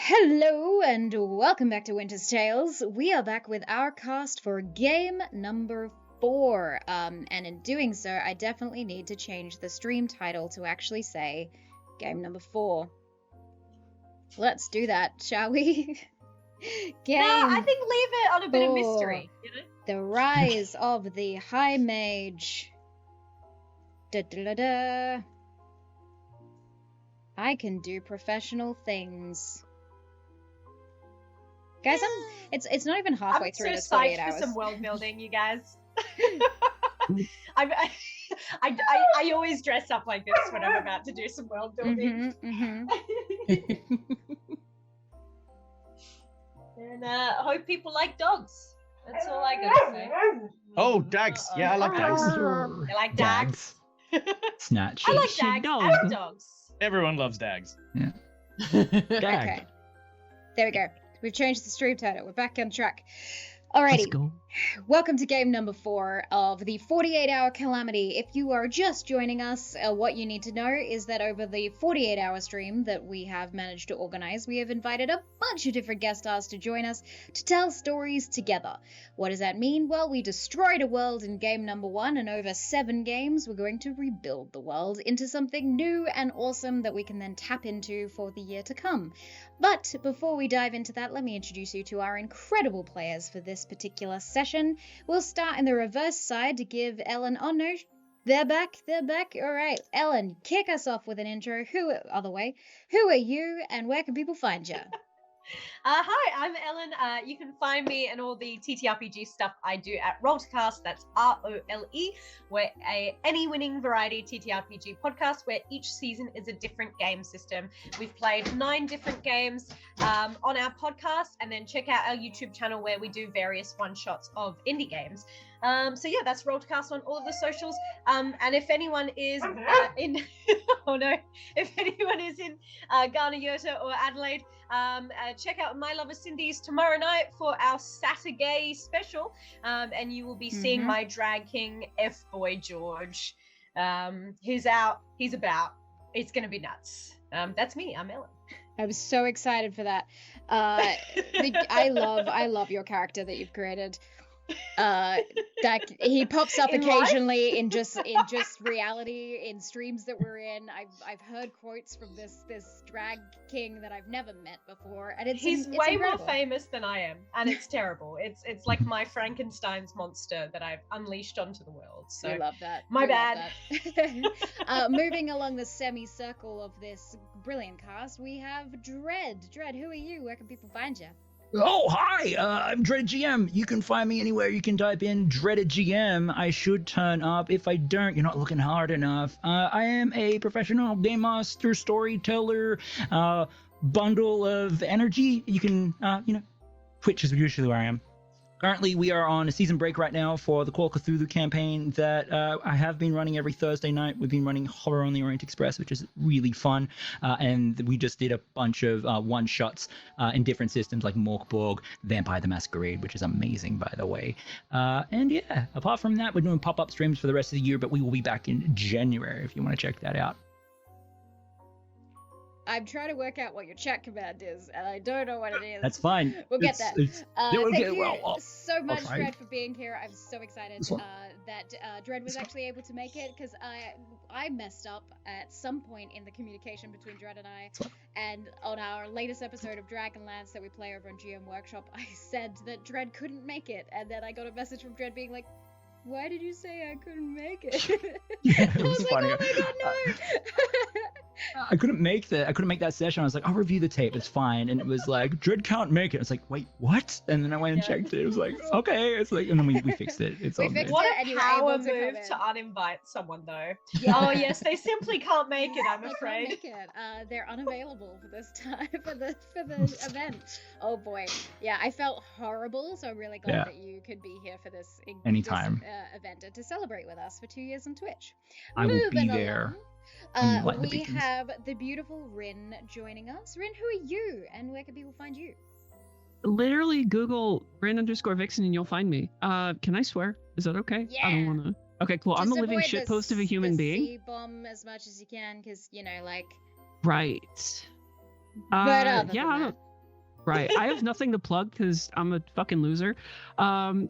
Hello and welcome back to Winter's Tales. We are back with our cast for game number 4. And in doing so, I definitely need to change the stream title to actually say game number 4. Let's do that, shall we? No, I think leave it on a bit of mystery, you know? The Rise of the High Mage. Da-da-da-da. I can do professional things. Guys, it's not even halfway through this 48 hours. I'm so psyched for some world building, you guys. I always dress up like this when I'm about to do some world building. And hope people like dogs. That's all I gotta say. Oh, dags. Yeah, I like dags. I like dags. Snatch. I like dags. I have dogs. Everyone loves dags. Yeah. Okay. There we go. We've changed the stream title. We're back on track. Alrighty. Let's go. Welcome to game number 4 of the 48-hour calamity. If you are just joining us, what you need to know is that over the 48-hour stream that we have managed to organize, we have invited a bunch of different guest stars to join us to tell stories together. What does that mean? Well, we destroyed a world in game number 1, and over 7 games, we're going to rebuild the world into something new and awesome that we can then tap into for the year to come. But before we dive into that, let me introduce you to our incredible players for this particular session. We'll start in the reverse side to give Ellen... Oh no, they're back. All right, Ellen, kick us off with an intro. Who are you and where can people find you? Hi, I'm Ellen. You can find me and all the TTRPG stuff I do at Roll2Cast. That's ROLE. We're a ENNIE-winning variety TTRPG podcast where each season is a different game system. We've played 9 different games on our podcast, and then check out our YouTube channel where we do various one-shots of indie games. So yeah, that's Roll2Cast on all of the socials. And if anyone is in if anyone is in Ghana, Yota, or Adelaide, check out My Lover Cindy's tomorrow night for our Saturday special, and you will be seeing my drag king F-boy George. He's out, he's about. It's gonna be nuts. That's me. I'm Ellen. I'm so excited for that. I love your character that you've created. That he pops up occasionally in just reality in streams that we're in. I've heard quotes from this drag king that I've never met before, and he's way incredible. More famous than I am, and it's terrible. It's like my Frankenstein's monster that I've unleashed onto the world. So I love that. My bad. Moving along the semicircle of this brilliant cast, we have Dread. Dread, who are you? Where can people find you? Oh, hi, I'm Dreaded GM. You can find me anywhere. You can type in Dreaded GM. I should turn up. If I don't, you're not looking hard enough. I am a professional game master, storyteller, bundle of energy. You can, Twitch is usually where I am. Currently, we are on a season break right now for the Call Cthulhu campaign that I have been running every Thursday night. We've been running Horror on the Orient Express, which is really fun. And we just did a bunch of one-shots in different systems like Morkborg, Vampire the Masquerade, which is amazing, by the way. And yeah, apart from that, we're doing pop-up streams for the rest of the year, but we will be back in January if you want to check that out. I'm trying to work out what your chat command is, and I don't know what it is. That's fine. We'll get that. Thank you so much, Dread, for being here. I'm so excited that Dread was actually able to make it, because I messed up at some point in the communication between Dread and I. And on our latest episode of Dragonlance that we play over on GM Workshop, I said that Dread couldn't make it, and then I got a message from Dread being like, "Why did you say I couldn't make it?" Yeah, it I was funny. like, "Oh my god, no!" I couldn't make that session. I was like, I'll review the tape, it's fine. And it was like, Dread can't make it. It's like, wait, what? And then I went and checked it. It was like, okay. It's like, and then we fixed it. It's all good. What a power move to uninvite someone, though. Yeah. Oh yes, they simply can't make it. I'm afraid. They can't make it. They're unavailable for this time for the event. Oh boy, yeah. I felt horrible, so I'm really glad that you could be here for this anytime event and to celebrate with us for 2 years on Twitch. I will be there. We have the beautiful Rin joining us. Rin, who are you, and where can people find you? Literally Google Rin_Vixen and you'll find me. Can I swear? Is that okay? Yeah. I don't want to. Okay, cool. Just I'm a living shitpost of a human being. C-bomb as much as you can, because, Right. But other than yeah, that. Right. I have nothing to plug because I'm a fucking loser. No.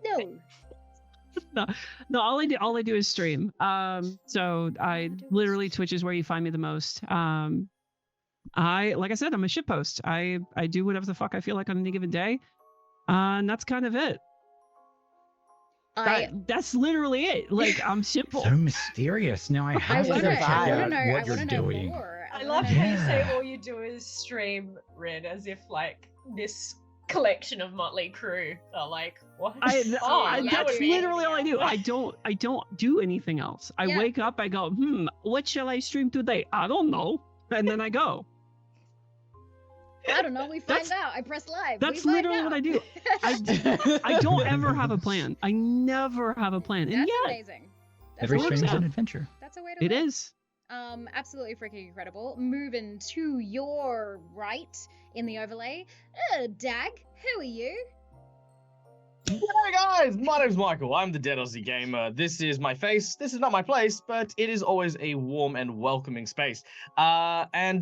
No, all I do is stream. So I literally Twitch is where you find me the most. Like I said, I'm a shitpost. I do whatever the fuck I feel like on any given day. And that's kind of it. That's literally it. Like, I'm simple. So mysterious. Now I have to wanna- check I out wanna know- what I you're wanna know doing. more. I love wanna how you know- say all you do is stream, Red, as if like this collection of Motley Crue are like what? yeah, That's would be literally all I do. anything I don't do anything else. I Yeah. wake up, I go, what shall I stream today? I don't know. And then I go. I don't know. We find That's- out. I press live. That's we find literally out. what I do. I don't ever have a plan. I never have a plan. And That's yet, amazing. That's Every works stream is out. an adventure. That's a way to it live. is. Absolutely freaking incredible. Moving to your right in the overlay. Dag, who are you? Hey guys, my name's Michael. I'm the Dead Aussie Gamer. This is my face. This is not my place, but it is always a warm and welcoming space. I am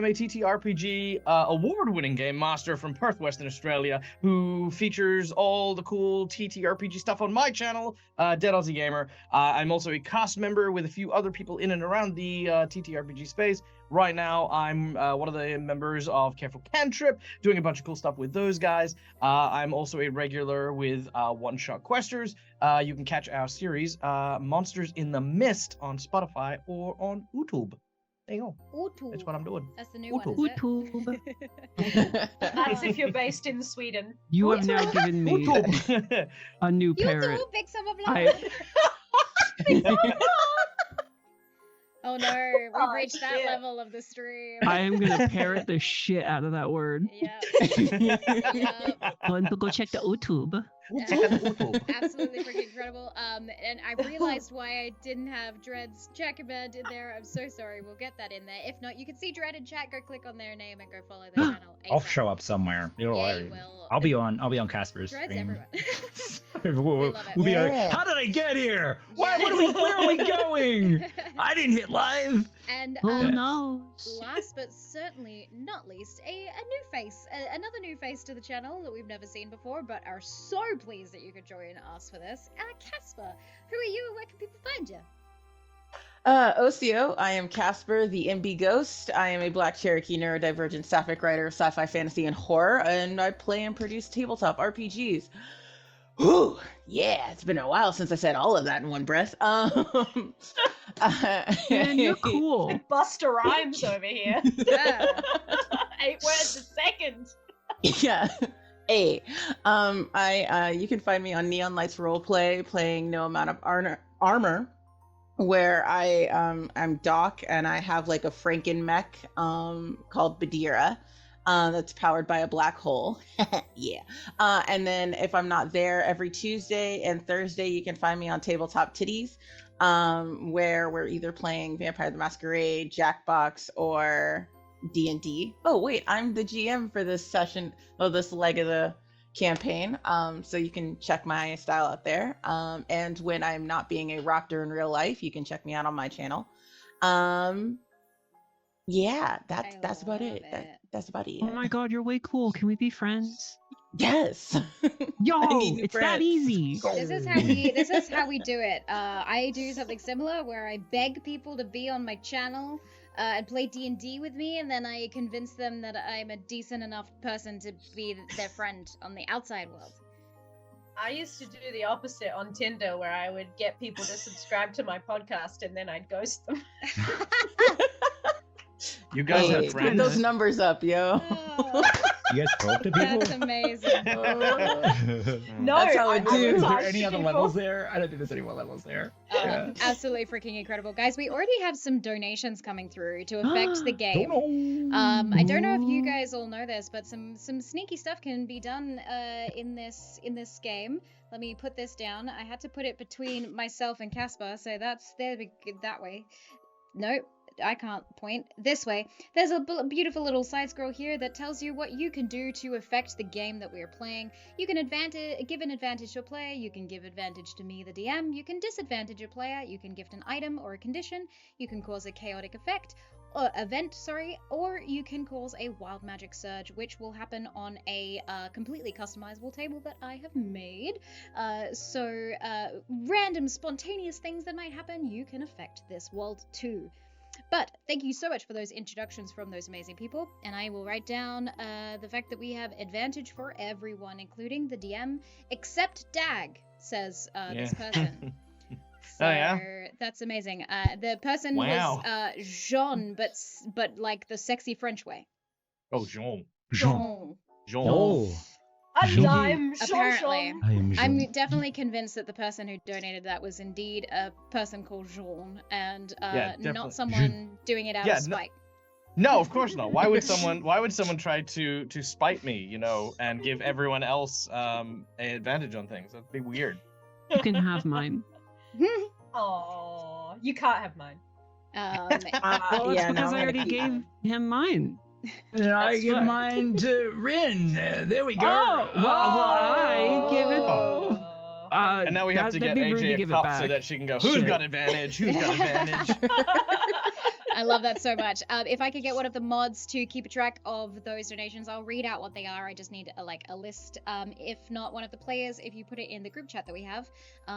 a TTRPG award-winning game master from Perth, Western Australia, who features all the cool TTRPG stuff on my channel, Dead Aussie Gamer. I'm also a cast member with a few other people in and around the TTRPG space. Right now, I'm one of the members of Careful Cantrip, doing a bunch of cool stuff with those guys. I'm also a regular with One Shot Questers. You can catch our series, Monsters in the Mist, on Spotify or on YouTube. There you go. Utu. That's what I'm doing. That's the new one, is YouTube. it? That's if you're based in Sweden. You have now given me YouTube. a new You parrot. too, big summer I- Oh no, we've Oh, reached that shit. level of the stream. I am gonna parrot the shit out of that word. Yeah. Yeah. Want to go check the YouTube? Absolutely freaking incredible. And I realized why I didn't have Dread's chat command in there. I'm so sorry. We'll get that in there. If not, you can see Dread in chat. Go click on their name and go follow their channel. I'll ASAP. show up somewhere. Yeah, you will. I'll be on Casper's Dread's stream. everywhere. we'll love it. be like, Yeah. how did I get here? Why? Yeah. Where are we going? I didn't hit live. And Who knows? last but certainly not least, a new face, another new face to the channel that we've never seen before, but are so pleased that you could join us for this. Casper, who are you and where can people find you? OCO, I am Casper, the MB Ghost. I am a Black Cherokee neurodivergent sapphic writer of sci-fi, fantasy, and horror, and I play and produce tabletop RPGs. Whew, yeah, it's been a while since I said all of that in one breath. Man, you're cool. Buster Rhymes over here. Yeah. 8 words a second. Yeah. Hey, you can find me on Neon Lights Roleplay playing No Amount of Armor, where I'm Doc and I have like a Franken mech called Badira that's powered by a black hole. Yeah. And then if I'm not there, every Tuesday and Thursday you can find me on Tabletop Titties, where we're either playing Vampire the Masquerade, Jackbox, or D&D. Oh wait, I'm the GM for this session, this leg of the campaign. So you can check my style out there. And when I'm not being a rocker in real life, you can check me out on my channel. Yeah, that's about it. That's about it. Oh my god, you're way cool. Can we be friends? Yes. Yo, I need new it's that friends. easy. This is how we do it. I do something similar where I beg people to be on my channel and play D&D with me, and then I convince them that I'm a decent enough person to be their friend on the outside world. I used to do the opposite on Tinder, where I would get people to subscribe to my podcast and then I'd ghost them. You guys Hey, have put friends. those numbers up, yo. Oh, You guys talk to people? that's amazing. No, That's how I I do. Is advertise there to any other people. levels there? I don't think there's any more levels there. Yeah. Absolutely freaking incredible. Guys, we already have some donations coming through to affect the game. I don't know if you guys all know this, but some sneaky stuff can be done in this game. Let me put this down. I had to put it between myself and Casper, so that's there that way. Nope. I can't point this way. There's a beautiful little side scroll here that tells you what you can do to affect the game that we're playing. You can give an advantage to a player, you can give advantage to me, the DM, you can disadvantage a player, you can gift an item or a condition, you can cause a chaotic effect, or you can cause a wild magic surge, which will happen on a completely customizable table that I have made. So random spontaneous things that might happen, you can affect this world too. But thank you so much for those introductions from those amazing people, and I will write down the fact that we have advantage for everyone, including the DM, except Dag, says this person. So Oh, yeah? that's amazing. The person Wow. was Jean, but like the sexy French way. Oh, Jean. Jean. Jean. Oh, And Jean. I'm Apparently. Jean. I am Jean. I'm definitely convinced that the person who donated that was indeed a person called Jean, and Yeah, definitely. not someone doing it out Yeah, of spite. No, of course not. Why would someone try to spite me, you know, and give everyone else an advantage on things? That'd be weird. You can have mine. Oh, you can't have mine. Well, it's Yeah, no, because I'm I gonna already keep gave mine. him mine. And I That's give right. mine to Rin. There we go. Oh, well, I give it. Oh. And now we have to that'd get be rude to AJ a give it cup back. so that she can go, who's Shit. got advantage? Who's got advantage? I love that so much. If I could get one of the mods to keep a track of those donations, I'll read out what they are. I just need a list. If not one of the players, if you put it in the group chat that we have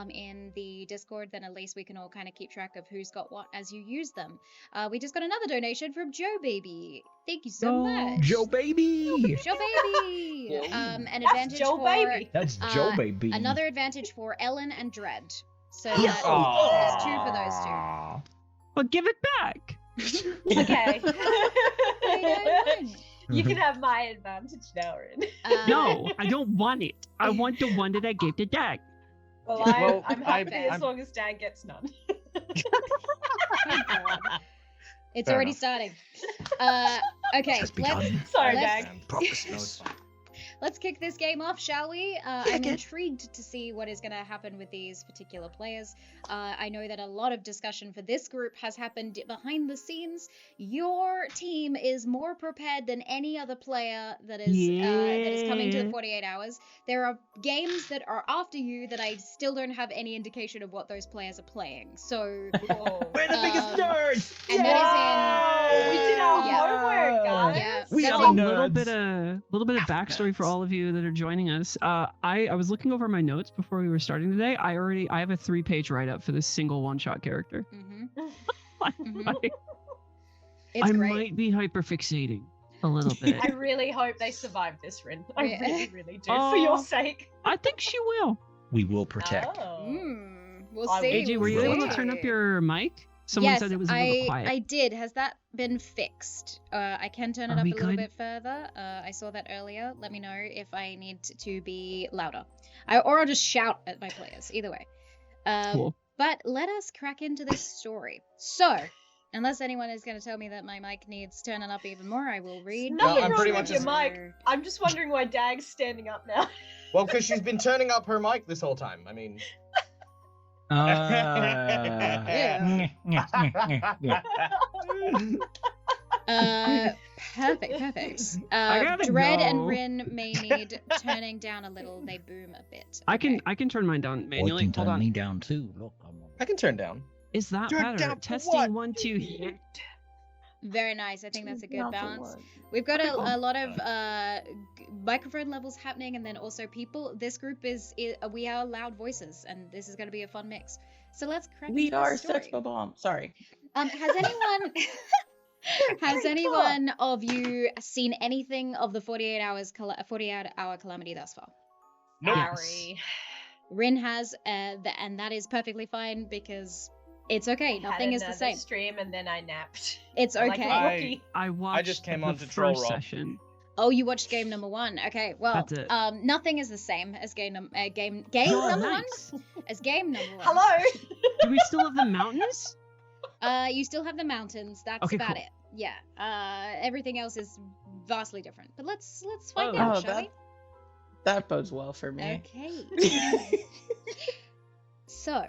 in the Discord, then at least we can all kind of keep track of who's got what as you use them. We just got another donation from Joe Baby. Thank you so Oh, much. Joe Baby. Joe Baby. An That's advantage Joe for Baby. That's Joe Baby. another advantage for Ellen and Dread. So Yes. that is 2 for those two. Aw. But give it back. Okay. Fine. You can have my advantage now, Rin. No, I don't want it. I want the one that I gave to Dag. Well, Well, I'm happy I'm- as long as Dan gets none. Thank God. It's Fair already enough. starting. Okay, Has let's begun. Sorry, Let's- Dag. Proper No, snow. it's fine. let's kick this game off, shall we? I'm intrigued to see what is going to happen with these particular players. I know that a lot of discussion for this group has happened behind the scenes. Your team is more prepared than any other player that is coming to the Yeah. 48 hours. There are games that are after you that I still don't have any indication of what those players are playing. So Whoa. We're the biggest Um, nerds. and that We did our Yeah. homework, guys. Yeah. We That's are a the little bit of nerds. backstory for all of you that are joining us. I was looking over my notes before we were starting today. I have a 3-page write-up for this single one-shot character. Mhm. It's I great. might be hyperfixating a little bit. I really hope they survive this, Rin. I Yeah. really, really do. For your sake. I think she will. We will protect. Oh. We'll I see. AJ, were you we'll able to see. turn up your mic? Someone yes, said it was a little quiet. I did. Has that been fixed? I can turn it Are up a we little good? bit further. I saw that earlier. Let me know if I need to be louder. Or I'll just shout at my players. Either way. Cool. But let us crack into this story. So, unless anyone is going to tell me that my mic needs turning up even more, I will read. Nothing Well, I'm wrong pretty with much your mic. I'm just wondering why Dag's standing up now. Well, because she's been turning up her mic this whole time. I mean, Perfect. I gotta Dread and go. Rin may need turning down a little. They boom a bit. I Okay. can turn mine down Boy manually. can Hold turn on. me down too. Look, I can turn down. Is that Turn better? down for Testing what? 1, 2. hit. Very nice. I think that's a good Not for balance. what. We've got Cool. a lot of microphone levels happening, and then also people. This group we are loud voices, and this is going to be a fun mix. So let's crack We into are this story. sex bomb. Sorry. Has anyone has anyone of you seen anything of the 48-hour calamity thus far? Nope. Sorry. Rin has, and that is perfectly fine because it's okay. Nothing is the same. Stream and then I napped. It's Like a okay. rookie. I watched just came the on to troll first roll. session. Oh, you watched game number 1. Okay, well, That's it. nothing is the same as game Oh, number nice. 1 as game number 1. Hello. Do we still have the mountains? You still have the mountains. That's Okay, about cool. it. Yeah. Everything else is vastly different. But let's find Oh. out, Oh, shall we? that bodes well for me. Okay. So,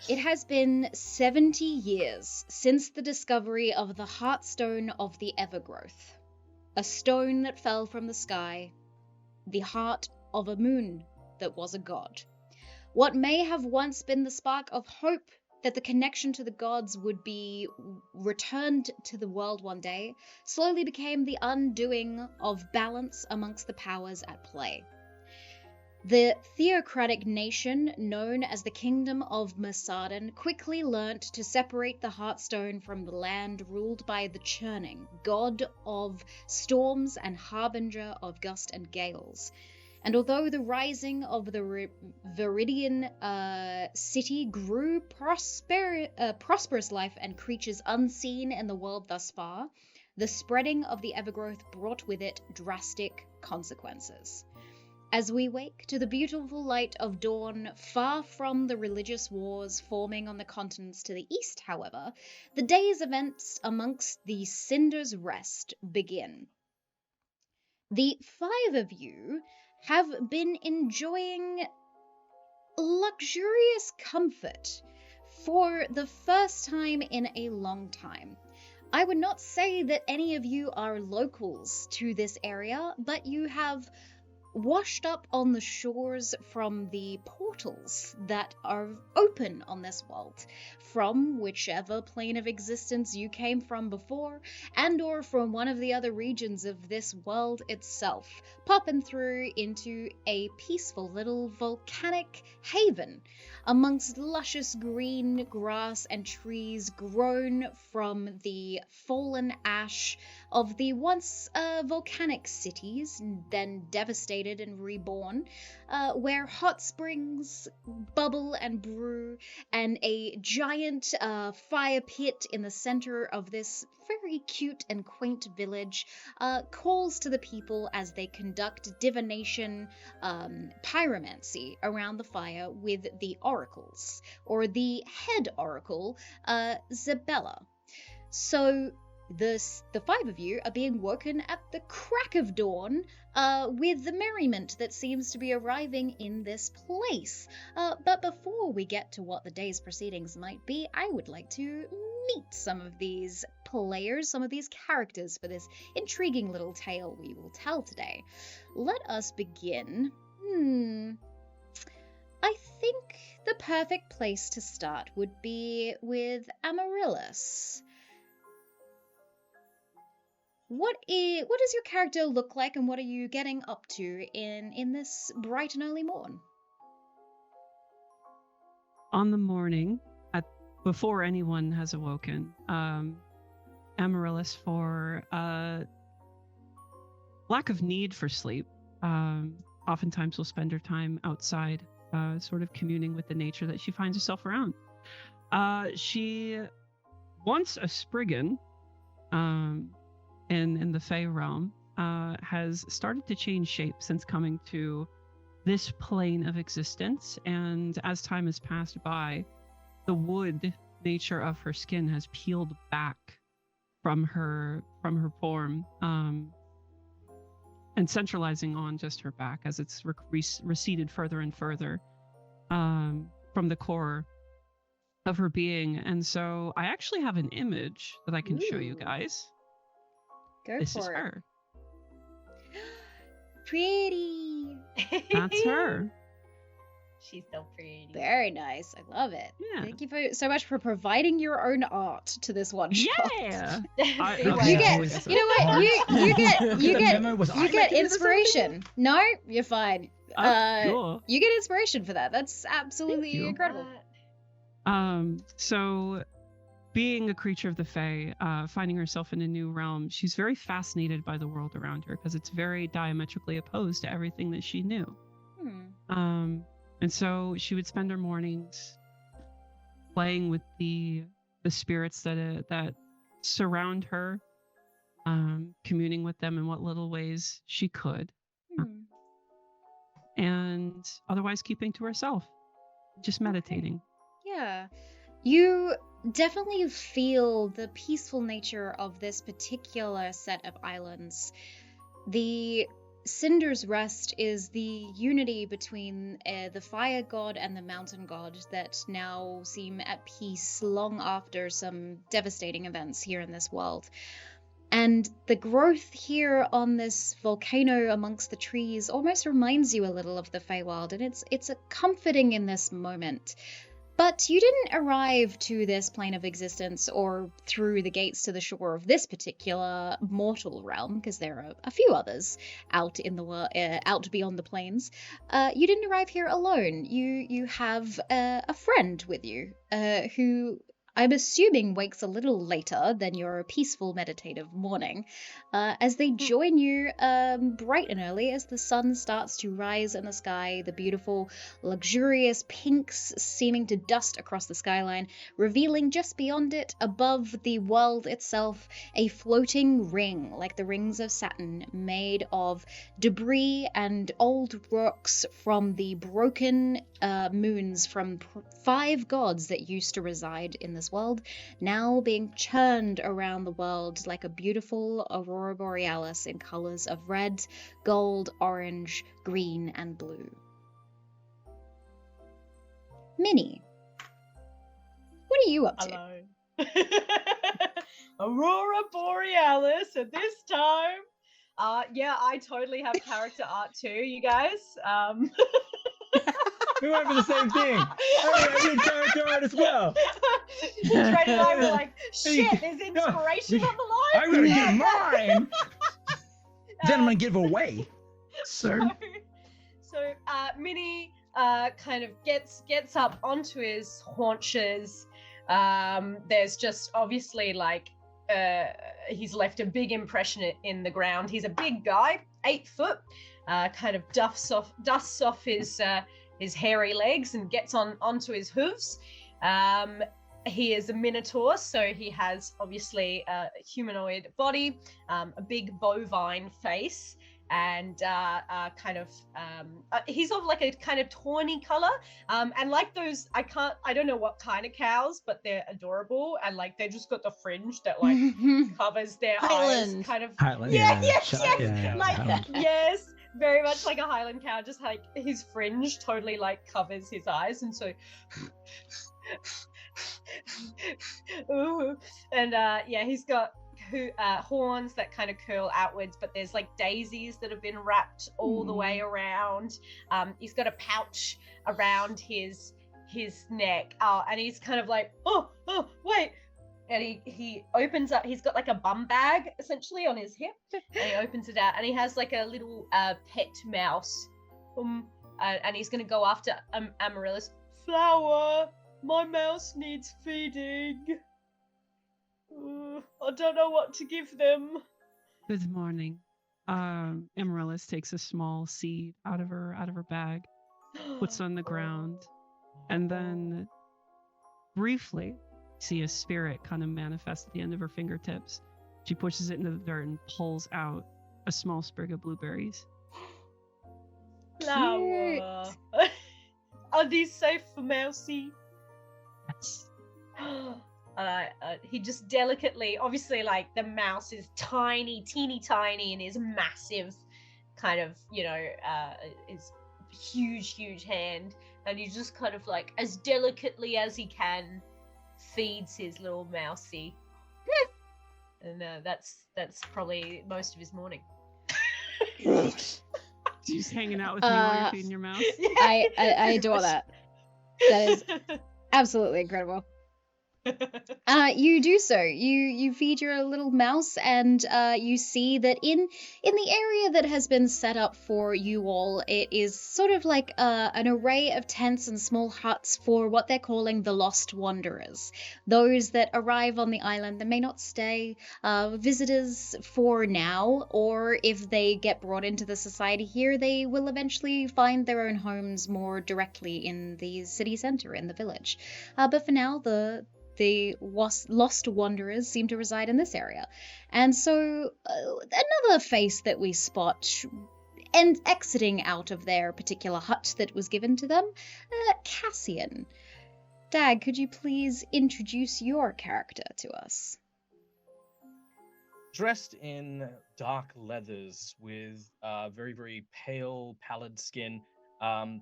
it has been 70 years since the discovery of the Heartstone of the Evergrowth, a stone that fell from the sky, the heart of a moon that was a god. What may have once been the spark of hope that the connection to the gods would be returned to the world one day slowly became the undoing of balance amongst the powers at play. The theocratic nation known as the Kingdom of Mercadon quickly learnt to separate the Heartstone from the land ruled by the Churning, god of storms and harbinger of gust and gales. And although the rising of the Viridian city grew prosperous life and creatures unseen in the world thus far, the spreading of the Evergrowth brought with it drastic consequences. As we wake to the beautiful light of dawn, far from the religious wars forming on the continents to the east, however, the day's events amongst the Cinder's Rest begin. The 5 of you have been enjoying luxurious comfort for the first time in a long time. I would not say that any of you are locals to this area, but you have washed up on the shores from the portals that are open on this world, from whichever plane of existence you came from before, and or from one of the other regions of this world itself, popping through into a peaceful little volcanic haven amongst luscious green grass and trees grown from the fallen ash of the once volcanic cities, then devastated and reborn, where hot springs bubble and brew, and a giant fire pit in the center of this very cute and quaint village calls to the people as they conduct divination, pyromancy around the fire with the oracles, or the head oracle, Zabella. So the 5 of you are being woken at the crack of dawn with the merriment that seems to be arriving in this place. But before we get to what the day's proceedings might be, I would like to meet some of these players, some of these characters for this intriguing little tale we will tell today. Let us begin. I think the perfect place to start would be with Amaryllis. What does your character look like, and what are you getting up to in this bright and early morn? On the morning, before anyone has awoken, Amaryllis, for lack of need for sleep, oftentimes will spend her time outside, sort of communing with the nature that she finds herself around. She, once a Spriggan, in the Fey realm, has started to change shape since coming to this plane of existence, and as time has passed by, the wood nature of her skin has peeled back from her form, and centralizing on just her back as it's receded further and further from the core of her being. And so I actually have an image that I can show you guys. This is her. Pretty. That's her. She's so pretty. Very nice. I love it. Yeah. Thank you so much for providing your own art to this one shot. Yeah. You get inspiration. No, you're fine. Cool. You get inspiration for that. That's absolutely incredible. So being a creature of the Fae, finding herself in a new realm, she's very fascinated by the world around her because it's very diametrically opposed to everything that she knew. And so she would spend her mornings playing with the spirits that surround her, communing with them in what little ways she could, and otherwise keeping to herself, just meditating. Yeah. You definitely feel the peaceful nature of this particular set of islands. The Cinder's Rest is the unity between the fire god and the mountain god that now seem at peace long after some devastating events here in this world. And the growth here on this volcano amongst the trees almost reminds you a little of the Feywild, and it's a comforting in this moment. But you didn't arrive to this plane of existence or through the gates to the shore of this particular mortal realm, because there are a few others out in the world, out beyond the planes. You didn't arrive here alone. You have a friend with you, who I'm assuming wakes a little later than your peaceful meditative morning, as they join you bright and early as the sun starts to rise in the sky, the beautiful, luxurious pinks seeming to dust across the skyline, revealing just beyond it, above the world itself, a floating ring, like the rings of Saturn, made of debris and old rocks from the broken moons from 5 gods that used to reside in this world, now being churned around the world like a beautiful aurora borealis in colors of red, gold, orange, green, and blue. Minnie, what are you up to? Hello. Aurora borealis at this time. Yeah, I totally have character art too, you guys. We went for the same thing. I did character art as well. Fred and I were like, shit, there's inspiration on the line. I'm gonna get mine. Then I'm gonna give away, sir. So Minnie kind of gets up onto his haunches. There's just obviously like he's left a big impression in the ground. He's a big guy, 8 foot. Kind of dusts off his hairy legs and gets onto his hooves. He is a minotaur, so he has obviously a humanoid body, a big bovine face, and he's of like a kind of tawny color, and like those, I don't know what kind of cows, but they're adorable, and like they just got the fringe that like covers their eyes, kind of. Highland, Yes, Highland. yes. Very much like a Highland cow, just like his fringe totally like covers his eyes, and so ooh. And he's got horns that kind of curl outwards, but there's like daisies that have been wrapped all the way around. He's got a pouch around his neck, and he's kind of like, oh wait. And he opens up, he's got like a bum bag essentially on his hip, and he opens it out, and he has like a little pet mouse. And he's going to go after Amaryllis. Flower, my mouse needs feeding. I don't know what to give them. Good morning. Amaryllis takes a small seed out of her bag, puts on the ground, and then briefly see a spirit kind of manifest at the end of her fingertips. She pushes it into the dirt and pulls out a small sprig of blueberries. Flower. Are these safe for Mousy? Yes. He just delicately, obviously, like the mouse is tiny, teeny tiny, and his massive kind of, his huge hand, and he just kind of like, as delicately as he can, feeds his little mousey. And that's probably most of his morning. She's hanging out with me while you're feeding your mouse. Yeah. I adore that. That is absolutely incredible. You do so. You feed your little mouse, and you see that in the area that has been set up for you all, it is sort of like an array of tents and small huts for what they're calling the Lost Wanderers. Those that arrive on the island that may not stay visitors for now, or if they get brought into the society here, they will eventually find their own homes more directly in the city center, in the village. But for now, the Lost Wanderers seem to reside in this area. And so another face that we spot and exiting out of their particular hut that was given to them, Cassian. Dag, could you please introduce your character to us? Dressed in dark leathers with very, very pale, pallid skin,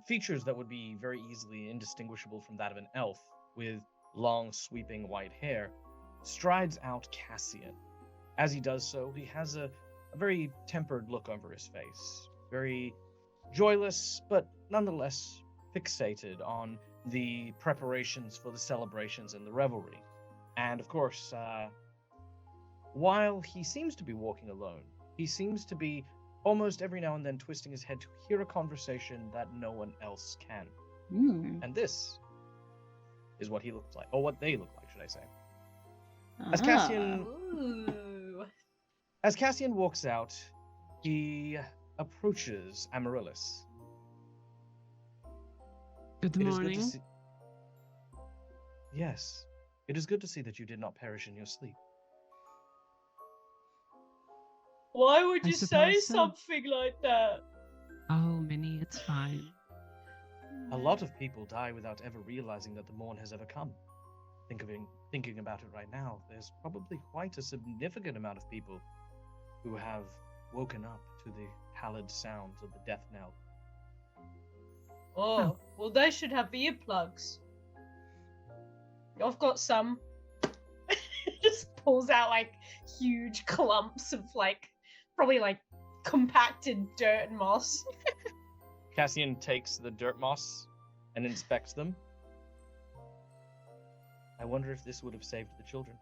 features that would be very easily indistinguishable from that of an elf, with long, sweeping white hair, strides out Cassian. As he does so, he has a very tempered look over his face, very joyless, but nonetheless fixated on the preparations for the celebrations and the revelry. And of course, while he seems to be walking alone, he seems to be almost every now and then twisting his head to hear a conversation that no one else can. And this is what he looks like, or what they look like, should I say. As Cassian walks out, he approaches Amaryllis. Good morning. Yes, it is good to see that you did not perish in your sleep. Why would I you say suppose so. something like that? Oh, Minnie, it's fine. A lot of people die without ever realizing that the morn has ever come. Thinking about it right now, there's probably quite a significant amount of people who have woken up to the pallid sounds of the death knell. Oh, well, they should have earplugs. I've got some. Just pulls out like huge clumps of probably compacted dirt and moss. Cassian takes the dirt moss and inspects them. I wonder if this would have saved the children.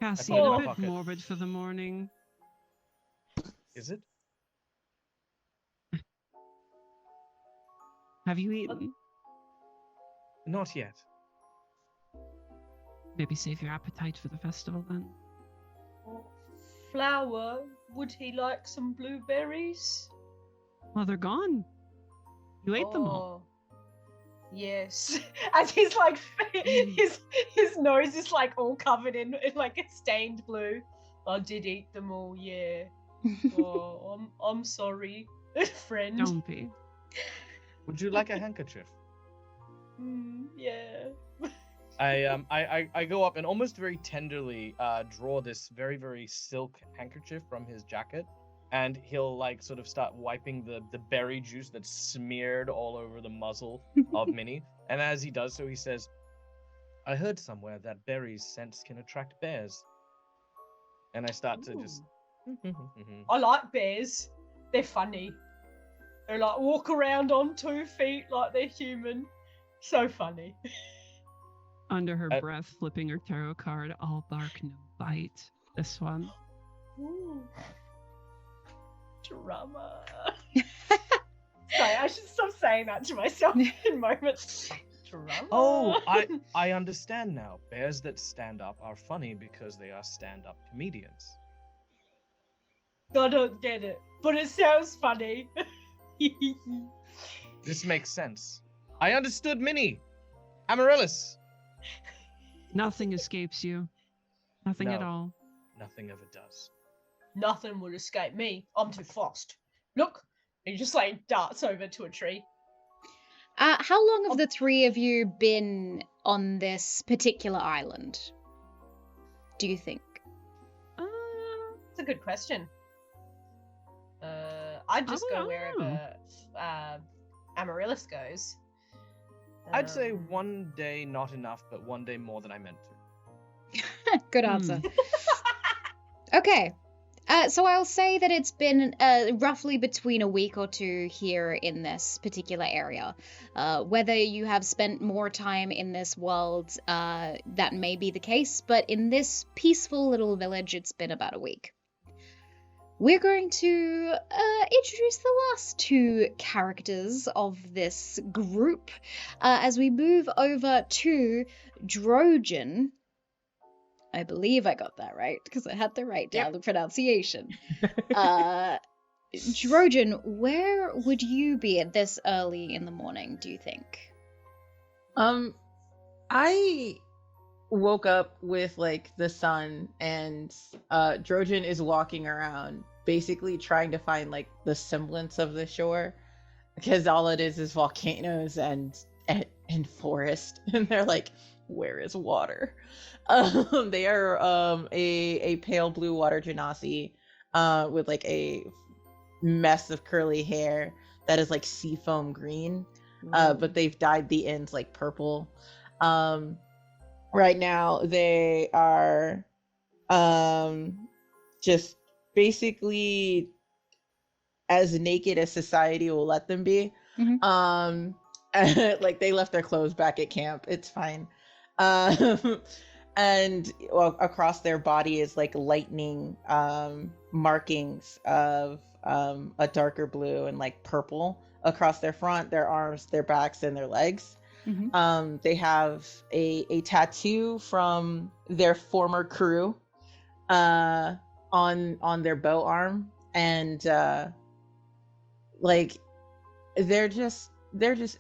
Cassian, put it in a my bit pocket. morbid for the morning. Is it? Have you eaten? Not yet. Maybe save your appetite for the festival then. Flower, would he like some blueberries? Well, they're gone. You ate them all. Yes. As he's his nose is all covered in a stained blue. I did eat them all, yeah. Oh, I'm sorry, friend. Don't be. Would you like a handkerchief? Yeah. I go up and almost very tenderly draw this very, very silk handkerchief from his jacket, and he'll sort of start wiping the berry juice that's smeared all over the muzzle of Minnie. And as he does so, he says, I heard somewhere that berries' scents can attract bears. And I start to just... I like bears. They're funny. They walk around on 2 feet like they're human. So funny. Under her breath, flipping her tarot card, all bark, no bite. This one. Ooh. Drama. Sorry, I should stop saying that to myself in moments. Drama. Oh, I understand now. Bears that stand up are funny because they are stand-up comedians. I don't get it, but it sounds funny. This makes sense. I understood Minnie. Amaryllis. Nothing escapes you. Nothing at No. all. Nothing ever does. Nothing will escape me. I'm too fast. Look, he just darts over to a tree. How long have the three of you been on this particular island? Do you think? It's a good question. I'd just go don't wherever Amaryllis goes. I'd say one day not enough, but one day more than I meant to. Good answer. Okay. So I'll say that it's been roughly between a week or two here in this particular area. Whether you have spent more time in this world, that may be the case, but in this peaceful little village, it's been about a week. We're going to introduce the last two characters of this group as we move over to Drogen. I believe I got that right, because I had to write down the pronunciation. Drogen, where would you be at this early in the morning, do you think? I woke up with the sun, and Drogen is walking around basically trying to find the semblance of the shore, because all it is volcanoes and forest, and they're where is water? They are a pale blue water genasi with a mess of curly hair that is seafoam green, but they've dyed the ends purple. Right now they are just basically as naked as society will let them be. Mm-hmm. Like they left their clothes back at camp. It's fine. And well, across their body is like lightning markings of a darker blue and like purple across their front, their arms, their backs, and their legs. They have a tattoo from their former crew on their bow arm, and like they're just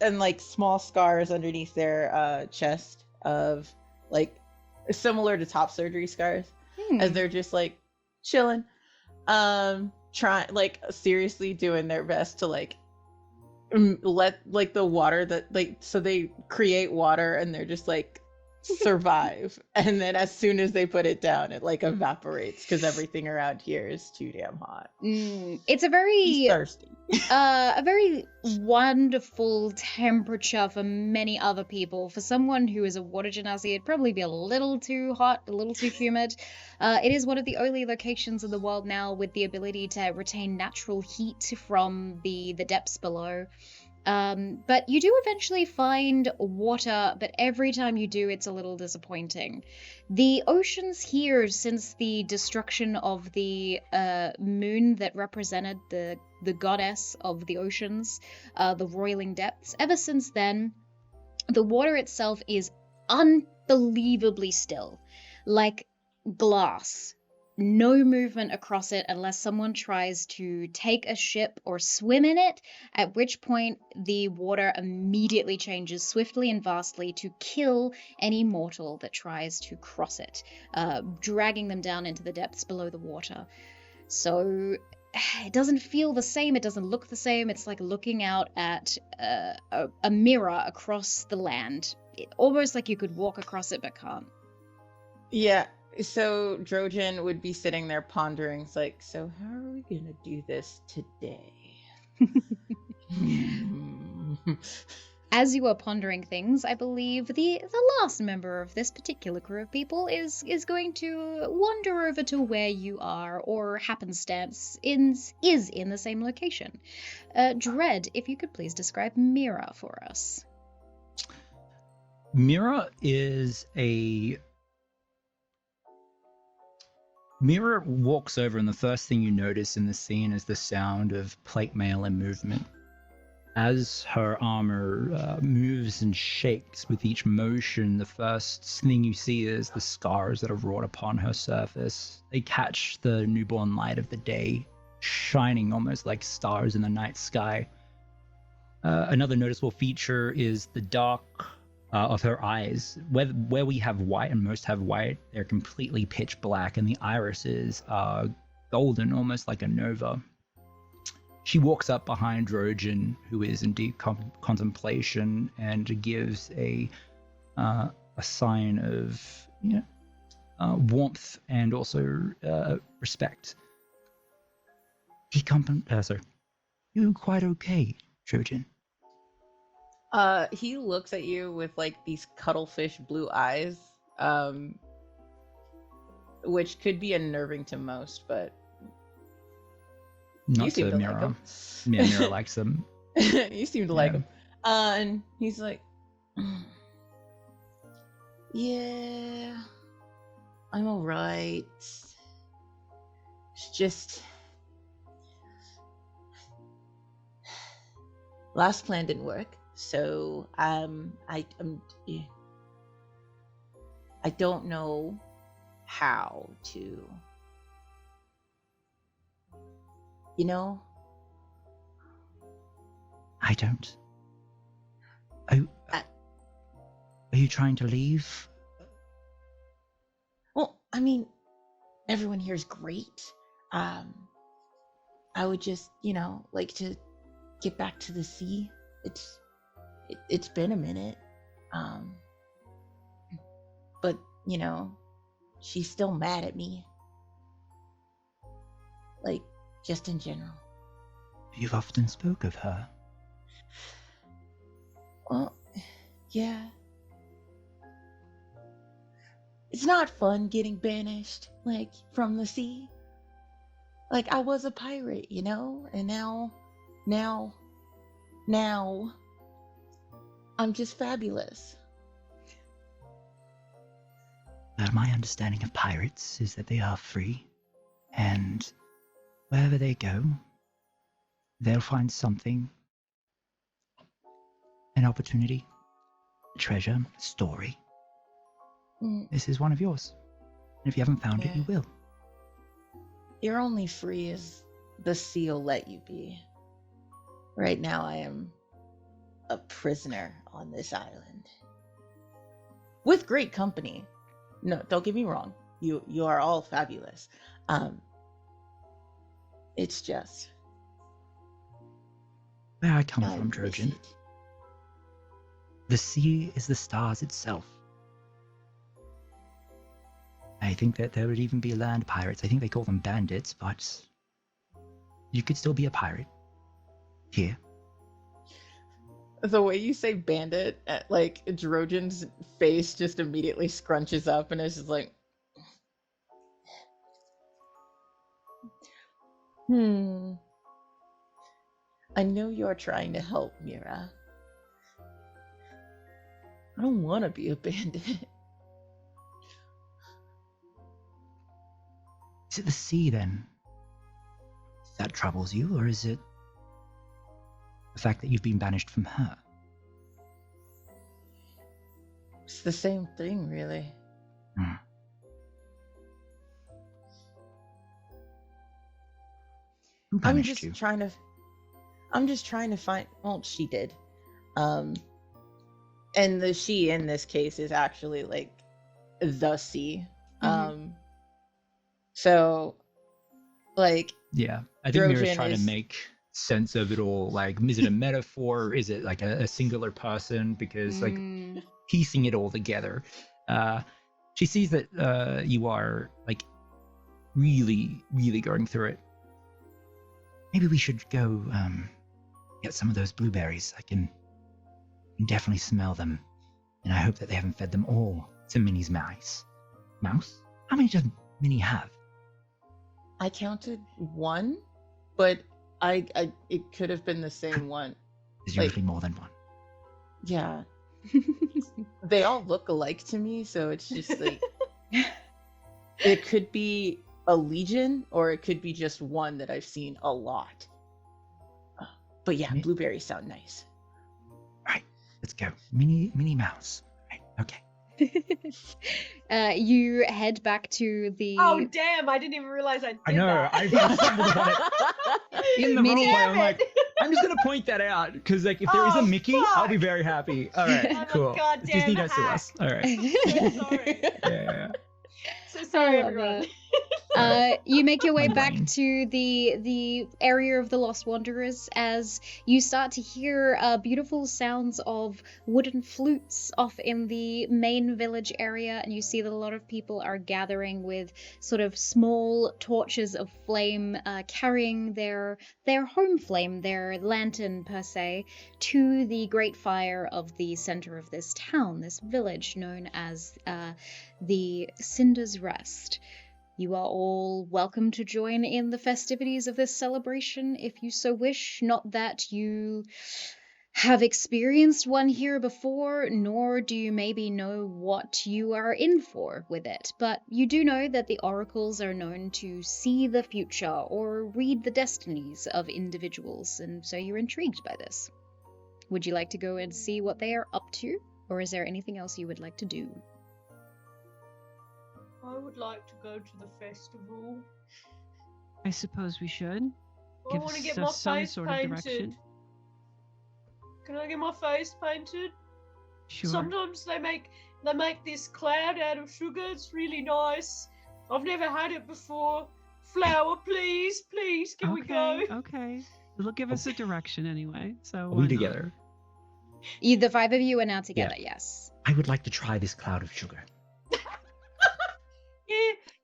and like small scars underneath their chest of like similar to top surgery scars, as they're just like chilling, trying like seriously doing their best to like let like the water that like, so they create water and they're just like survive, and then as soon as they put it down it like evaporates because everything around here is too damn hot. It's a very He's thirsty. a very wonderful temperature for many other people. For someone who is a water genasi, it'd probably be a little too hot, a little too humid. It is one of the only locations in the world now with the ability to retain natural heat from the depths below. But you do eventually find water, but every time you do, it's a little disappointing. The oceans here, since the destruction of the moon that represented the goddess of the oceans, the roiling depths, ever since then, the water itself is unbelievably still, like glass. No movement across it unless someone tries to take a ship or swim in it, at which point the water immediately changes swiftly and vastly to kill any mortal that tries to cross it, dragging them down into the depths below the water. So it doesn't feel the same, it doesn't look the same. It's like looking out at a mirror across the land. Almost like you could walk across it but can't. Yeah. So Drojan would be sitting there pondering, it's like, so how are we gonna do this today? As you are pondering things, I believe the last member of this particular crew of people is going to wander over to where you are, or happenstance is in the same location. Dread, if you could please describe Mira for us. Mira walks over, and the first thing you notice in the scene is the sound of plate mail and movement. As her armor moves and shakes with each motion, the first thing you see is the scars that are wrought upon her surface. They catch the newborn light of the day, shining almost like stars in the night sky. Another noticeable feature is the dark of her eyes. Where we have white and most have white, they're completely pitch black, and the irises are golden, almost like a nova. She walks up behind Drojan, who is in deep contemplation, and gives a sign of warmth and also respect. You quite okay, Trojan? He looks at you with like these cuttlefish blue eyes, which could be unnerving to most, but not to Mira. Like yeah, Mira likes them. You seem to like him. And he's like, yeah, I'm all right. It's just last plan didn't work. So I don't know how to, I don't. Are you trying to leave? Well, I mean, everyone here is great. I would just, like to get back to the sea. It's been a minute. But, she's still mad at me. Like, just in general. You've often spoke of her. Well, yeah. It's not fun getting banished, like, from the sea. Like, I was a pirate, and now, I'm just fabulous. My understanding of pirates is that they are free, and wherever they go, they'll find something, an opportunity, a treasure, a story. This is one of yours. And if you haven't found it, you will. You're only free as the sea will let you be. Right now, I am a prisoner on this island. With great company. No, don't get me wrong. You are all fabulous. It's just where I come from, Trojan. The sea is the stars itself. I think that there would even be land pirates. I think they call them bandits, but you could still be a pirate here. The way you say bandit, like Drojan's face just immediately scrunches up and it's just like, I know you're trying to help, Mira. I don't want to be a bandit. Is it the sea, then, that troubles you, or is it the fact that you've been banished from her? It's the same thing, really. Who banished you? I'm just trying to find. Well, she did. And the she in this case is actually like the sea. So, like, yeah, I think Mira's trying to make sense of it all. Like, is it a metaphor? Is it like a singular person? Because like piecing it all together, she sees that you are like really, really going through it. Maybe we should go get some of those blueberries. I can definitely smell them, and I hope that they haven't fed them all to Minnie's mouse. Mouse? How many does Minnie have? I counted one, but I it could have been the same one. There's usually more than one. Yeah. They all look alike to me, so it's just like it could be a legion or it could be just one that I've seen a lot. But yeah, blueberries sound nice. All right, let's go. Minnie Mouse. Right, okay. You head back to the. Oh damn! I didn't even realize I did I know. that. I stumbled upon it in the Minnie- roleplay. I'm like, I'm just gonna point that out because like if there is a Mickey, I'll be very happy. All right, I'm a cool. goddamn Disney don't sue hack. us. All right. So sorry. Yeah. So sorry, I love everyone. You make your way My back brain. to the area of the Lost Wanderers as you start to hear beautiful sounds of wooden flutes off in the main village area, and you see that a lot of people are gathering with sort of small torches of flame, carrying their home flame, their lantern per se, to the great fire of the center of this town, this village known as the Cinder's Rest. You are all welcome to join in the festivities of this celebration if you so wish. Not that you have experienced one here before, nor do you maybe know what you are in for with it, but you do know that the oracles are known to see the future or read the destinies of individuals, and so you're intrigued by this. Would you like to go and see what they are up to, or is there anything else you would like to do? I would like to go to the festival. I suppose we should. I Give want to us get my some face sort of painted. direction. Can I get my face painted? Sure. Sometimes they make this cloud out of sugar. It's really nice. I've never had it before. Flour, please, can we go? Okay. It'll give us a direction anyway. So Are why we not? together? The five of you are now together, yes. I would like to try this cloud of sugar.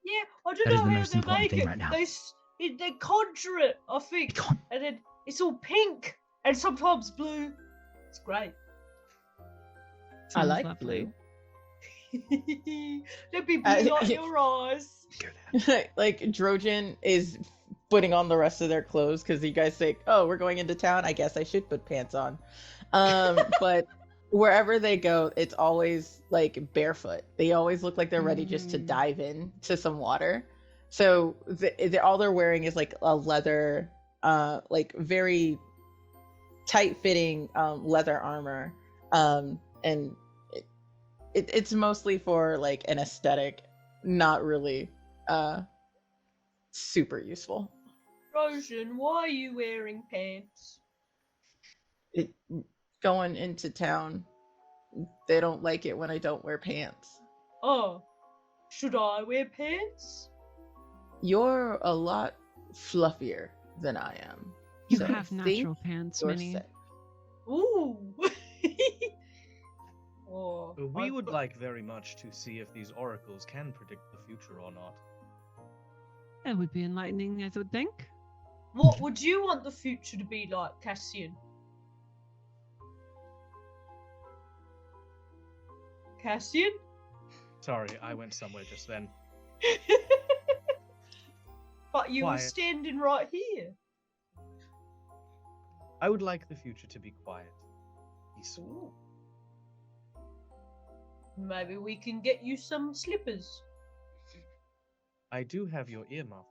Yeah. I don't That is know the how most they important make thing it. right now. They conjure it, I think, and then it's all pink and sometimes blue. It's great. I Sounds like lovely. blue. Let me blue like your eyes. Like Drojan is putting on the rest of their clothes because you guys think, oh, we're going into town. I guess I should put pants on. But wherever they go, it's always like barefoot. They always look like they're ready just to dive in to some water. So all they're wearing is like a leather, like very tight fitting leather armor, and it's mostly for like an aesthetic, not really super useful. Roshan, why are you wearing pants? Going into town, they don't like it when I don't wear pants. Oh, should I wear pants? You're a lot fluffier than I am. You have natural pants, Minnie. Ooh. Oh, We would like very much to see if these oracles can predict the future or not. That would be enlightening, I would think. What would you want the future to be like, Cassian? Cassian? Sorry, I went somewhere just then. But you were Quiet. standing right here. I would like the future to be quiet, peaceful. Maybe we can get you some slippers. I do have your earmuffs.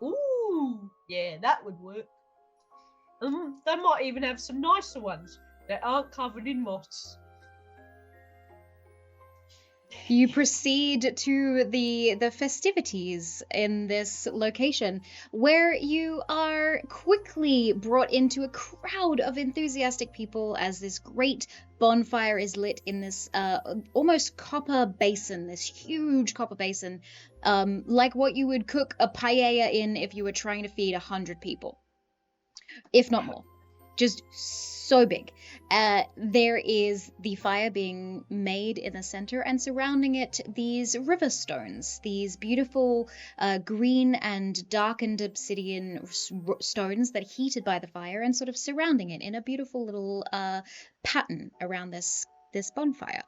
Ooh, yeah, that would work. They might even have some nicer ones that aren't covered in moss. You proceed to the festivities in this location, where you are quickly brought into a crowd of enthusiastic people as this great bonfire is lit in this almost copper basin, this huge copper basin, like what you would cook a paella in if you were trying to feed 100 people, if not more. Just so big. There is the fire being made in the center, and surrounding it, these river stones, these beautiful green and darkened obsidian stones that are heated by the fire and sort of surrounding it in a beautiful little pattern around this bonfire.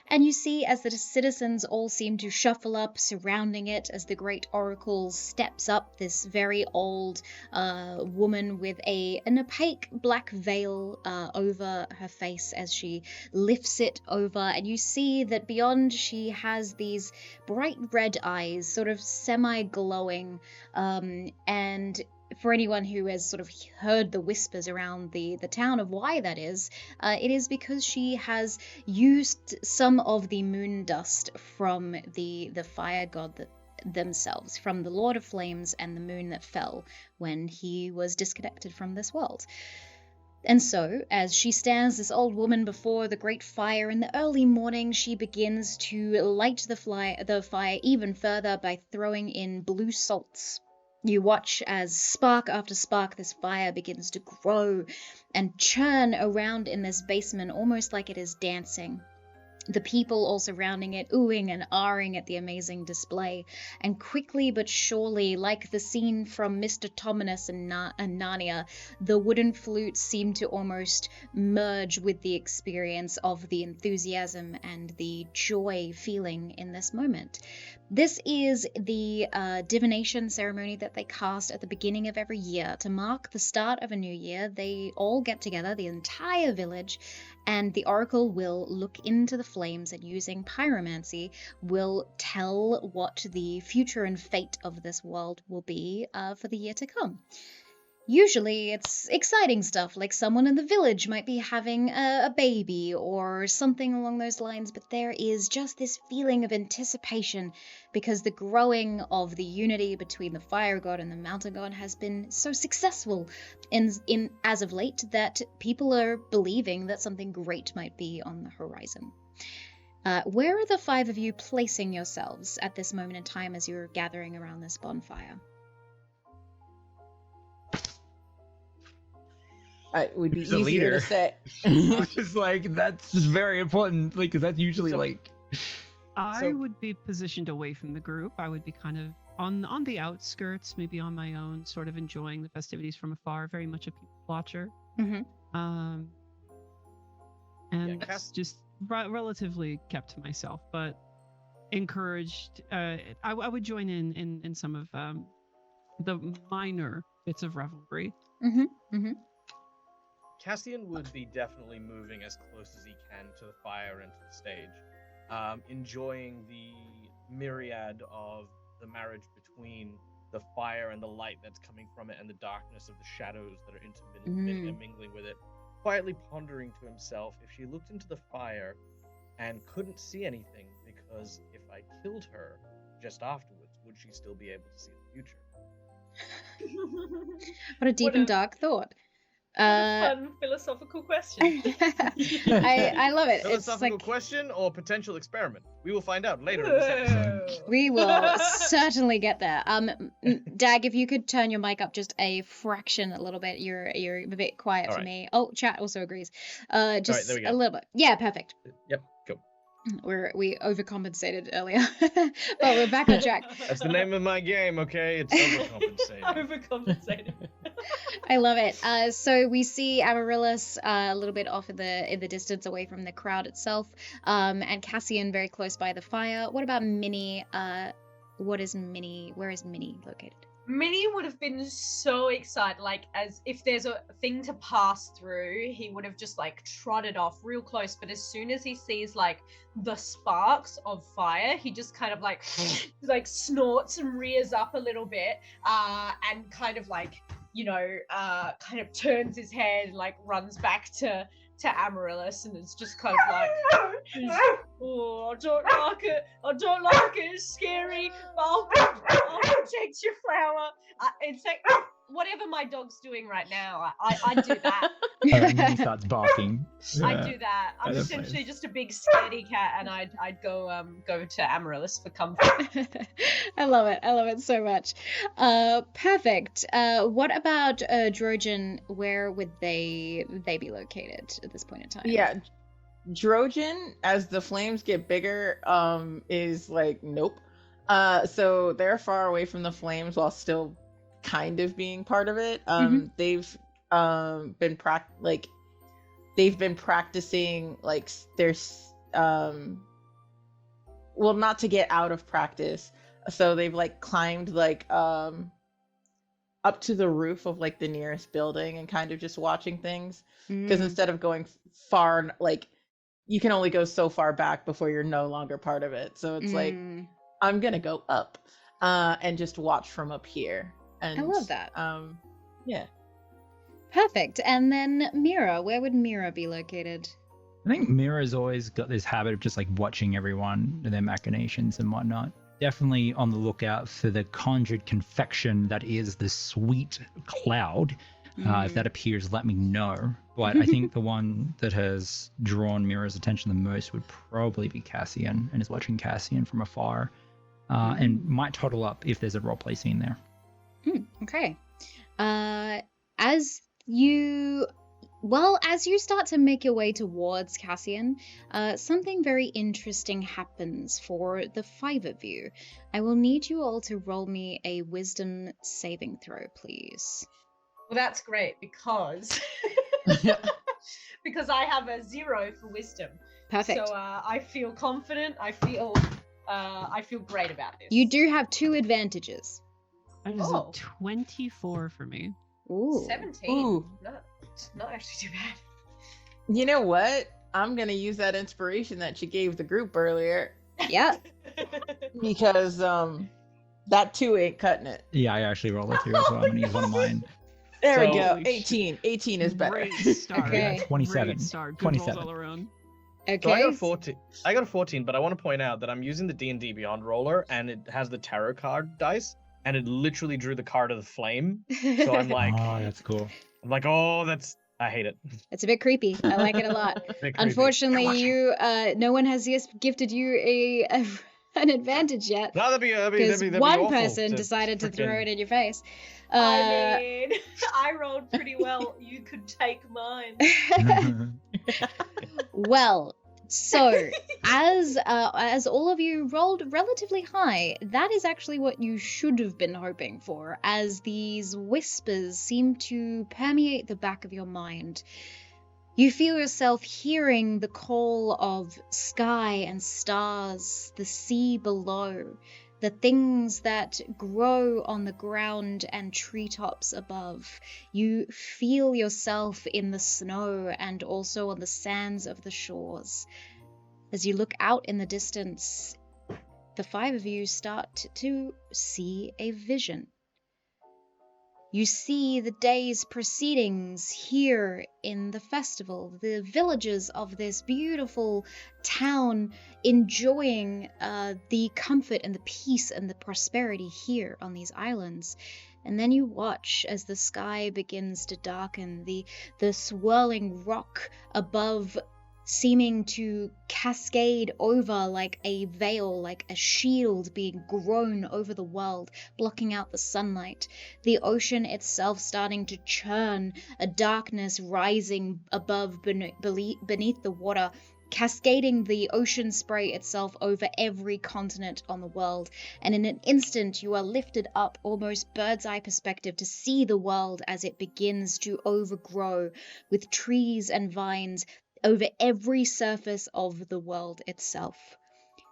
And you see as the citizens all seem to shuffle up surrounding it as the great oracle steps up, this very old woman with an opaque black veil over her face as she lifts it over, and you see that beyond she has these bright red eyes, sort of semi-glowing, and for anyone who has sort of heard the whispers around the town of why that is, it is because she has used some of the moon dust from the fire god themselves, from the Lord of Flames and the moon that fell when he was disconnected from this world. And so, as she stands, this old woman, before the great fire in the early morning, she begins to light the fire even further by throwing in blue salts. You watch as spark after spark this fire begins to grow and churn around in this basement, almost like it is dancing. The people all surrounding it, oohing and ahhing at the amazing display. And quickly but surely, like the scene from Mr. Tominus and Narnia, the wooden flutes seem to almost merge with the experience of the enthusiasm and the joy feeling in this moment. This is the divination ceremony that they cast at the beginning of every year. To mark the start of a new year, they all get together, the entire village, and the oracle will look into the flames and, using pyromancy, will tell what the future and fate of this world will be for the year to come. Usually it's exciting stuff, like someone in the village might be having a baby or something along those lines, but there is just this feeling of anticipation because the growing of the unity between the fire god and the mountain god has been so successful in as of late that people are believing that something great might be on the horizon. Where are the five of you placing yourselves at this moment in time as you're gathering around this bonfire? It would be Who's the easier leader? to say. It's like, that's just very important, like, because that's usually like. I would be positioned away from the group. I would be kind of on the outskirts, maybe on my own, sort of enjoying the festivities from afar, very much a people watcher. Mm-hmm. And just relatively kept to myself, but encouraged. I would join in some of the minor bits of revelry. Mm-hmm. Mm-hmm. Cassian would be definitely moving as close as he can to the fire and to the stage, enjoying the myriad of the marriage between the fire and the light that's coming from it and the darkness of the shadows that are mingling with it, quietly pondering to himself if she looked into the fire and couldn't see anything, because if I killed her just afterwards, would she still be able to see the future? What a deep and dark thought. What a fun philosophical question. I love it. Philosophical question or potential experiment? We will find out later in this episode. We will certainly get there. Dag, if you could turn your mic up just a fraction, a little bit. You're a bit quiet for me. Oh, chat also agrees. Just there we go. a little bit. Yeah, perfect. Yep, cool. We overcompensated earlier, but we're back on track. That's the name of my game, okay? It's overcompensating. Overcompensating. I love it. So we see Amaryllis a little bit off in the distance, away from the crowd itself, and Cassian very close by the fire. What about Minnie? What is Minnie? Where is Minnie located? Minnie would have been so excited, like, as if there's a thing to pass through, he would have just like trotted off real close. But as soon as he sees like the sparks of fire, he just kind of like snorts and rears up a little bit, and kind of like, you know, kind of turns his head and like runs back to Amaryllis, and it's just kind of like, oh, I don't like it. It's scary. I'll protect your flower. It's like whatever my dog's doing right now. I do that. He starts barking. I do that. I'm essentially just a big scaredy cat, and I'd go to Amaryllis for comfort. I love it so much. Perfect. What about Drojan? Where would they be located at this point in time? Yeah, Drojan, as the flames get bigger, is like, nope. So they're far away from the flames while still kind of being part of it. They've been practicing, like, there's well, not to get out of practice, so they've like climbed like up to the roof of like the nearest building and kind of just watching things, because instead of going far, like, you can only go so far back before you're no longer part of it. So it's like, I'm gonna go up and just watch from up here. And I love that. Yeah. Perfect. And then Mira, where would Mira be located? I think Mira's always got this habit of just like watching everyone and their machinations and whatnot. Definitely on the lookout for the conjured confection that is the sweet cloud. If that appears, let me know. But I think the one that has drawn Mira's attention the most would probably be Cassian, and is watching Cassian from afar, and might toddle up if there's a roleplay scene there. Okay. As you start to make your way towards Cassian, something very interesting happens for the 5 of you. I will need you all to roll me a wisdom saving throw, please. Well, that's great because because I have a 0 for wisdom. Perfect. So I feel confident. I feel great about this. You do have 2 advantages. That is a 24 for me. Ooh. 17. Ooh. Not actually too bad. You know what? I'm gonna use that inspiration that she gave the group earlier. Yeah. Because that 2 ain't cutting it. Yeah, I actually rolled a 2 as well. I'm gonna use one of mine. There we So- go. 18 is better. Great start. Okay. 27. Great start. Good 27. rolls all around. Okay. So I got a 14. I got a 14, but I want to point out that I'm using the D&D Beyond roller, and it has the tarot card dice, and it literally drew the card of the flame. So I'm like, Oh, that's cool. I hate it. It's a bit creepy. I like it a lot. Bit creepy. Unfortunately, no one has gifted you an advantage yet. No, that'd be Because one awful person to decided to throw frickin- it in your face. I mean, I rolled pretty well. You could take mine. Well, so as all of you rolled relatively high, that is actually what you should have been hoping for, as these whispers seem to permeate the back of your mind. You feel yourself hearing the call of sky and stars, the sea below, the things that grow on the ground and treetops above. You feel yourself in the snow and also on the sands of the shores. As you look out in the distance, the five of you start to see a vision. You see the day's proceedings here in the festival, the villagers of this beautiful town enjoying the comfort and the peace and the prosperity here on these islands. And then you watch as the sky begins to darken, the swirling rock above seeming to cascade over like a veil, like a shield being grown over the world, blocking out the sunlight. The ocean itself starting to churn, a darkness rising above beneath the water, cascading the ocean spray itself over every continent on the world. And in an instant, you are lifted up, almost bird's eye perspective, to see the world as it begins to overgrow with trees and vines over every surface of the world itself.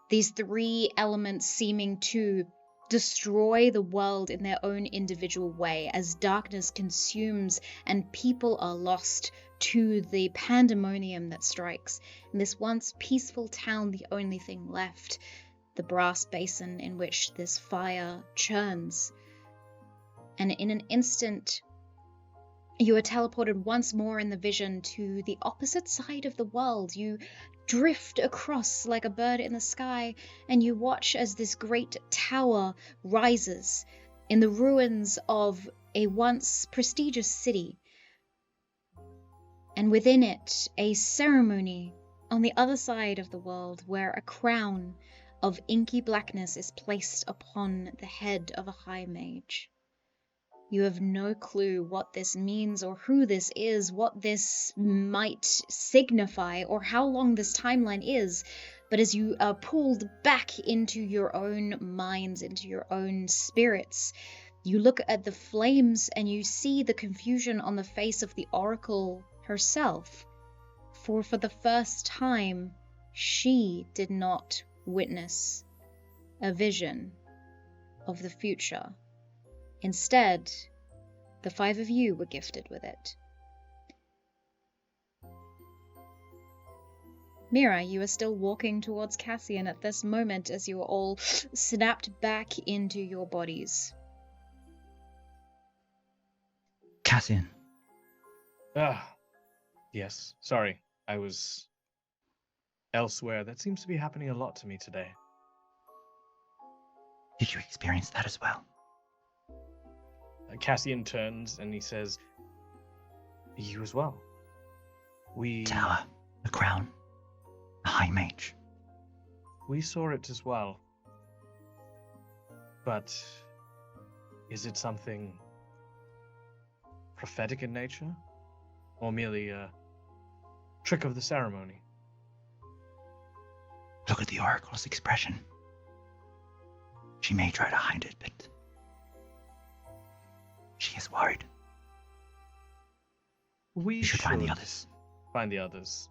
These three elements seeming to destroy the world in their own individual way as darkness consumes and people are lost to the pandemonium that strikes. In this once peaceful town, the only thing left, the brass basin in which this fire churns. And in an instant, you are teleported once more in the vision to the opposite side of the world. You drift across like a bird in the sky, and you watch as this great tower rises in the ruins of a once prestigious city. And within it, a ceremony on the other side of the world where a crown of inky blackness is placed upon the head of a high mage. You have no clue what this means or who this is, what this might signify, or how long this timeline is. But as you are pulled back into your own minds, into your own spirits, you look at the flames and you see the confusion on the face of the Oracle herself. For the first time, she did not witness a vision of the future. Instead, the five of you were gifted with it. Mira, you are still walking towards Cassian at this moment as you are all snapped back into your bodies. Cassian. Yes. Sorry, I was elsewhere. That seems to be happening a lot to me today. Did you experience that as well? Cassian turns and he says, "You as well. Tower, the crown, the high mage. We saw it as well. But is it something prophetic in nature? Or merely a trick of the ceremony?" Look at the oracle's expression. She may try to hide it, but she is worried. We should find the others. Find the others.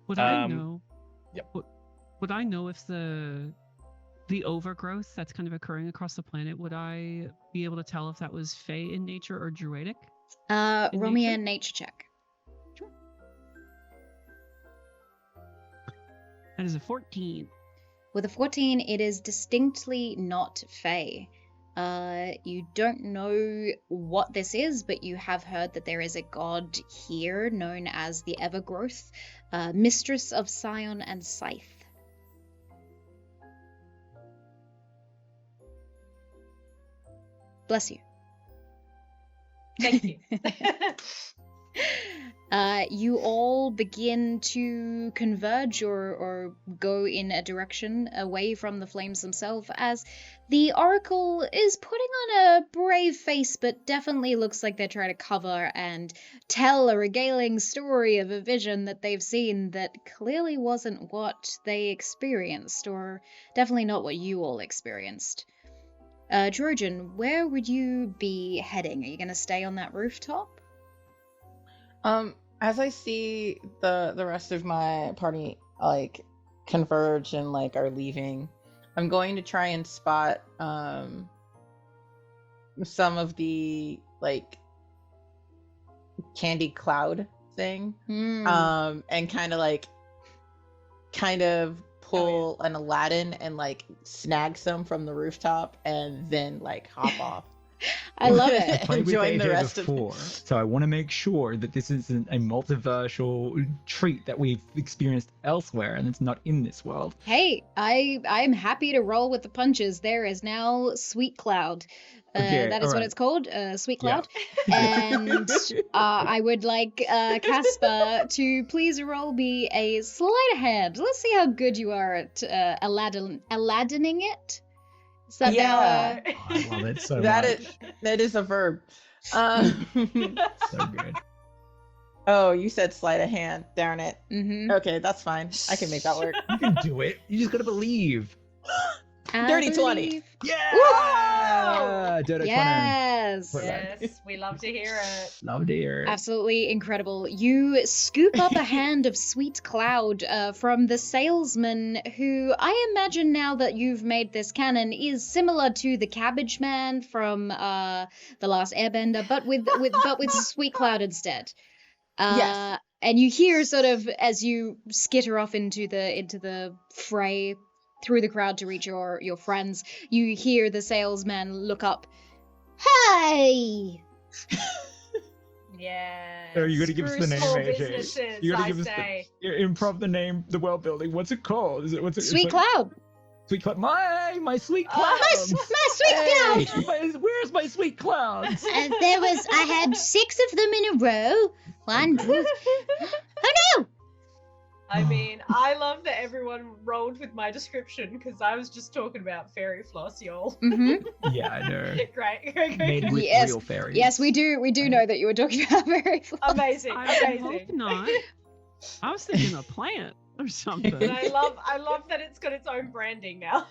Would I know? Yep. Would I know if the overgrowth that's kind of occurring across the planet, would I be able to tell if that was Fey in nature or Druidic? Roll me a nature check. Sure. That is a 14. With a 14, it is distinctly not Fey. You don't know what this is, but you have heard that there is a god here known as the Evergrowth, mistress of Scion and Scythe. Bless you. Thank you. You all begin to converge or go in a direction away from the flames themselves as the Oracle is putting on a brave face, but definitely looks like they're trying to cover and tell a regaling story of a vision that they've seen that clearly wasn't what they experienced, or definitely not what you all experienced. Trojan, where would you be heading? Are you going to stay on that rooftop? As I see the rest of my party like converge and like are leaving, I'm going to try and spot some of the like candy cloud thing, and kind of pull an Aladdin and like snag some from the rooftop and then like hop off. I love it. I played with Enjoying AJ the rest before, so I want to make sure that this isn't a multiversal treat that we've experienced elsewhere and it's not in this world. Hey, I'm happy to roll with the punches. There is now Sweet Cloud. Okay, that is what alright. it's called, Sweet Cloud. And I would like Casper to please roll me a sleight of hand. Let's see how good you are at Aladining it. Is that Yeah. now, I love it so That much. that is a verb. So good. Oh, you said sleight of hand. Darn it. Mm-hmm. Okay, that's fine. I can make that work. You can do it. You just gotta believe. Dirty 20. Yeah! Whoa! Dirty 20. Yes. Put it Yes, we love to hear it. Love to hear it. Absolutely incredible. You scoop up a hand of Sweet Cloud from the salesman, who I imagine now that you've made this canon is similar to the Cabbage Man from The Last Airbender, but with Sweet Cloud instead. Yes. And you hear sort of as you skitter off into the fray through the crowd to reach your friends, you hear the salesman look up. Hey! Yeah. Oh, you gotta give us the name, small AJ. businesses, You gotta I give us say. the improv the name, the world building. What's it called? What's it? Sweet it's like- Cloud! Sweet cloud. My sweet Oh, cloud. My Sweet Cloud! Where's my sweet clouds? I had 6 of them in a row. One. Oh no! I mean, I love that everyone rolled with my description because I was just talking about fairy floss, y'all. Mm-hmm. Yeah, I know. Great. Made with Yes. real fairies. Yes, we do know that you were talking about very Amazing. I hope not. I was thinking a plant or something. And I love that it's got its own branding now.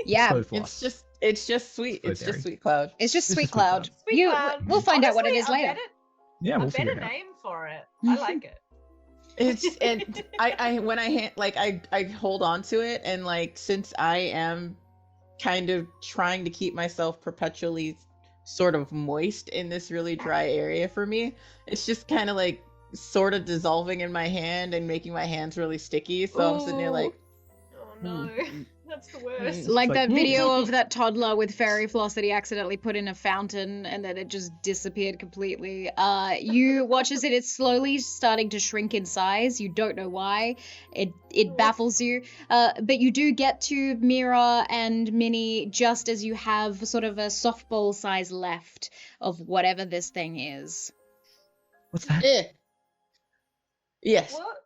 Yeah, So floss. It's just sweet. So It's very. just Sweet Cloud. it's just It's Sweet just Sweet Cloud. Sweet Cloud. We'll find out what it is Honestly, later. Yeah, A we'll figure better it out. name for it. I like it. It's and I when I hold on to it, and like since I am kind of trying to keep myself perpetually sort of moist in this really dry area for me, it's just kind of like sort of dissolving in my hand and making my hands really sticky. So I'm sitting there like, Oh no, that's the worst. Like It's that like- video of that toddler with fairy floss that he accidentally put in a fountain and then it just disappeared completely. You watch as it is slowly starting to shrink in size. You don't know why. It baffles you. But you do get to Mira and Minnie just as you have sort of a softball size left of whatever this thing is. What's that? eh. Yes. What?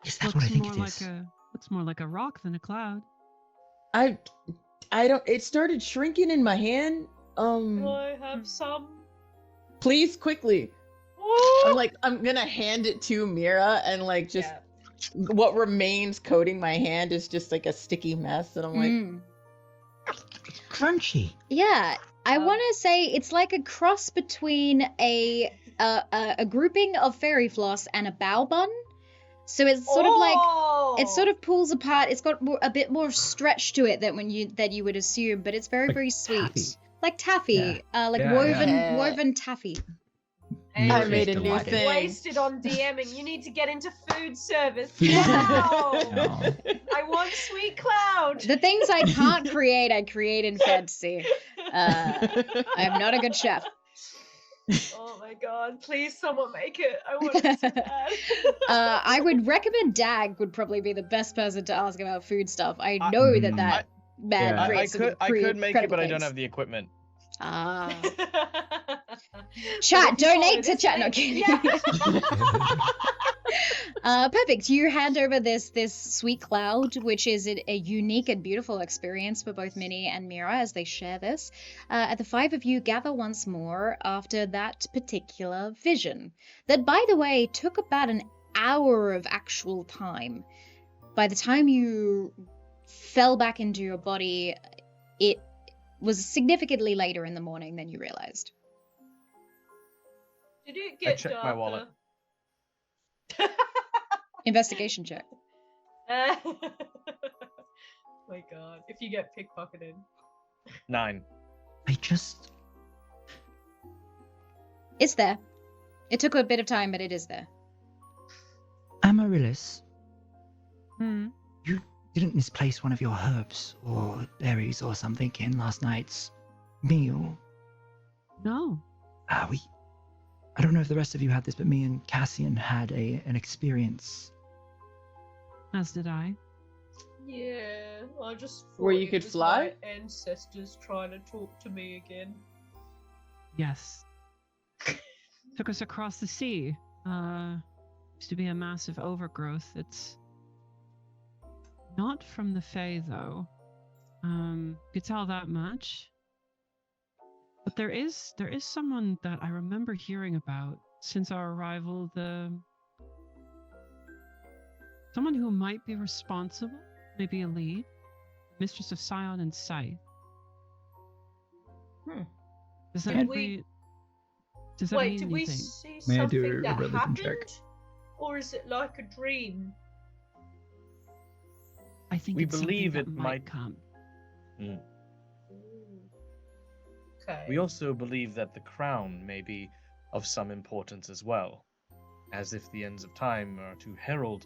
Yes, that's what I think it is. Looks more like a rock than a cloud. I don't. It started shrinking in my hand. Will I have some? Please, quickly. I'm gonna hand it to Mira, and like just Yeah. what remains coating my hand is just like a sticky mess, and I'm like, Mm. Crunchy. Yeah, I Um, want to say it's like a cross between a grouping of fairy floss and a bow bun. So it's sort of like it sort of pulls apart. It's got a bit more stretch to it than you would assume, but it's very Like very sweet, taffy. like taffy, like Yeah, yeah. woven taffy. And I Mira's made a new delighted. thing. wasted on DMing. You need to get into food service. Food Wow. No. I want Sweet Cloud. The things I can't create, I create in fantasy. I'm not a good chef. Oh my god! Please, someone make it. I want it so bad. I would recommend Dag would probably be the best person to ask about food stuff. I know that man Yeah. creates I could make it, but I don't have the equipment. Ah. But Chat, if you follow donate to this chat. No link- kidding. Yeah. Perfect. You hand over this Sweet Cloud, which is a unique and beautiful experience for both Minnie and Mira as they share this. The 5 of you gather once more after that particular vision. That, by the way, took about an hour of actual time. By the time you fell back into your body, it was significantly later in the morning than you realized. Did it get checked my darker? wallet. Investigation check. My God, if you get pickpocketed. 9. It's there. It took a bit of time, but it is there. Amaryllis, Hmm. you didn't misplace one of your herbs or berries or something in last night's meal. No. I don't know if the rest of you had this, but me and Cassian had an experience. As did I. Yeah, I just thought Where you it could was fly? my ancestors trying to talk to me again. Yes. Took us across the sea. Used to be a massive overgrowth. It's not from the Fae, though. Could tell that much. But there is someone that I remember hearing about since our arrival. Someone who might be responsible, maybe a lead, Mistress of Scion and Scythe. Does that Did mean did anything? we see May I do something a that religion happened? check? Or is it like a dream? I think We it's believe something it that might- come. Ooh. Okay. We also believe that the crown may be of some importance as well, as if the ends of time are to herald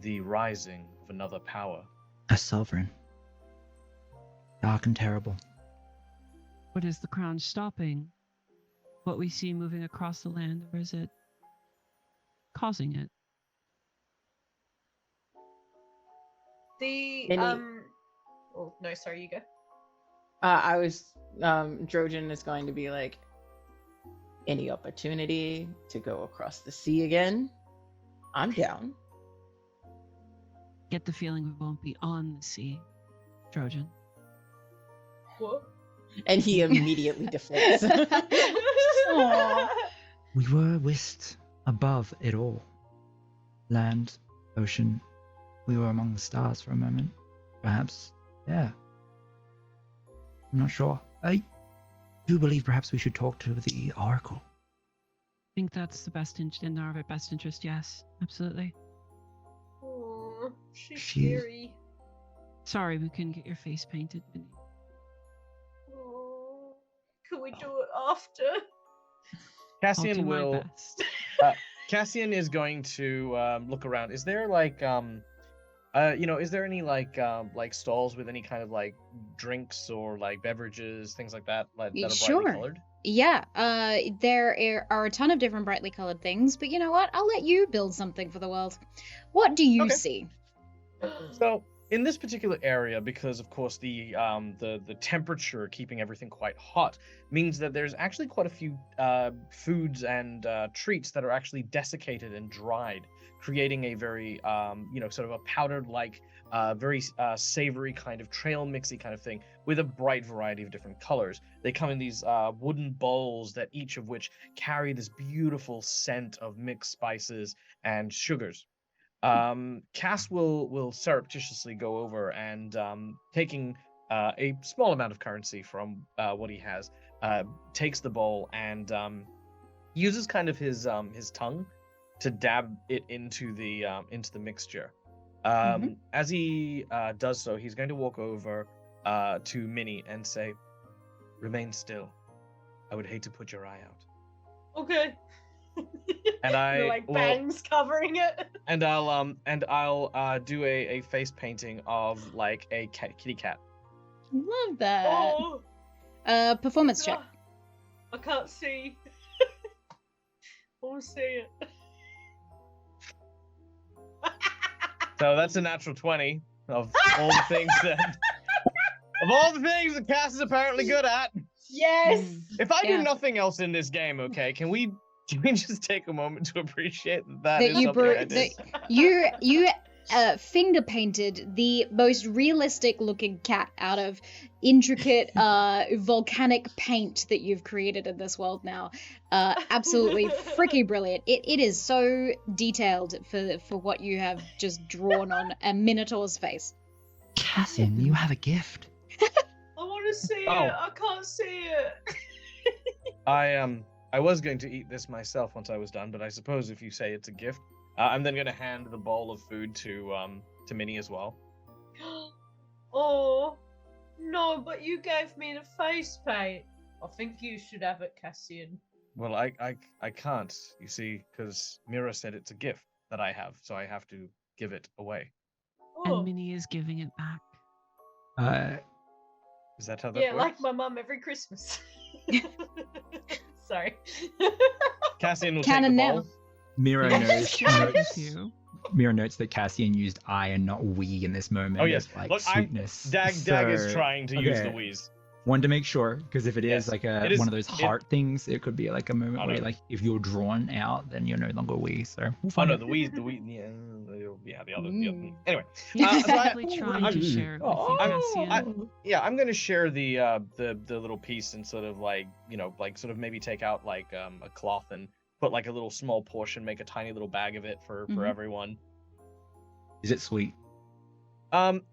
the rising of another power. A sovereign. Dark and terrible. But is the crown stopping what we see moving across the land, or is it causing it? The Oh no, sorry, you go. I was Drojan is going to be like, any opportunity to go across the sea again, I'm down. Get the feeling we won't be on the sea, Trojan. What? And he immediately deflates. Aw. We were whisked above it all. Land, ocean. We were among the stars for a moment. Perhaps. Yeah. I'm not sure. I do believe perhaps we should talk to the Oracle. I think that's the best in our best interest, yes. Absolutely. Aw, she's She- scary. Sorry we couldn't get your face painted, Minnie. Aw, can we do it after? I'll do Cassian my will. best. Cassian is going to look around. Is there like is there any like stalls with any kind of like drinks or like beverages, things like that, that are brightly Sure. colored? Yeah, there are a ton of different brightly colored things, but you know what? I'll let you build something for the world. What do you Okay. see? So in this particular area, because of course the temperature keeping everything quite hot means that there's actually quite a few foods and treats that are actually desiccated and dried, creating a very sort of a powdered like very savory kind of trail mixy kind of thing with a bright variety of different colors. They come in these wooden bowls that each of which carry this beautiful scent of mixed spices and sugars. Cass will surreptitiously go over and taking a small amount of currency from what he has, takes the bowl and uses kind of his tongue to dab it into the mixture. As he does so, he's going to walk over to Minnie and say, "Remain still. I would hate to put your eye out." Okay. And I The, like will- bangs covering it. And I'll do a face painting of like a kitty cat. Love that. Oh, Performance check. I can't see. I want to see it. So that's a natural 20 of all the things that Cass is apparently good at. Yes. If I Yeah. do nothing else in this game, okay, can we just take a moment to appreciate that That is you something bro- I did? You finger painted the most realistic looking cat out of intricate volcanic paint that you've created in this world now. Absolutely freaking brilliant. It is so detailed for what you have just drawn on a minotaur's face. Cassian, you have a gift. I want to see Oh. it. I can't see it. I was going to eat this myself once I was done, but I suppose if you say it's a gift, I'm then going to hand the bowl of food to to Minnie as well. Oh, no, but you gave me the face paint. I think you should have it, Cassian. Well, I can't, you see, because Mira said it's a gift that I have, so I have to give it away. Oh. And Minnie is giving it back. Is that how that Yeah, works? like my mum every Christmas. Sorry. Cassian will Canon take the now. bowl. Mira notes, Thank you. Mira notes that Cassian used I and not we in this moment. Oh, yes. Of, like, Look, sweetness. Dag is trying to use the okay. wheeze. Wanted to make sure, because if it is Yes, like it is- one of those heart things, it could be like a moment Oh, where no. like if you're drawn out, then you're no longer we. So we'll Oh find no, out. the wheeze, yeah, the other. Mm. Anyway, He's so I- probably trying to share it with you, Cassian. yeah, I'm gonna share the little piece and sort of like sort of maybe take out like a cloth and put like a little small portion, make a tiny little bag of it for everyone. Is it sweet?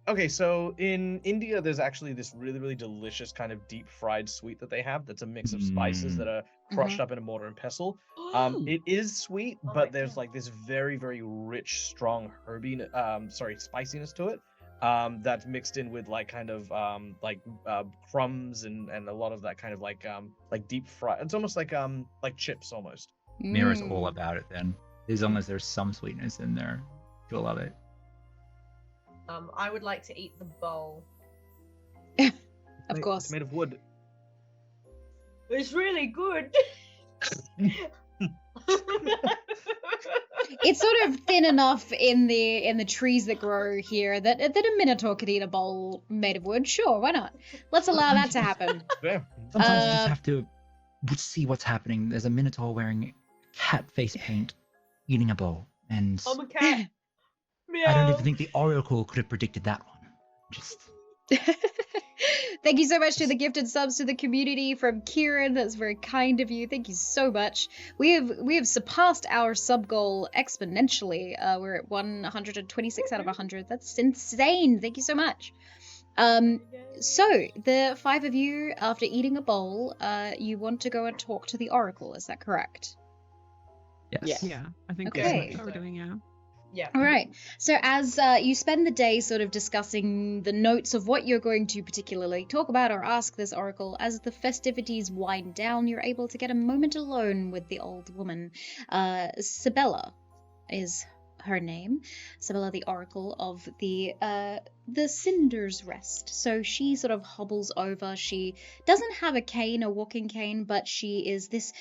Okay, so in India, there's actually this really, really delicious kind of deep fried sweet that they have. That's a mix of spices that are crushed up in a mortar and pestle. It is sweet, Oh my but there's God. like this very, very rich, strong spiciness to it. That's mixed in with like kind of crumbs and a lot of that kind of like deep fry. It's almost like chips almost. Mira's all about it then. As long as there's some sweetness in there, you'll love it. I would like to eat the bowl. Of course. It's made of wood. It's really good. It's sort of thin enough in the trees that grow here that a minotaur could eat a bowl made of wood. Sure, why not? Let's allow that to happen. Yeah. Sometimes you just have to see what's happening. There's a minotaur wearing cat face paint, eating a bowl, and I'm a cat. I don't Meow. even think the Oracle could have predicted that one. Just Thank you so much to the gifted subs to the community from Kieran. That's very kind of you. Thank you so much. We have surpassed our sub goal exponentially. We're at 126 out of 100. That's insane. Thank you so much. So the 5 of you, after eating a bowl, you want to go and talk to the Oracle. Is that correct? yes. Yeah, I think Okay. that's what we're doing, yeah. Yeah. All right. So as you spend the day sort of discussing the notes of what you're going to particularly talk about or ask this oracle, as the festivities wind down, you're able to get a moment alone with the old woman. Sibella is her name. Sibella, the oracle of the Cinder's Rest. So she sort of hobbles over. She doesn't have a cane, a walking cane, but she is this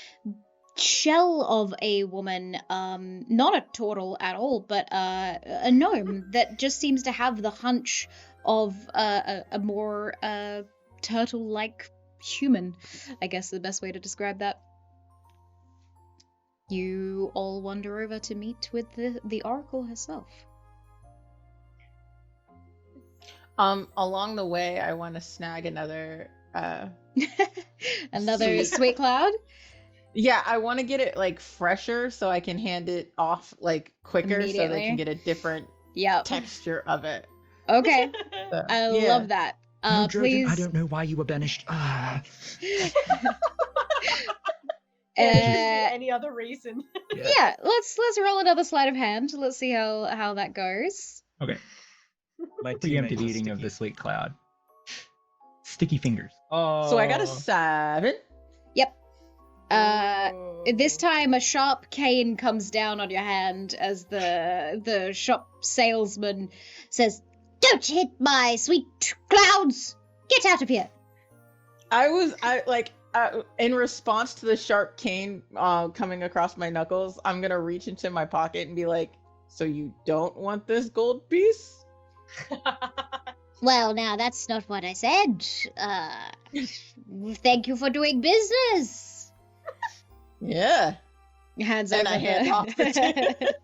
shell of a woman, not a turtle at all, but a gnome that just seems to have the hunch of a more turtle-like human, I guess is the best way to describe that. You all wander over to meet with the oracle herself. Along the way, I want to snag another. Another sweet cloud. Yeah, I want to get it like fresher so I can hand it off like quicker so Immediately. they can get a different Yep. texture of it. Okay. So, I yeah. love that. No, Jojen, Please. I don't know why you were banished. Any other reason? Yeah, let's roll another sleight of hand. Let's see how that goes. Okay. My Preemptive teammates are eating of sticky. the sweet cloud. Sticky fingers. Oh. So I got a 7. Yep. Oh. This time a sharp cane comes down on your hand as the shop salesman says, "Don't hit my sweet clouds! Get out of here!" In response to the sharp cane coming across my knuckles, I'm gonna reach into my pocket and be like, "So you don't want this gold piece?" Well, now that's not what I said. Thank you for doing business. Yeah. Hands And over I hand the- off the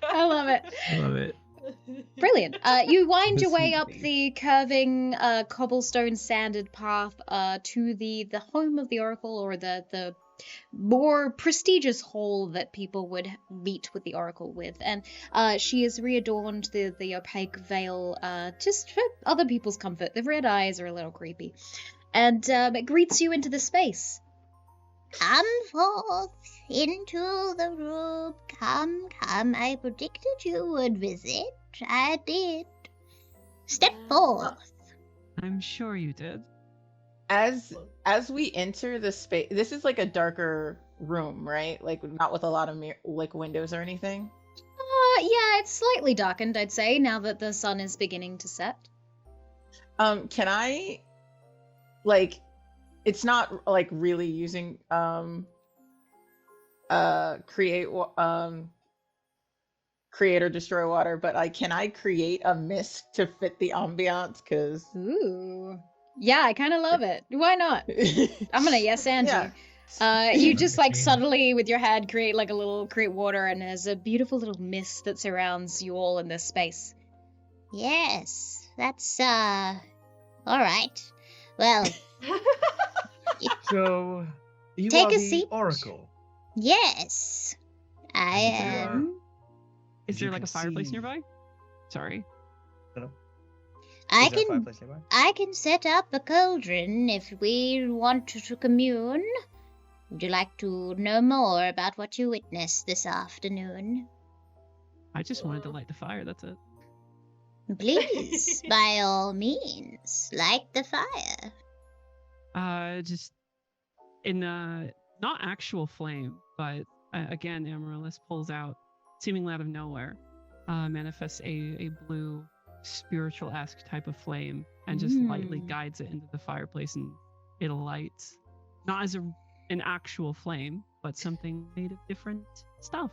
I love it. I love it. Brilliant. You wind your way This up would the curving cobblestone sanded path to the home of the oracle, or the more prestigious hall that people would meet with the oracle with. And she has readorned the opaque veil just for other people's comfort. The red eyes are a little creepy. And it greets you into the space. Come forth into the room. Come. I predicted you would visit. I did. Step forth. I'm sure you did. As we enter the space, this is like a darker room, right? Like not with a lot of like windows or anything. Yeah, it's slightly darkened, I'd say, now that the sun is beginning to set. Can I, like, it's not like really using create or destroy water, but can I create a mist to fit the ambiance? Cause Ooh, yeah, I kind of love it. Why not? I'm gonna yes and Yeah. you just like subtly with your hand create water, and there's a beautiful little mist that surrounds you all in this space. Yes, that's all right. Well, So, you Take are a the seat. Oracle. yes, I And, am. Is you there like can a fireplace see- nearby? Sorry. I Is there a can fireplace nearby? I can set up a cauldron if we want to commune. Would you like to know more about what you witnessed this afternoon? I just wanted to light the fire, that's it. Please, by all means, light the fire. Just in not actual flame, but again, Amaryllis pulls out, seemingly out of nowhere, manifests a blue spiritual-esque type of flame and just lightly guides it into the fireplace, and it lights, not as an actual flame, but something made of different stuff.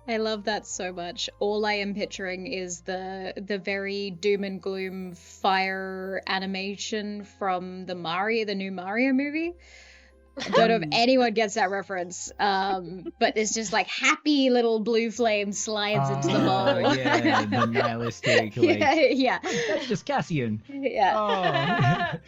I love that so much. All I am picturing is the very doom and gloom fire animation from the new Mario movie. I don't know if anyone gets that reference, but it's just like happy little blue flame slides into the bowl. Yeah, the nihilistic, like, yeah. that's just Cassian. Yeah.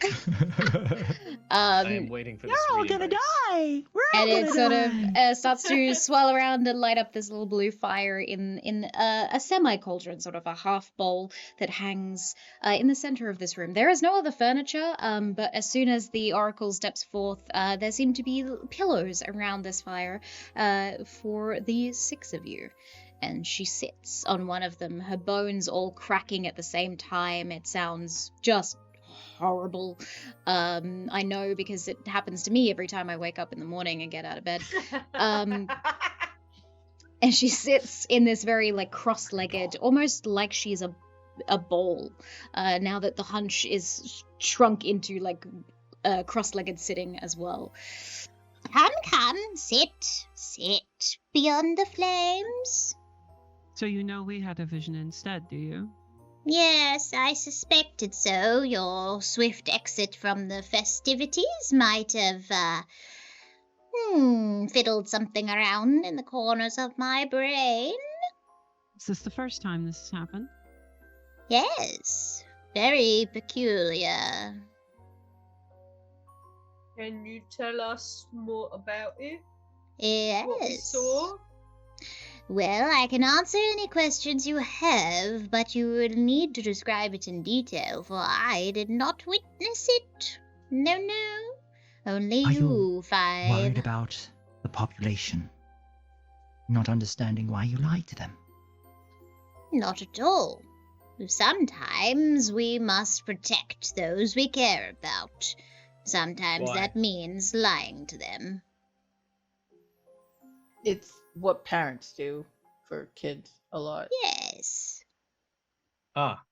I am waiting for this. You're all gonna die. We're all And it gonna sort die. of starts to swirl around and light up this little blue fire in a semi-cauldron, sort of a half bowl that hangs in the center of this room. There is no other furniture, but as soon as the Oracle steps forth, there seem to be pillows around this fire for the 6 of you. And she sits on one of them, her bones all cracking at the same time. It sounds just horrible. I know because it happens to me every time I wake up in the morning and get out of bed. And she sits in this very like cross-legged, almost like she's a ball. Now that the hunch is shrunk into like cross-legged sitting as well. Come, sit beyond the flames. So you know we had a vision instead, do you? Yes, I suspected so. Your swift exit from the festivities might have, fiddled something around in the corners of my brain. Is this the first time this has happened? Yes, very peculiar. Can you tell us more about it? Yes. What we saw? Well, I can answer any questions you have, but you would need to describe it in detail, for I did not witness it. No. Only Are you, you 5. Worried about the population, not understanding why you lied to them. Not at all. Sometimes we must protect those we care about. Sometimes Why? that means lying to them. It's what parents do for kids a lot. Yes. Ah.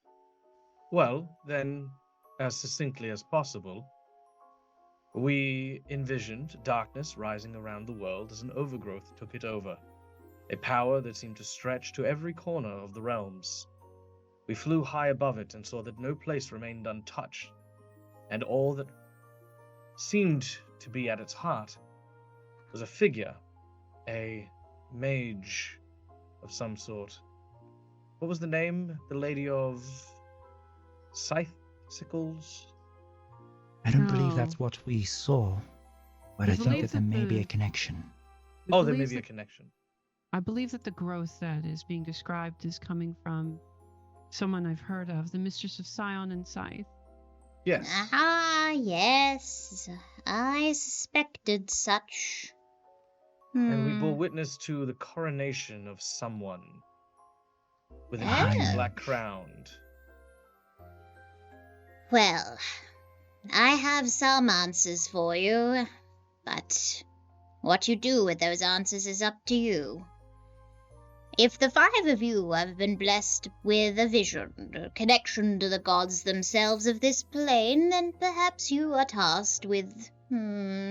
Well, then, as succinctly as possible, we envisioned darkness rising around the world as an overgrowth took it over, a power that seemed to stretch to every corner of the realms. We flew high above it and saw that no place remained untouched, and all that seemed to be at its heart was a figure, a mage of some sort. What was the name? The Lady of Sickles? I don't believe No. that's what we saw, but I think believe that there that may be the- a connection. Oh, there may be a connection. I believe that the growth that is being described is coming from someone I've heard of, the Mistress of Scion and Scythe. Yes. Ah, yes. I suspected such. And we bore witness to the coronation of someone with an inky black crown. Well, I have some answers for you, but what you do with those answers is up to you. If the 5 of you have been blessed with a vision, a connection to the gods themselves of this plane, then perhaps you are tasked with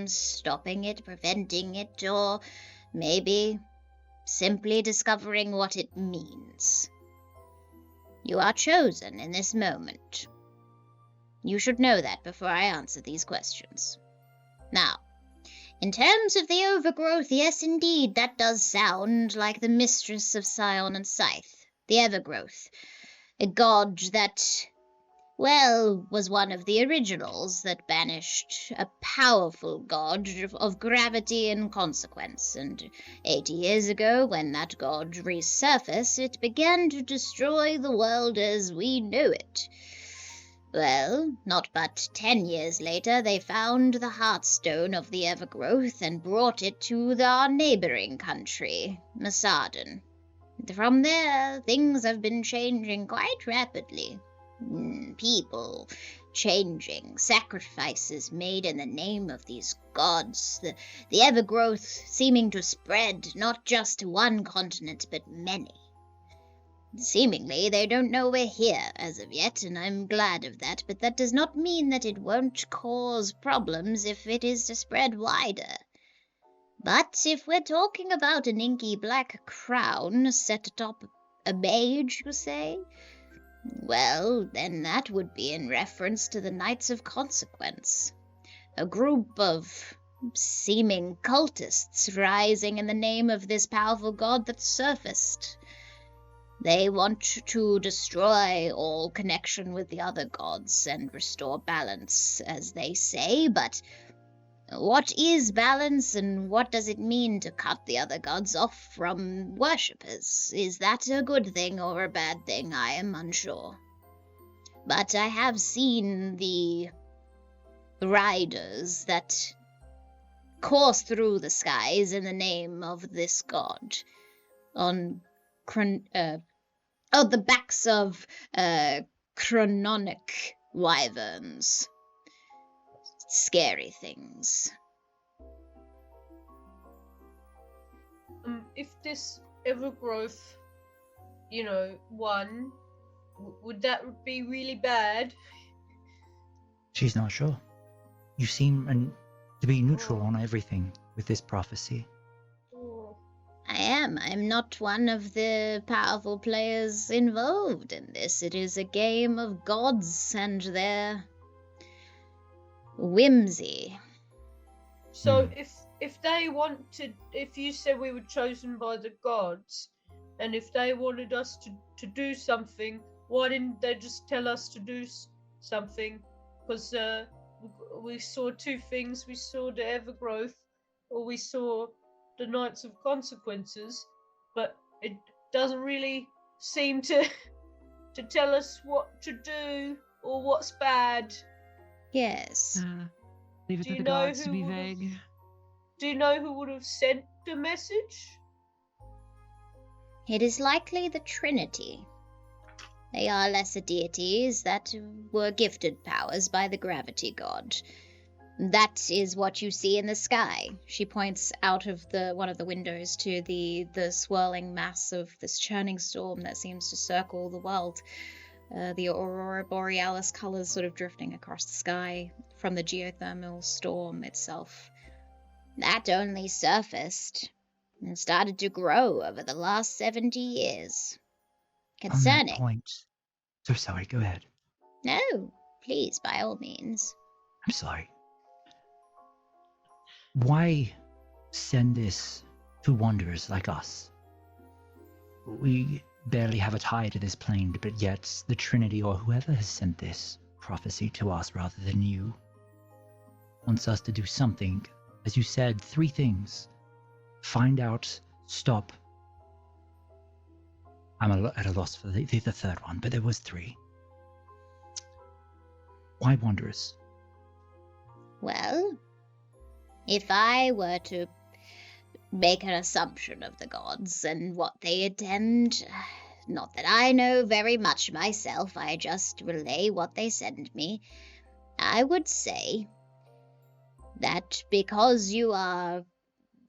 stopping it, preventing it, or maybe simply discovering what it means. You are chosen in this moment. You should know that before I answer these questions. Now, in terms of the overgrowth, yes indeed, that does sound like the mistress of Scion and Scythe, the Evergrowth, a god that, well, was one of the originals that banished a powerful god of gravity and consequence, and 80 years ago, when that god resurfaced, it began to destroy the world as we know it. Well, not but 10 years later, they found the Heartstone of the Evergrowth and brought it to our neighboring country, Masarden. From there, things have been changing quite rapidly. People changing, sacrifices made in the name of these gods, the Evergrowth seeming to spread not just to one continent, but many. Seemingly, they don't know we're here as of yet, and I'm glad of that, but that does not mean that it won't cause problems if it is to spread wider. But if we're talking about an inky black crown set atop a mage, you say? Well, then that would be in reference to the Knights of Consequence, a group of seeming cultists rising in the name of this powerful god that surfaced. They want to destroy all connection with the other gods and restore balance, as they say, but what is balance and what does it mean to cut the other gods off from worshippers? Is that a good thing or a bad thing? I am unsure. But I have seen the riders that course through the skies in the name of this god on the backs of chrononic wyverns. Scary things. If this Evergrowth, won, would that be really bad? She's not sure. You seem to be neutral on everything with this prophecy. I am. I'm not one of the powerful players involved in this. It is a game of gods and their whimsy. So if they wanted, if you said we were chosen by the gods, and if they wanted us to do something, why didn't they just tell us to do something? Because we saw 2 things. We saw the Evergrowth, or we saw the Knights of Consequences, but it doesn't really seem to tell us what to do or what's bad. Yes. Leave it to the gods to be vague. Do you know who would have sent the message? It is likely the Trinity. They are lesser deities that were gifted powers by the gravity god. That is what you see in the sky. She points out of one of the windows to the swirling mass of this churning storm that seems to circle the world. The aurora borealis colors sort of drifting across the sky from the geothermal storm itself. That only surfaced and started to grow over the last 70 years. Concerning... On that point... So sorry, go ahead. No, please, by all means. I'm sorry. Why send this to wanderers like us? We barely have a tie to this plane, but yet the Trinity or whoever has sent this prophecy to us rather than you wants us to do something. As you said, 3 things. Find out, stop. I'm at a loss for the 3rd one, but there was 3. Why wanderers? Well, if I were to make an assumption of the gods and what they intend. Not that I know very much myself, I just relay what they send me. I would say that because you are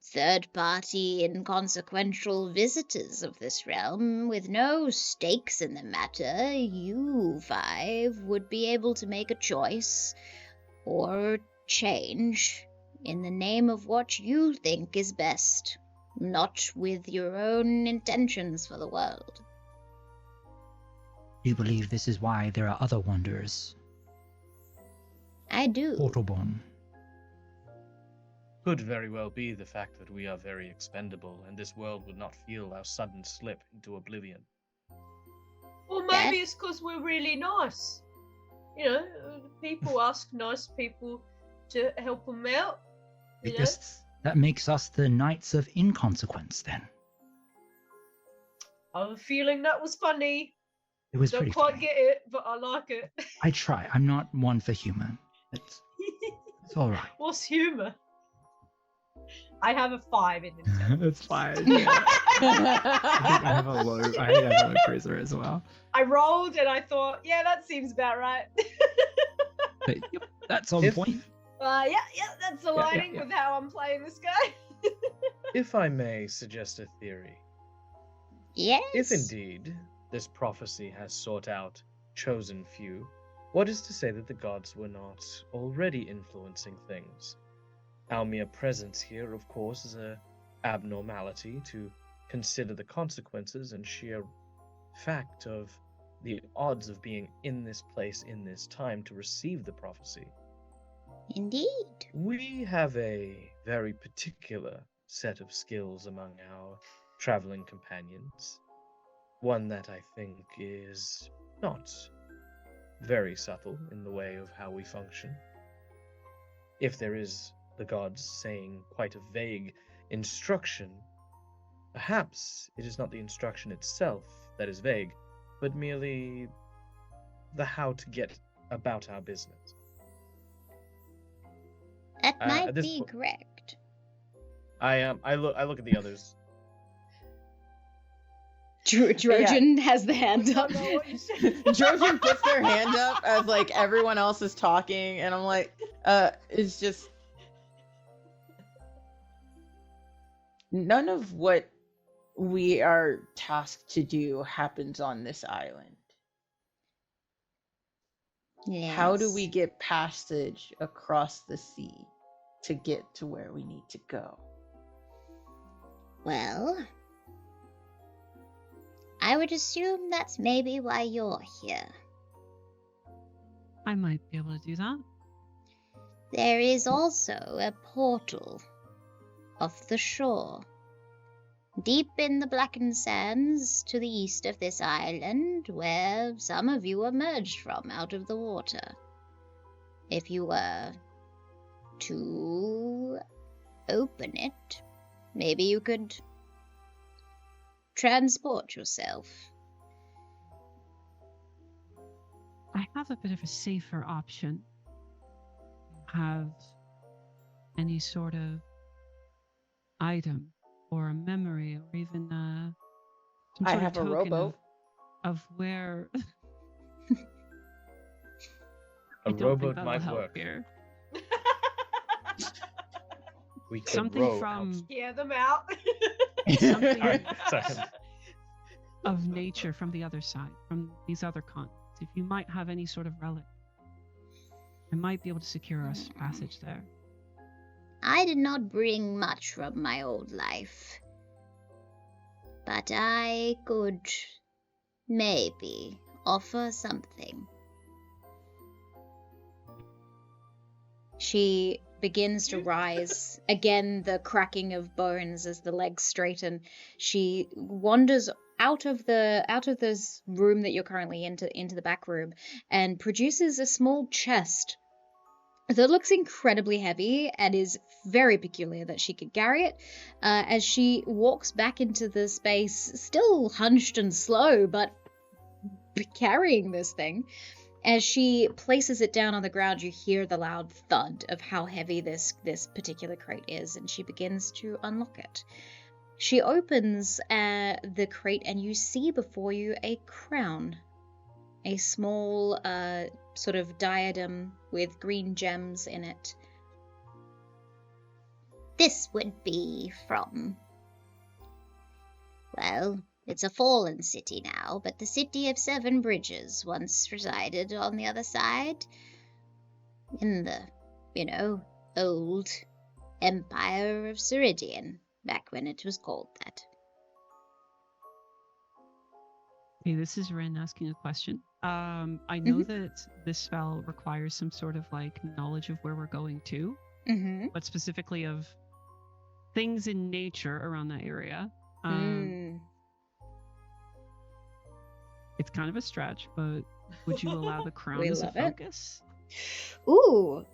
third-party inconsequential visitors of this realm with no stakes in the matter, you five would be able to make a choice or change in the name of what you think is best, not with your own intentions for the world. You believe this is why there are other wonders? I do. Portalborn. Could very well be the fact that we are very expendable, and this world would not feel our sudden slip into oblivion. Or maybe it's because we're really nice. You know, people ask nice people to help them out. I guess that makes us the Knights of Inconsequence, then. I have a feeling that was funny. It was Don't pretty quite funny. get it, but I like it. I try. I'm not one for humor. It's all right. What's humour? I have a 5 in intelligence. It's fine. Yeah. I think I have a low cruiser as well. I rolled and I thought, yeah, that seems about right. But, yep, that's on point. Yeah, that's aligning with how I'm playing this guy. If I may suggest a theory. Yes? If indeed this prophecy has sought out chosen few, what is to say that the gods were not already influencing things? Our mere presence here, of course, is an abnormality to consider the consequences and sheer fact of the odds of being in this place in this time to receive the prophecy. Indeed. We have a very particular set of skills among our traveling companions. One that I think is not very subtle in the way of how we function. If there is the gods saying quite a vague instruction, perhaps it is not the instruction itself that is vague, but merely the how to get about our business. That might this be po- correct. I look at the others. Trojan has the hand up. Trojan puts their hand up as like everyone else is talking, and I'm like, it's just none of what we are tasked to do happens on this island. Yes. How do we get passage across the sea to get to where we need to go? Well, I would assume that's maybe why you're here. I might be able to do that. There is also a portal off the shore, deep in the blackened sands to the east of this island, where some of you emerged from out of the water. If you were to open it, maybe you could transport yourself. I have a bit of a safer option. Have any sort of item or a memory or even some I sort have of a token rowboat. of where A I don't think rowboat that'll might help work. here. We could Something row from Hear them out. something Sorry. of nature from the other side, from these other continents. If you might have any sort of relic, I might be able to secure us passage there. I did not bring much from my old life, but I could maybe offer something. She begins to rise. Again, the cracking of bones as the legs straighten. She wanders out of this room that you're currently into the back room and produces a small chest that looks incredibly heavy and is very peculiar that she could carry it. As she walks back into the space, still hunched and slow, but carrying this thing, As she places it down on the ground, you hear the loud thud of how heavy this particular crate is, and she begins to unlock it. She opens the crate, and you see before you a crown. A small sort of diadem with green gems in it. This would be from... Well, it's a fallen city now, but the city of Seven Bridges once resided on the other side. In the, old Empire of Ceridian, back when it was called that. Hey, this is Ren asking a question. I know that this spell requires some sort of knowledge of where we're going to, but specifically of things in nature around that area. It's kind of a stretch, but would you allow the crown as a focus? Ooh,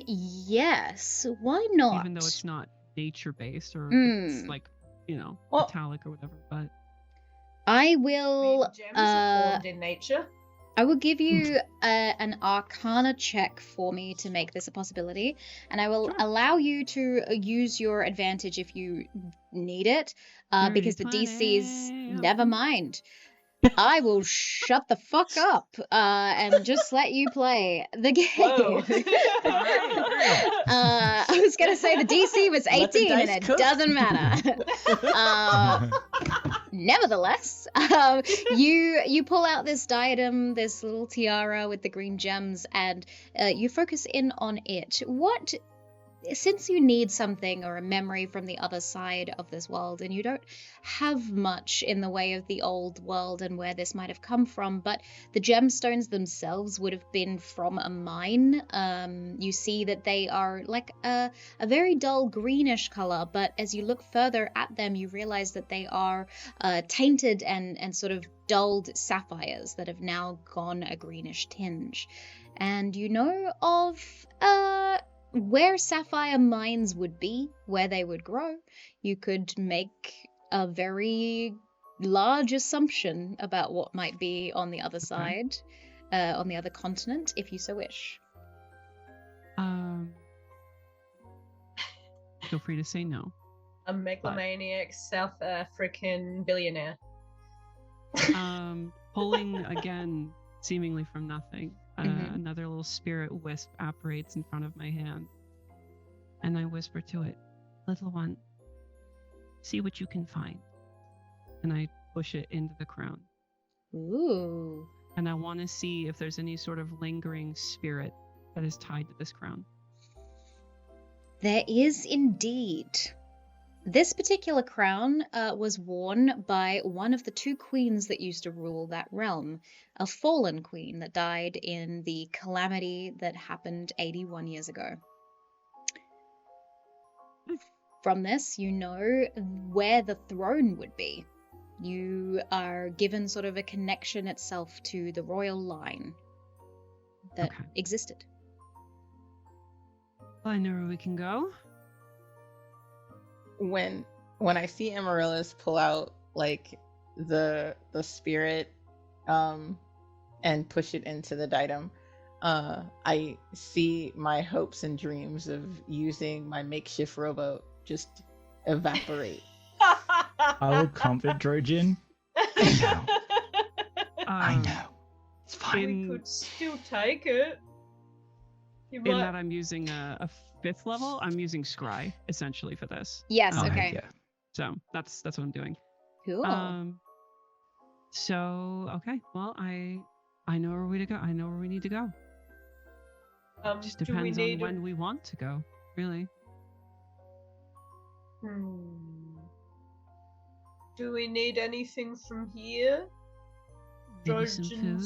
yes. Why not? Even though it's not nature based or it's metallic or whatever, but I will. Gems are formed in nature. I will give you an Arcana check for me to make this a possibility, and I will allow you to use your advantage if you need it, because the DC's never mind. I will shut the fuck up and just let you play the game. I was going to say the DC was 18 and it doesn't matter. Nevertheless, you pull out this diadem, this little tiara with the green gems, and you focus in on it. Since you need something or a memory from the other side of this world, and you don't have much in the way of the old world and where this might have come from, but the gemstones themselves would have been from a mine. You see that they are like a very dull greenish color, but as you look further at them, you realize that they are tainted and sort of dulled sapphires that have now gone a greenish tinge. And you know of where sapphire mines would be, where they would grow. You could make a very large assumption about what might be on the other side, on the other continent, if you so wish. Feel free to say no. A megalomaniac South African billionaire. Pulling again, seemingly from nothing. Another little spirit wisp apparates in front of my hand, and I whisper to it, "Little one, see what you can find." And I push it into the crown. Ooh. And I want to see if there's any sort of lingering spirit that is tied to this crown. There is indeed. This particular crown was worn by one of the two queens that used to rule that realm, a fallen queen that died in the calamity that happened 81 years ago. From this, you know where the throne would be. You are given sort of a connection itself to the royal line that existed. I know where we can go. When I see Amaryllis pull out the spirit and push it into the diadem, I see my hopes and dreams of using my makeshift rowboat just evaporate. I would comfort Drogen. I know. It's fine. We could still take it. In that I'm using a 5th level, I'm using Scry essentially for this. Yes, okay. Yeah. So that's what I'm doing. Cool. So okay, well I know where we to go. I know where we need to go. Just depends on when we want to go, really. Do we need anything from here? Maybe some food.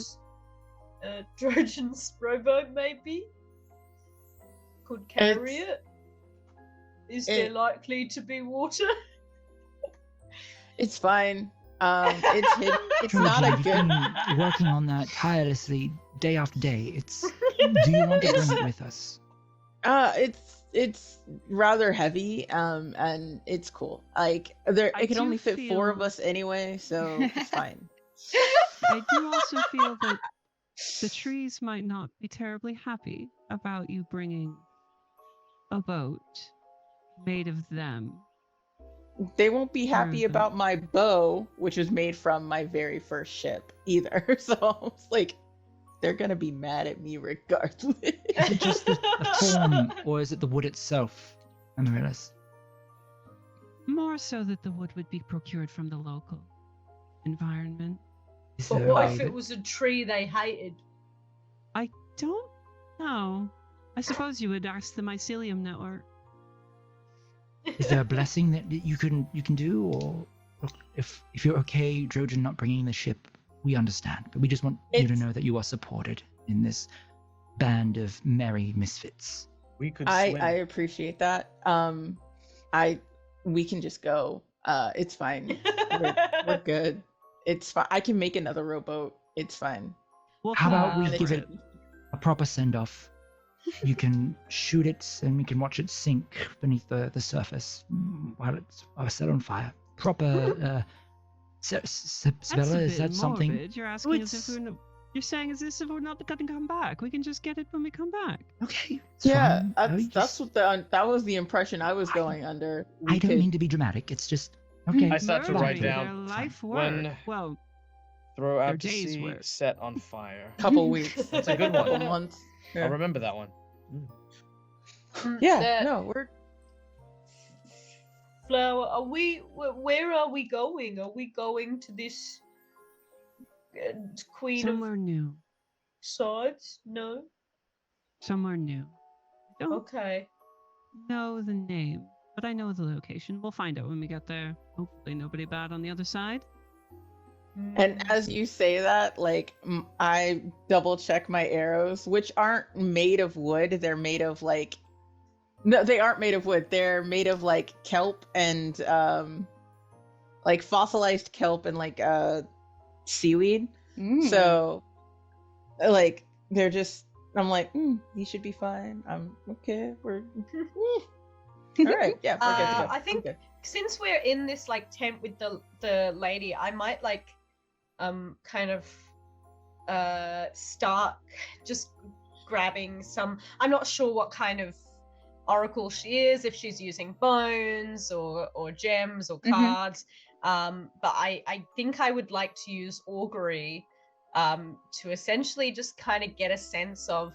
Drogen's rowboat, maybe? Could carry it? Is there likely to be water? It's fine. It's hidden. It's not a good. Been working on that tirelessly day after day. Do you want to bring it with us? It's rather heavy. And it's cool. It can only fit 4 of us anyway, so it's fine. I do also feel that The trees might not be terribly happy about you bringing a boat made of them. They won't be happy Through the- about my bow, which was made from my very first ship, either. So it's like, they're gonna be mad at me regardless. Is it just the form, or is it the wood itself? Amaryllis? More so that the wood would be procured from the local environment. Is But there a what way if it that- was a tree they hated? I don't know. I suppose you would ask the mycelium network. Is there a blessing that you can do, or look, if you're okay, Trojan not bringing the ship, we understand. But we just want you to It's- know that you are supported in this band of merry misfits. We could I swim. appreciate that. We can just go. It's fine. We're good. It's fine. I can make another rowboat. It's fine. We'll How about we plan give for it a proper send-off? You can shoot it, and we can watch it sink beneath the surface while it's set on fire. Proper. That's a Sabella, is bit that something? morbid. You're asking as if you're saying as if we're not going to come back. We can just get it when we come back. Okay. it's Yeah, fine. that's, You that's just- what that was the impression I was going under. I don't mean to be dramatic. It's just okay. I start to write Murdering down their life work. when- Well, Throw Their out to day's sea, work. set on fire. couple weeks. That's a good one. Couple months. I'll remember that one. Yeah, no, we're Flower, where are we going? Are we going to this Queen somewhere new. of Swords? No? Somewhere new. I don't Okay. know the name, but I know the location. We'll find out when we get there. Hopefully nobody bad on the other side. And as you say that, like I double check my arrows, which aren't made of wood. They're made of like, no, they aren't made of wood. They're made of like kelp and like fossilized kelp and like seaweed. So like they're just. I'm like, you should be fine. I'm okay. We're all right. Yeah, we're good to go. I think We're good. since we're in this like tent with the lady, I might like kind of start just grabbing some. I'm not sure what kind of oracle she is, if she's using bones or gems or cards. But I think I would like to use augury to essentially just kind of get a sense of,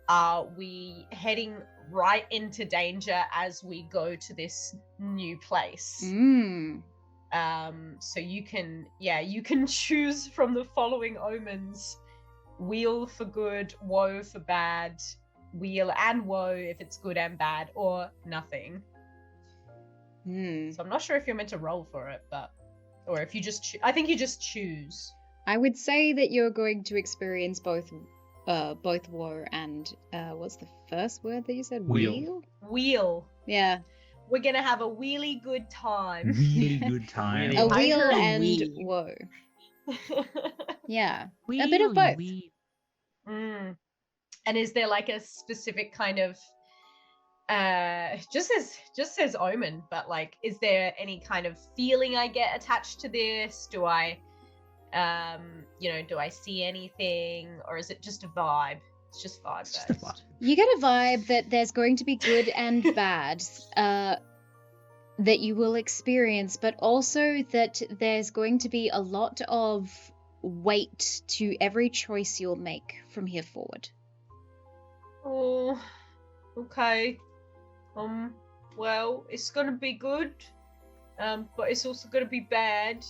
are we heading right into danger as we go to this new place? So you can choose from the following omens: weal for good, woe for bad, weal and woe if it's good and bad, or nothing. So I'm not sure if you're meant to roll for it, or if you just I think you just choose. I would say that you're going to experience both woe and what's the first word that you said? Wheel. Weal. Yeah, We're gonna have a really good time. Really good time. Really a I wheel heard and wee. woe. Yeah, We a bit of both. And is there like a specific kind of just says omen, but like, is there any kind of feeling I get attached to this? Do I do I see anything, or is it just a vibe? It's just vibe It's just based. a vibe. You get a vibe that there's going to be good and bad that you will experience, but also that there's going to be a lot of weight to every choice you'll make from here forward. Oh, okay. Well, it's gonna be good, but it's also gonna be bad.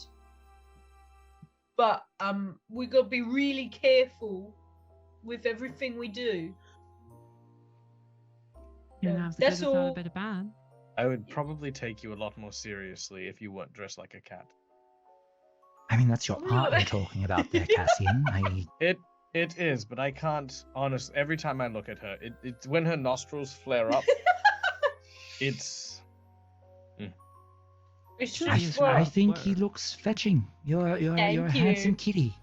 But we gotta be really careful with everything we do. You can have the That's good without all. a bit of bad. I would probably take you a lot more seriously if you weren't dressed like a cat. I mean, that's your art we're talking about there, Cassian. It is, but I can't honestly. Every time I look at her, it's when her nostrils flare up. It's It's Sure, just yes, well, I think he word. looks fetching. You're a Thank you. handsome kitty.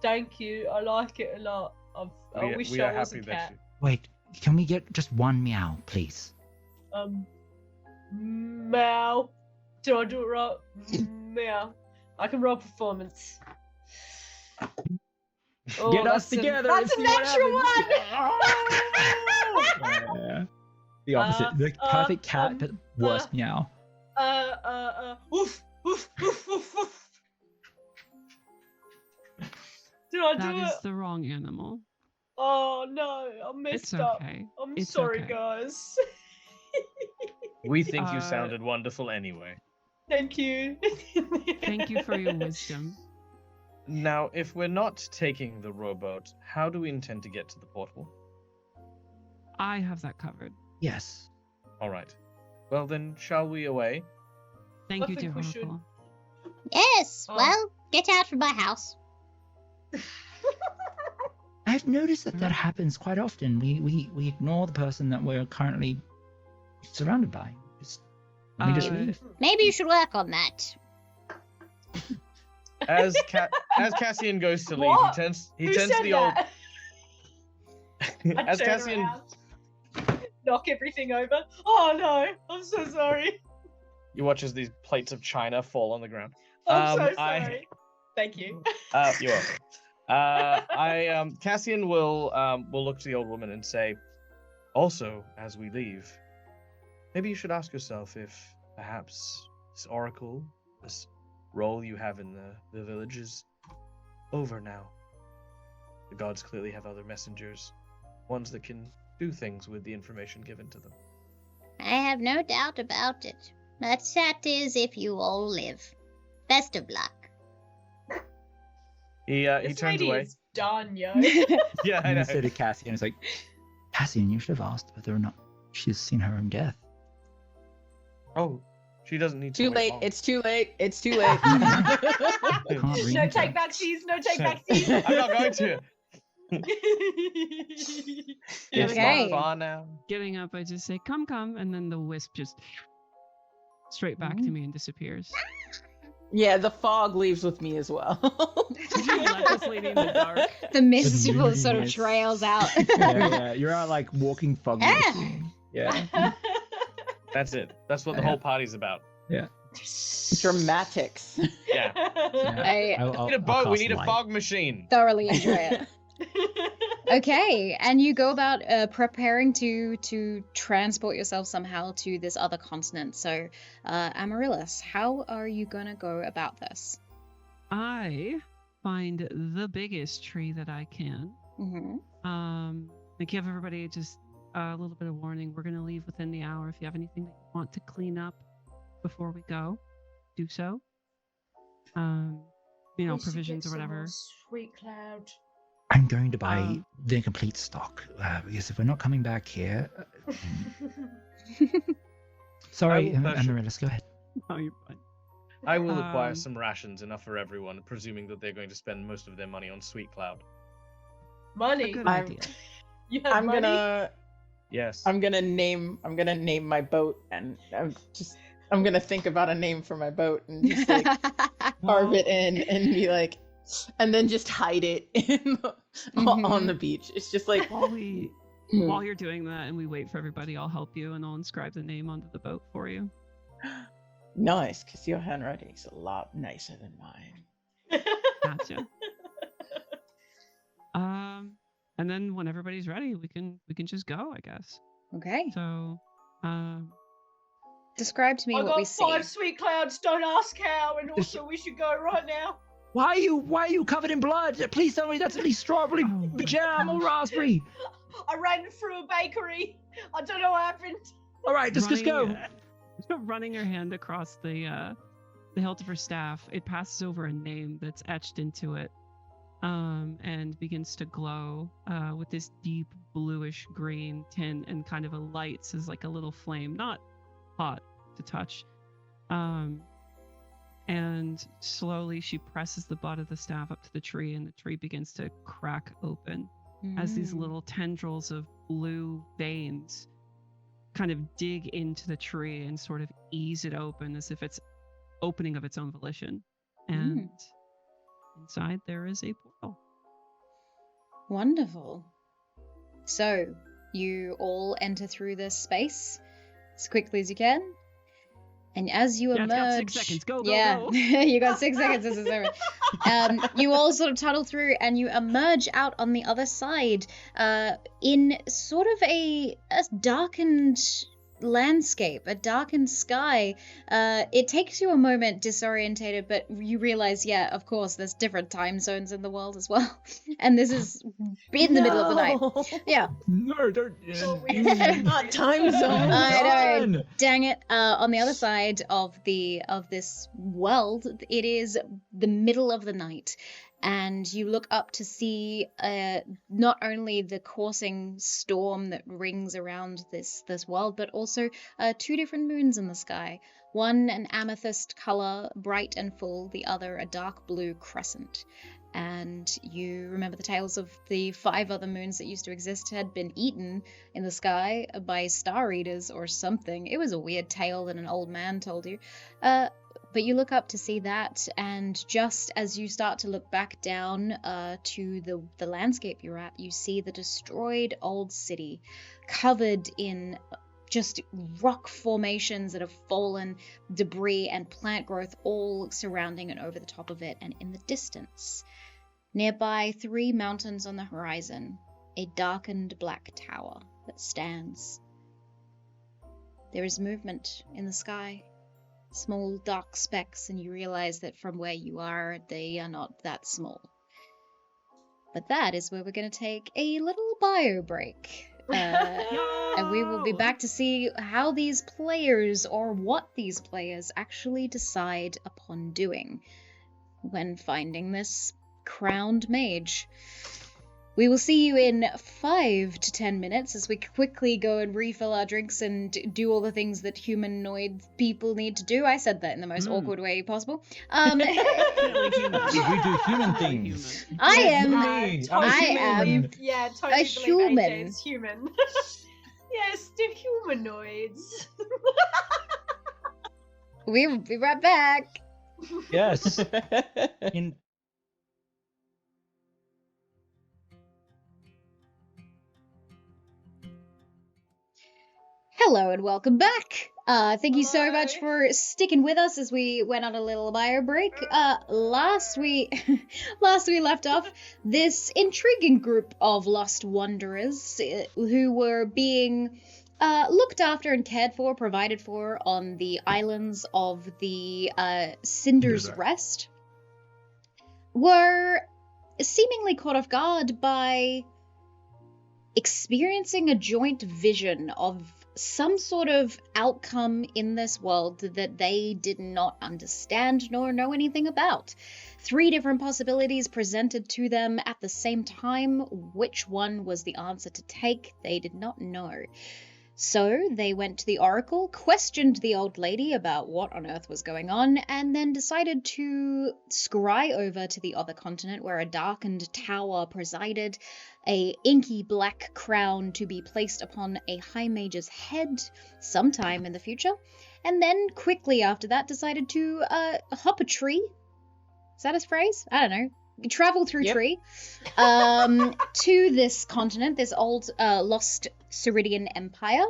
Thank you. I like it a lot. I wish we I are was a happy cat. that Wait, can we get just one meow, please? Meow. Did I do it right? Meow. I can roll performance. Oh, Get us together. and That's a see what natural happens. one. Yeah. The opposite. The perfect cat, but worse meow. Woof, woof, woof, woof, woof. Did I do That is it? the wrong animal. Oh no, I messed It's up. okay. I'm It's sorry, okay. guys. We think you Uh, sounded wonderful anyway. Thank you. Thank you for your wisdom. Now, if we're not taking the rowboat, how do we intend to get to the portal? I have that covered. Yes. All right. Well, then, shall we away? Thank I you, dear think we should. Oracle. Yes, Oh. well, get out from my house. I've noticed that happens quite often. We ignore the person that we're currently surrounded by. We just leave. Maybe you should work on that. As Cassian goes to leave, What? he turns Who to said the old. that? I As turn Cassian, around, knock everything over. Oh no, I'm so sorry. you watch as these plates of china fall on the ground. I'm so I- sorry. Thank you. You're welcome. Cassian will look to the old woman and say, also, as we leave, maybe you should ask yourself if perhaps this oracle, this role you have in the village is over now. The gods clearly have other messengers, ones that can do things with the information given to them. I have no doubt about it. But that is if you all live. Best of luck. He This turns lady away. is done, yo. Yeah, I And know. I say to Cassian, it's like, Cassian, you should have asked whether or not she's seen her own death. Oh, she doesn't need to Too wait late. long. It's too late. It's too late. Can't read No her. take backsies, no take backsies. I'm not going to. It's Okay. not far now. Getting up, I just say, come, and then the wisp just straight back to me and disappears. Yeah, the fog leaves with me as well. Did you let this lady in the dark? The mist sort of moodiness. trails out. Yeah, you're out like walking fog machine. Yeah. That's it. That's what the whole party's about. Dramatics. Yeah. I We need a boat. We need a fog machine. thoroughly enjoy it. Okay, and you go about preparing to transport yourself somehow to this other continent. So, Amaryllis, how are you gonna go about this? I find the biggest tree that I can. Mm-hmm. I give everybody just a little bit of warning. We're going to leave within the hour. If you have anything that you want to clean up before we go, do so. Provisions or whatever. Sweet cloud. I'm going to buy the complete stock because if we're not coming back here. Sorry, I will purchase- Amaryllis, go ahead. Oh, you're fine. I will acquire Um, some rations, enough for everyone, presuming that they're going to spend most of their money on Sweet Cloud. Money. Good I'm- idea. You have I'm money? Yes. gonna name my boat, and I'm gonna think about a name for my boat and just like carve it in and be like, and then just hide it on the beach. It's just like While you're doing that and we wait for everybody, I'll help you and I'll inscribe the name onto the boat for you. nice, because your handwriting's a lot nicer than mine. Gotcha. And then when everybody's ready, we can just go, I guess. Okay. So, Describe to me I what got we see. 5 sweet clouds. Don't ask how. And also, we should go right now. Why are you covered in blood? Please tell me that's at least strawberry jam or raspberry. I ran through a bakery. I don't know what happened. All right, just go. Running your hand across the hilt of her staff, it passes over a name that's etched into it, and begins to glow with this deep bluish green tint, and kind of lights as like a little flame, not hot to touch. And slowly she presses the butt of the staff up to the tree, and the tree begins to crack open as these little tendrils of blue veins kind of dig into the tree and sort of ease it open as if it's opening of its own volition. And inside there is a portal. Wonderful. So, you all enter through this space as quickly as you can. And as you Yeah, it's got emerge, 6 seconds. Go, yeah, go. you got 6 seconds. This is over. You all sort of tunnel through, and you emerge out on the other side, in sort of a darkened landscape, a darkened sky. It takes you a moment, disorientated, but you realize, yeah, of course, there's different time zones in the world as well, and this is in the middle of the night. Yeah. No, don't. Not time zone. I know. Dang it. On the other side of this world, it is the middle of the night, and you look up to see not only the coursing storm that rings around this world, but also 2 different moons in the sky. One an amethyst color, bright and full, the other a dark blue crescent. And you remember the tales of the 5 other moons that used to exist had been eaten in the sky by star eaters or something. It was a weird tale that an old man told you. But you look up to see that, and just as you start to look back down to the landscape you're at, you see the destroyed old city covered in just rock formations that have fallen, debris and plant growth all surrounding and over the top of it. And in the distance, nearby 3 mountains on the horizon, a darkened black tower that stands. There is movement in the sky. Small dark specks, and you realize that from where you are, they are not that small. But that is where we're going to take a little bio break. And we will be back to see how these players, or what these players actually decide upon doing when finding this crowned mage. We will see you in 5 to 10 minutes as we quickly go and refill our drinks and do all the things that humanoid people need to do. I said that in the most awkward way possible. We do human things. I am Yeah, totally a believe human. AJ is human. Yes, the humanoids. We will be right back. Yes. Hello and welcome back. Thank you so much for sticking with us as we went on a little bio break. Last we left off, this intriguing group of lost wanderers who were being looked after and cared for, provided for on the islands of the Cinder's Rest, were seemingly caught off guard by experiencing a joint vision of some sort of outcome in this world that they did not understand nor know anything about. 3 different possibilities presented to them at the same time. Which one was the answer to take, they did not know. So they went to the oracle, questioned the old lady about what on earth was going on, and then decided to scry over to the other continent where a darkened tower presided, a inky black crown to be placed upon a high mage's head sometime in the future, and then quickly after that decided to hop a tree. Is that his phrase? I don't know. Travel through tree to this continent, this old lost Ceridian empire,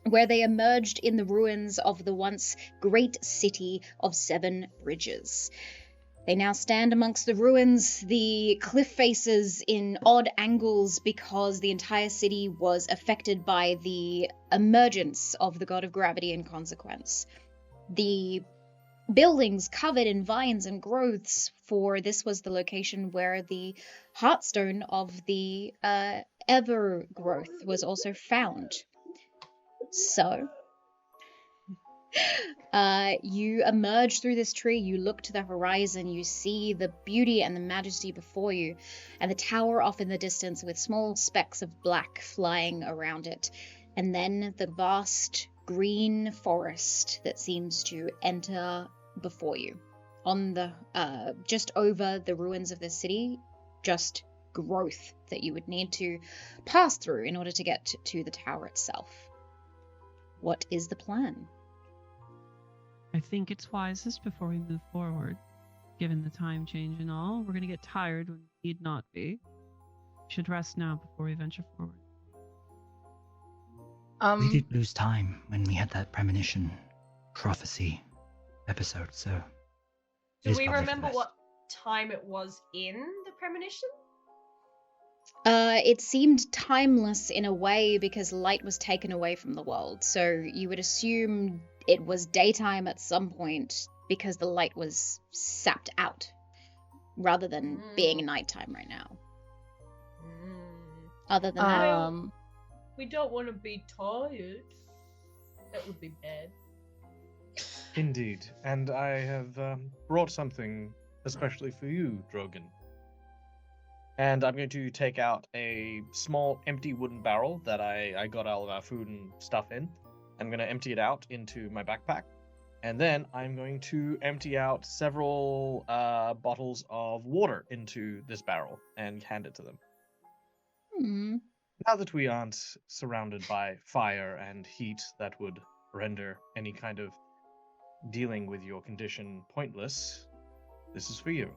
where they emerged in the ruins of the once great city of 7 bridges. They now stand amongst the ruins, the cliff faces in odd angles because the entire city was affected by the emergence of the god of gravity in consequence. The buildings covered in vines and growths, for this was the location where the heartstone of the Evergrowth was also found. So, you emerge through this tree, you look to the horizon, you see the beauty and the majesty before you, and the tower off in the distance with small specks of black flying around it, and then the vast green forest that seems to enter before you. On the just over the ruins of the city, just growth that you would need to pass through in order to get to the tower itself. What is the plan? I think it's wisest before we move forward, given the time change and all. We're going to get tired when we need not be. We should rest now before we venture forward. We did lose time when we had that premonition. prophecy episode, so. it Do is we probably for the remember best. what time it was in the premonition? It seemed timeless in a way because light was taken away from the world. So you would assume it was daytime at some point because the light was sapped out, rather than being nighttime right now. Other than that, We don't want to be tired. That would be bad. Indeed, and I have brought something especially for you, Drogon. And I'm going to take out a small empty wooden barrel that I got all of our food and stuff in. I'm going to empty it out into my backpack. And then I'm going to empty out several bottles of water into this barrel and hand it to them. Now that we aren't surrounded by fire and heat that would render any kind of dealing with your condition pointless, this is for you.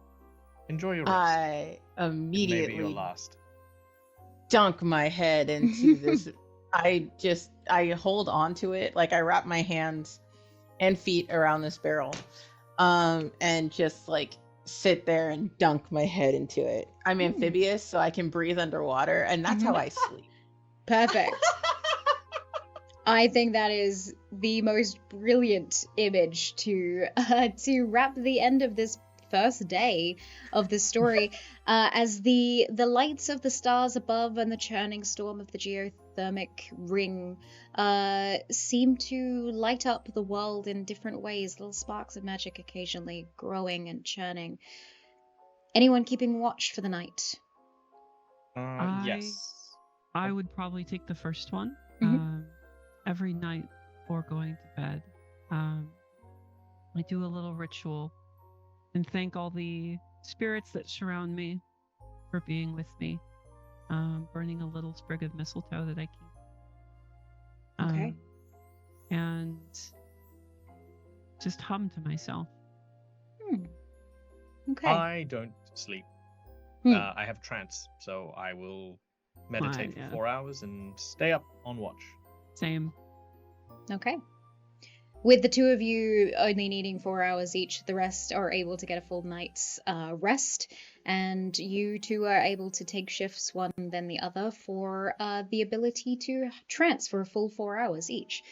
Enjoy your rest. I immediately Maybe your last. dunk my head into this. I hold on to it, like I wrap my hands and feet around this barrel, and just like sit there and dunk my head into it. I'm amphibious, so I can breathe underwater, and that's how I sleep. perfect. I think that is the most brilliant image to wrap the end of this first day of the story, as the lights of the stars above and the churning storm of the geothermic ring seem to light up the world in different ways, little sparks of magic occasionally growing and churning. Anyone keeping watch for the night? Yes. I would probably take the first one. Every night before going to bed, I do a little ritual and thank all the spirits that surround me for being with me. Burning a little sprig of mistletoe that I keep. Okay. And just hum to myself. Okay. I don't sleep. I have trance, so I will meditate for 4 hours and stay up on watch. Same. Okay. With the two of you only needing 4 hours each, the rest are able to get a full night's rest, and you two are able to take shifts one then the other for the ability to trance for a full 4 hours each.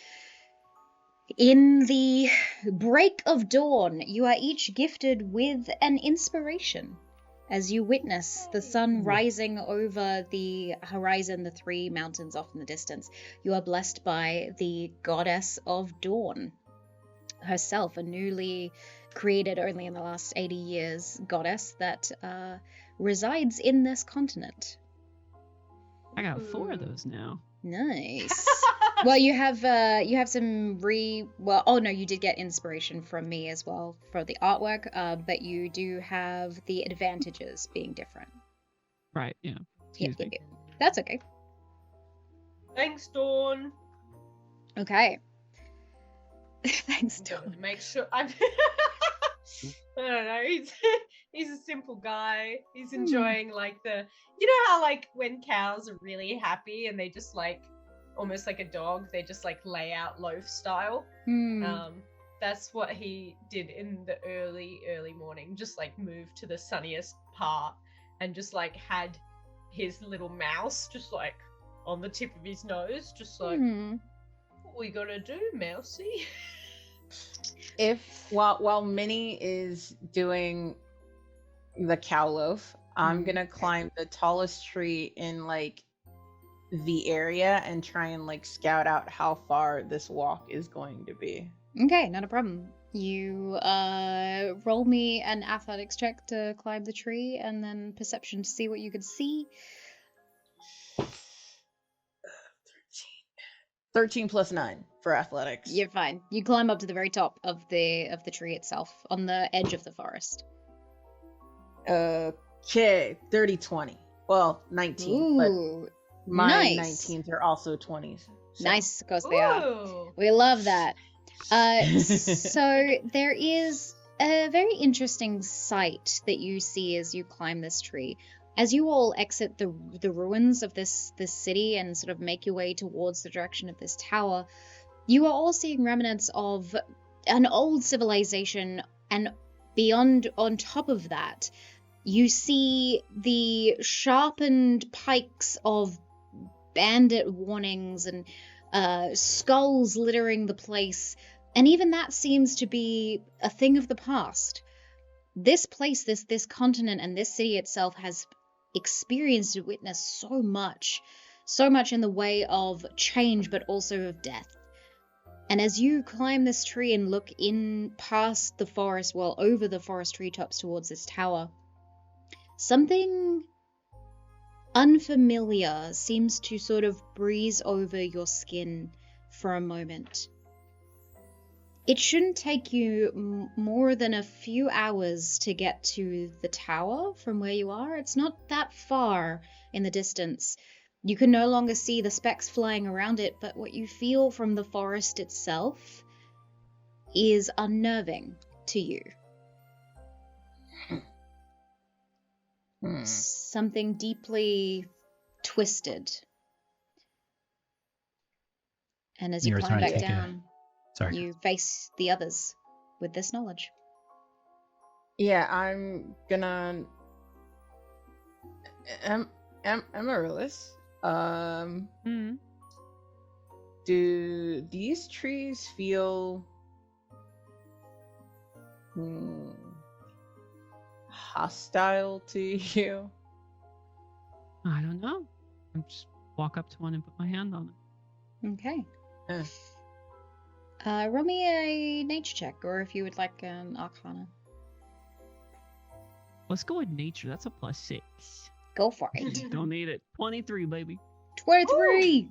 In the break of dawn, you are each gifted with an inspiration as you witness the sun rising over the horizon, the 3 mountains off in the distance. You are blessed by the goddess of dawn herself, a newly created only in the last 80 years goddess that resides in this continent. I got 4 of those now. Nice. Well, you have some you did get inspiration from me as well for the artwork, but you do have the advantages being different. Right, yeah. Yeah. That's okay. Thanks, Dawn. Okay. Thanks, Gotta Dawn. make sure I'm. I don't know. He's a simple guy. He's enjoying like you know how like when cows are really happy and they just like almost like a dog, they just like lay out loaf style. That's what he did in the early morning. Just like moved to the sunniest part and just like had his little mouse just like on the tip of his nose, just like what we gonna do, Mousy? While Minnie is doing the cow loaf, I'm gonna climb the tallest tree in like the area and try and like scout out how far this walk is going to be. Okay, not a problem. You roll me an athletics check to climb the tree, and then perception to see what you could see. 13 plus 9 for athletics. You're fine. You climb up to the very top of the tree itself, on the edge of the forest. Okay, 30-20. Well, 19, Ooh, but my nice. 19s are also 20s. So. Nice, of course they are. Ooh. We love that. So there is a very interesting sight that you see as you climb this tree. As you all exit the ruins of this city and sort of make your way towards the direction of this tower, you are all seeing remnants of an old civilization, and beyond, on top of that, you see the sharpened pikes of bandit warnings and skulls littering the place, and even that seems to be a thing of the past. This place, this continent, and this city itself has experienced and witnessed so much in the way of change, but also of death. And as you climb this tree and look in past the forest, well, over the forest treetops towards this tower, something unfamiliar seems to sort of breeze over your skin for a moment. It shouldn't take you more than a few hours to get to the tower from where you are. It's not that far in the distance. You can no longer see the specks flying around it, but what you feel from the forest itself is unnerving to you. Something deeply twisted. And as you climb back down, you face the others with this knowledge. Yeah, I'm gonna... Amaryllis, do these trees feel hostile to you? I don't know. I just walk up to one and put my hand on it. Okay. Roll me a nature check, or if you would like an arcana. Let's go with nature. That's a +6. Go for it. Don't need it. 23, baby. 23!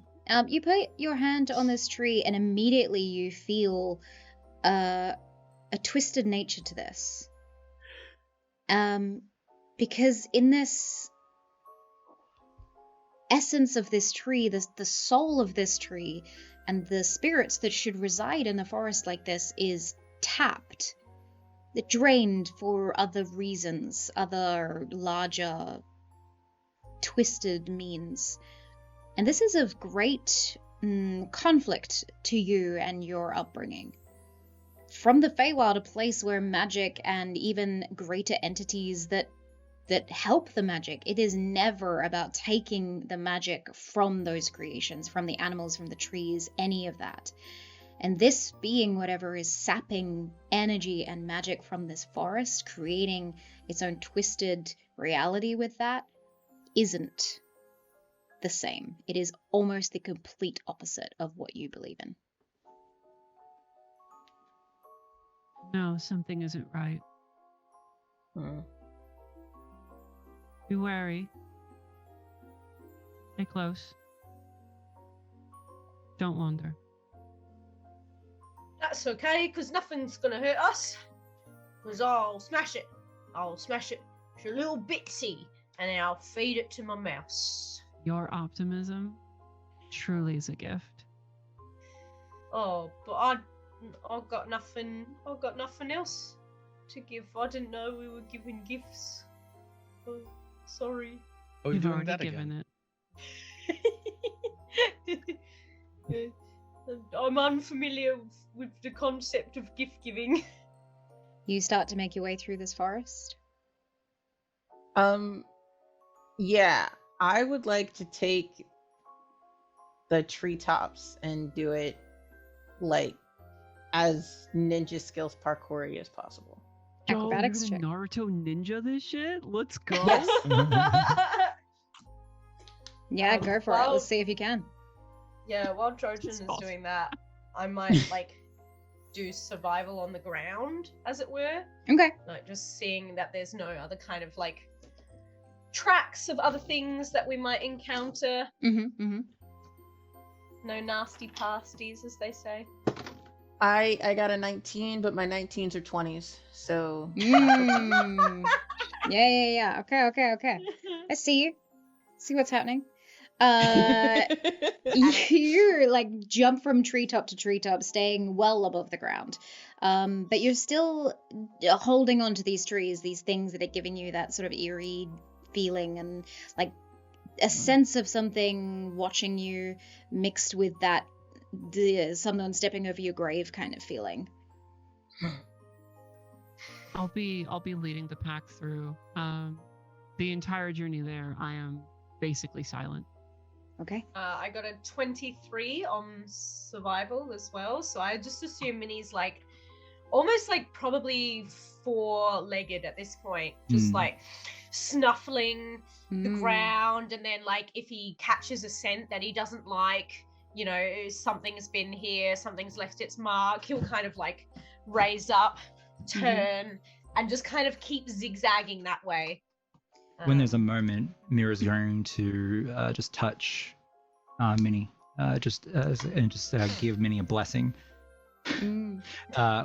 You put your hand on this tree and immediately you feel a twisted nature to this. Because in this essence of this tree, the soul of this tree, and the spirits that should reside in a forest like this is tapped. They're drained for other reasons, other larger twisted means. And this is of great conflict to you and your upbringing. From the Feywild, a place where magic and even greater entities that help the magic, it is never about taking the magic from those creations, from the animals, from the trees, any of that. And this being whatever is sapping energy and magic from this forest, creating its own twisted reality with that, isn't the same. It is almost the complete opposite of what you believe in. No, something isn't right. Be wary. Stay close. Don't wander. That's okay, because nothing's gonna hurt us. Because I'll smash it. I'll smash it to a little bitsy, and then I'll feed it to my mouse. Your optimism truly is a gift. Oh, but I've got nothing. I've got nothing else to give. I didn't know we were giving gifts. Oh, sorry. Oh, you're You've doing already that given again. it. I'm unfamiliar with the concept of gift giving. You start to make your way through this forest? Yeah, I would like to take the treetops and do it like as ninja skills parkour as possible. Acrobatics Yo, check. Naruto ninja this shit? Let's go. Yes. Yeah, go for it. well- Let's see if you can. Yeah, while Trojan is awesome. doing that, I might do survival on the ground, as it were. Okay. Like just seeing that there's no other kind of tracks of other things that we might encounter. No nasty pasties, as they say. I got a 19, but my 19s are 20s, so... Yeah. Okay. I see you. See what's happening. You're jump from treetop to treetop, staying well above the ground. But you're still holding on to these trees, these things that are giving you that sort of eerie feeling and a sense of something watching you, mixed with that someone stepping over your grave kind of feeling. I'll be leading the pack through. The entire journey there, I am basically silent. Okay. I got a 23 on survival as well, so I just assume Minnie's like almost like probably four-legged at this point, just like snuffling the ground, and then like if he catches a scent that he doesn't like, you know, something's been here, something's left its mark, he'll kind of like raise up, turn, and just kind of keep zigzagging that way. When there's a moment, Mira's going to just touch Minnie, and just give Minnie a blessing,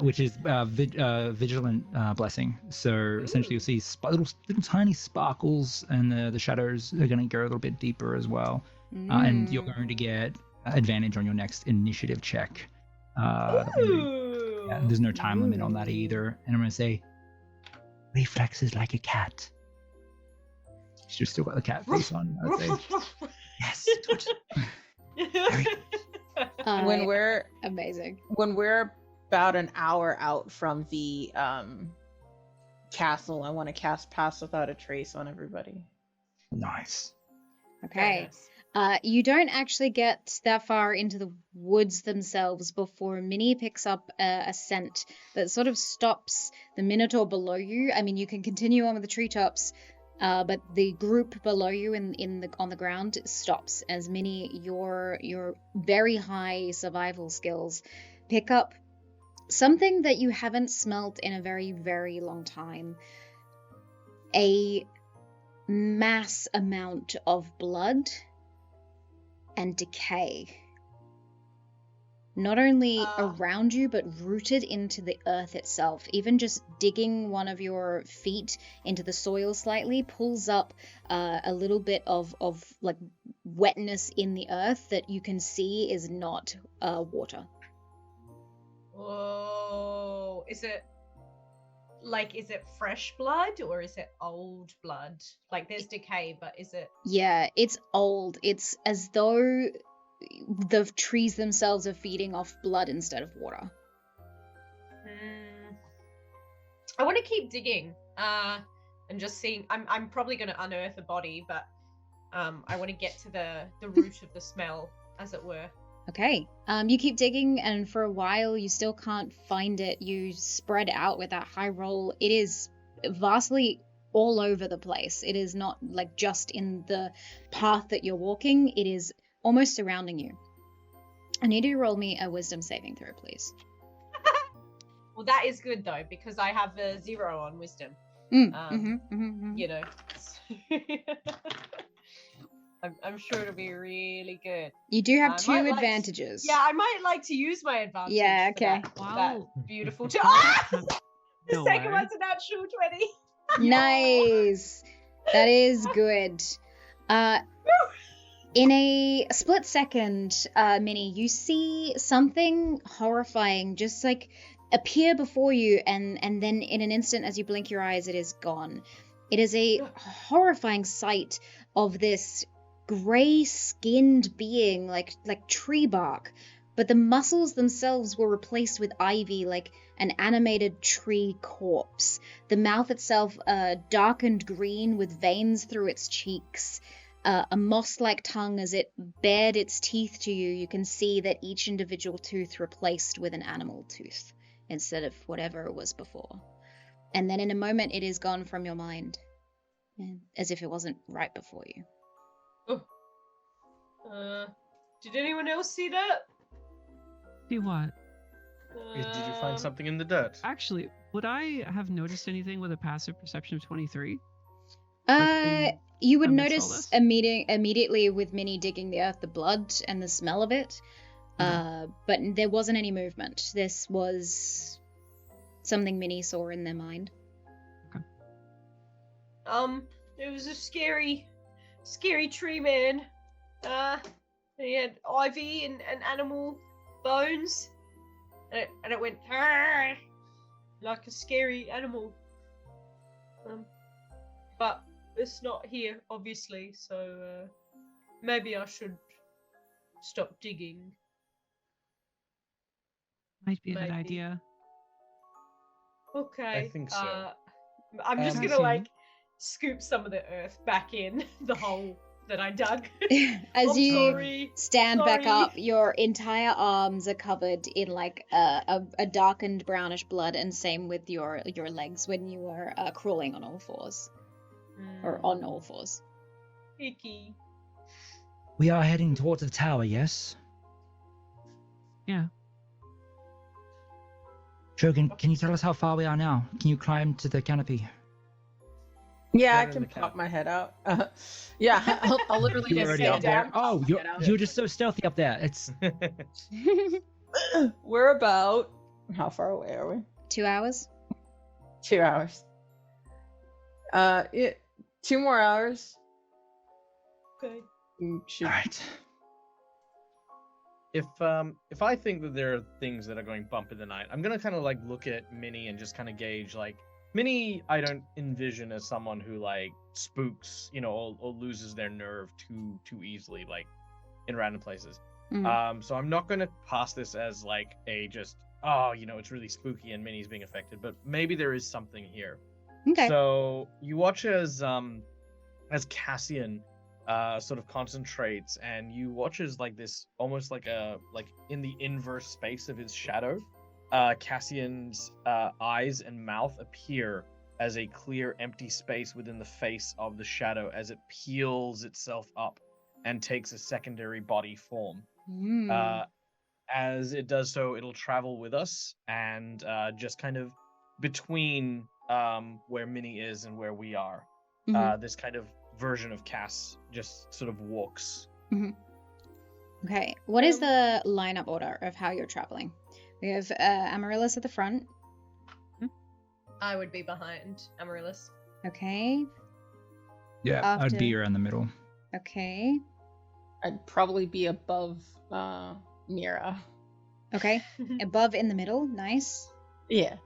which is vigilant blessing. So essentially, you'll see little tiny sparkles, and the shadows are going to go a little bit deeper as well, and you're going to get advantage on your next initiative check. There's no time limit on that either, and I'm going to say, reflexes like a cat. She's still got the cat face on. I'd say. Yes. Good. Very good. When we're amazing. When we're about an hour out from the castle, I want to cast Pass Without a Trace on everybody. Nice. Okay. You don't actually get that far into the woods themselves before Minnie picks up a scent that sort of stops the Minotaur below you. I mean, you can continue on with the treetops, but the group below you on the ground stops as Minnie, your very high survival skills pick up something that you haven't smelt in a very, very long time. A mass amount of blood and decay. Not only around you, but rooted into the earth itself. Even just digging one of your feet into the soil slightly pulls up a little bit of like wetness in the earth that you can see is not water. Whoa. Is it fresh blood or is it old blood? Like there's decay, but is it? Yeah, it's old. It's as though the trees themselves are feeding off blood instead of water. I want to keep digging and just seeing. I'm probably going to unearth a body, but I want to get to the root of the smell, as it were. Okay. You keep digging, and for a while you still can't find it. You spread out with that high roll. It is vastly all over the place. It is not like just in the path that you're walking. It is almost surrounding you. I need you to roll me a wisdom saving throw, please. Well, that is good though, because I have a 0 on wisdom. You know. I'm sure it'll be really good. You do have two advantages. I might like to use my advantage. Yeah, okay. That beautiful. The No second way. one's a natural 20. Nice. That is good. In a split second, Minnie, you see something horrifying just like appear before you, and then in an instant, as you blink your eyes, it is gone. It is a horrifying sight of this gray-skinned being, like tree bark, but the muscles themselves were replaced with ivy, like an animated tree corpse. The mouth itself darkened green with veins through its cheeks. A moss-like tongue as it bared its teeth to you. You can see that each individual tooth replaced with an animal tooth instead of whatever it was before. And then in a moment, it is gone from your mind, as if it wasn't right before you. Did anyone else see that? See what? Did you find something in the dirt? Actually, would I have noticed anything with a passive perception of 23? You would amidst all notice this? immediately with Minnie digging the earth, the blood and the smell of it. But there wasn't any movement. This was something Minnie saw in their mind. It was a scary tree man. He had ivy and animal bones, and it went like a scary animal. But it's not here, obviously, so maybe I should stop digging. Might be a good Maybe. idea. Okay. I think so. I'm just gonna see. like scoop some of the earth back in the hole that I dug. As I'm you sorry. stand back Sorry. up, your entire arms are covered in like a darkened brownish blood, and same with your legs when you are crawling on all fours or on all fours. Icky. We are heading towards the tower, yes? Yeah. Shogun, can you tell us how far we are now? Can you climb to the canopy? Yeah, I Better can than the pop cat. my head out. Yeah, I'll literally You're just already sit up there. down. Oh, pop you're, my head out. you're just so stealthy up there. It's We're about how far away are we? 2 hours. 2 hours. 2 more hours. Okay. Should... all right. If I think that there are things that are going bump in the night, I'm gonna kind of like look at Minnie and just kind of gauge like Minnie. I don't envision as someone who like spooks, or loses their nerve too easily, like in random places. So I'm not gonna pass this as like a just it's really spooky and Minnie's being affected, but maybe there is something here. Okay. So you watch as Cassian sort of concentrates, and you watch as like this almost like in the inverse space of his shadow, Cassian's eyes and mouth appear as a clear empty space within the face of the shadow as it peels itself up and takes a secondary body form. As it does so, it'll travel with us and just kind of between where Minnie is and where we are. This kind of version of Cass just sort of walks. Okay. What is the lineup order of how you're traveling? We have Amaryllis at the front. I would be behind Amaryllis. Okay. Yeah, After- I'd be around the middle. Okay. I'd probably be above Mira. Okay. Above in the middle. Nice. Yeah.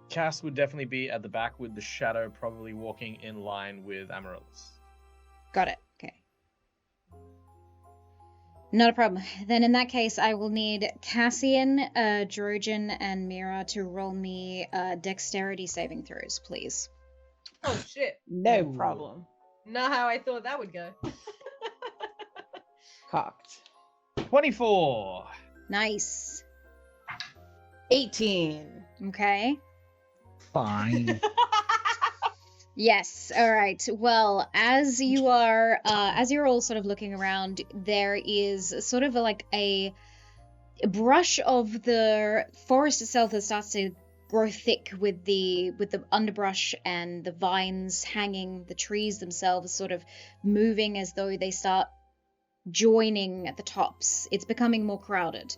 Cass would definitely be at the back with the shadow probably walking in line with Amaryllis. Got it. Okay. Not a problem. Then in that case, I will need Cassian, Drojan, and Mira to roll me dexterity saving throws, please. Oh shit. No Ooh. problem. Not how I thought that would go. Cocked. 24. Nice. 18. Okay. Fine. Yes. All right. Well, as you're all sort of looking around, there is sort of like a brush of the forest itself that starts to grow thick with the underbrush and the vines hanging, the trees themselves sort of moving as though they start joining at the tops. It's becoming more crowded.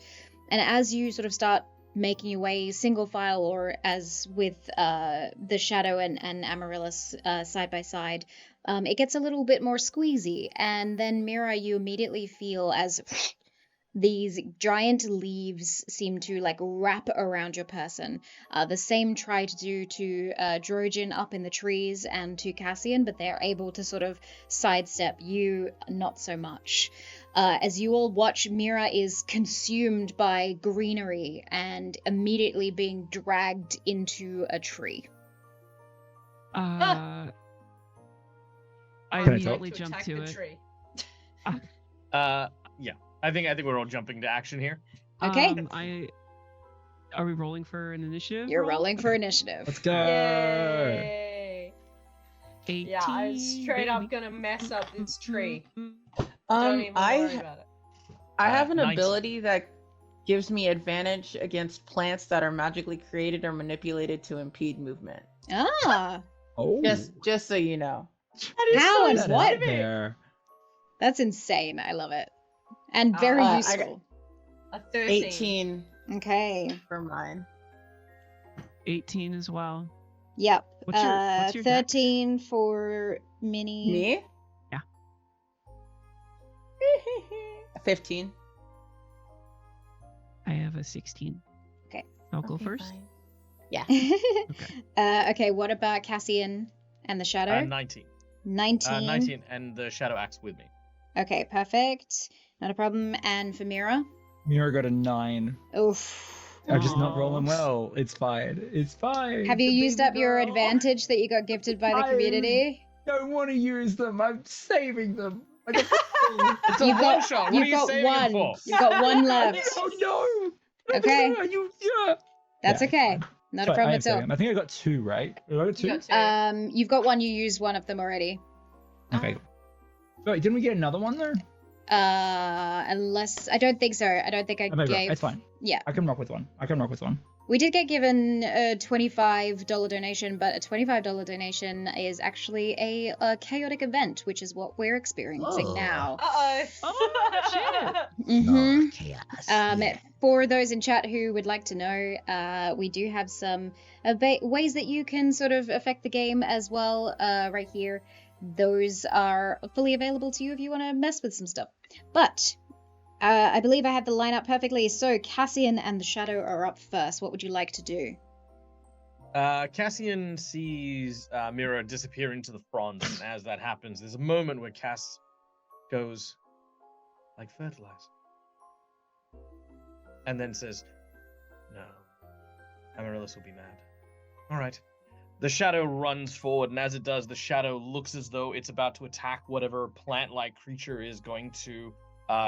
And as you sort of start making your way single file, or as with the Shadow and Amaryllis side by side, it gets a little bit more squeezy. And then, Mira, you immediately feel as these giant leaves seem to like wrap around your person. The same try to do to Drojan up in the trees and to Cassian, but they're able to sort of sidestep you, not so much. As you all watch, Mira is consumed by greenery and immediately being dragged into a tree. I Can I immediately To jump attack to the it. tree. Yeah. I think we're all jumping to action here. Okay. Are we rolling for an initiative? You're roll? rolling for initiative. Let's go. Yay. 18, Yeah, I'm straight up baby. gonna mess up this tree. Don't even worry I about it. have an 19. ability that gives me advantage against plants that are magically created or manipulated to impede movement. Ah, Oh. Just so you know. That is How so and That what? out specific. there. that's insane. I love it. And very I useful. A 13. 18 Okay. for mine. 18 as well. Yep. What's your dex? 13 for Minnie. Me? Yeah. 15. I have a 16. Okay. I'll go Okay, first. fine. Yeah. Okay, what about Cassian and the Shadow? 19. 19. 19, and the shadow acts with me. Okay, perfect. Not a problem. And for Mira? Mira got a 9. Oof. I'm just not Aw. rolling well. It's fine. It's fine. Have you The used baby up your girl. advantage that you got gifted by the community? Don't want to use them. I'm saving them. Like a It's a You've got- one-shot. What are You've you got saving it one. for? You've got one left. Oh no! Okay. Yeah. That's Yeah, okay. fine. Not Sorry, a problem I am at all. saving. I think I got 2, right? Did I got 2? You got two. You've got one. You used one of them already. Okay. Wait, didn't we get another one though? Unless I don't think so. I don't think I Oh, maybe not. gave. It's fine. Yeah, I can rock with one. we did get given a $25 donation, but a $25 donation is actually a chaotic event, which is what we're experiencing Oh. now. Uh-oh. Oh, Mm-hmm. Chaos. For those in chat who would like to know, we do have some ways that you can sort of affect the game as well right here. Those are fully available to you if you want to mess with some stuff. But I believe I have the lineup perfectly. So Cassian and the Shadow are up first. What would you like to do? Cassian sees Mira disappear into the fronds, and as that happens, there's a moment where Cass goes, like fertilizer. And then says, no, Amaryllis will be mad. All right. The shadow runs forward, and as it does, the shadow looks as though it's about to attack whatever plant-like creature is going to,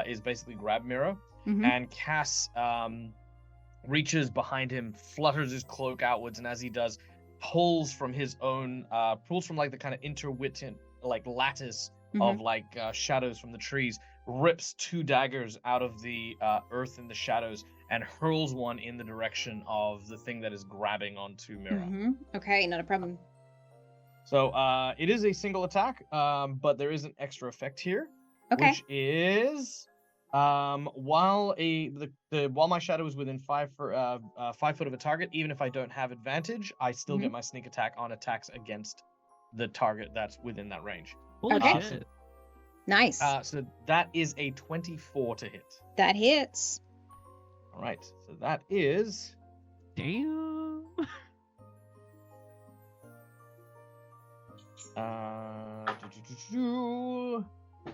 is basically grab Mira. Mhm. And Cass reaches behind him, flutters his cloak outwards, and as he does, pulls from his own, pulls from like the kind of interwittent, like lattice of like shadows from the trees, rips 2 daggers out of the earth in the shadows, and hurls one in the direction of the thing that is grabbing onto Mira. Okay, not a problem. So it is a single attack, but there is an extra effect here, Okay. which is while my shadow is within 5 foot of a target, even if I don't have advantage, I still get my sneak attack on attacks against the target that's within that range. Holy Okay. shit. Nice. So that is a 24 to hit. That hits. All right, so that is Damn.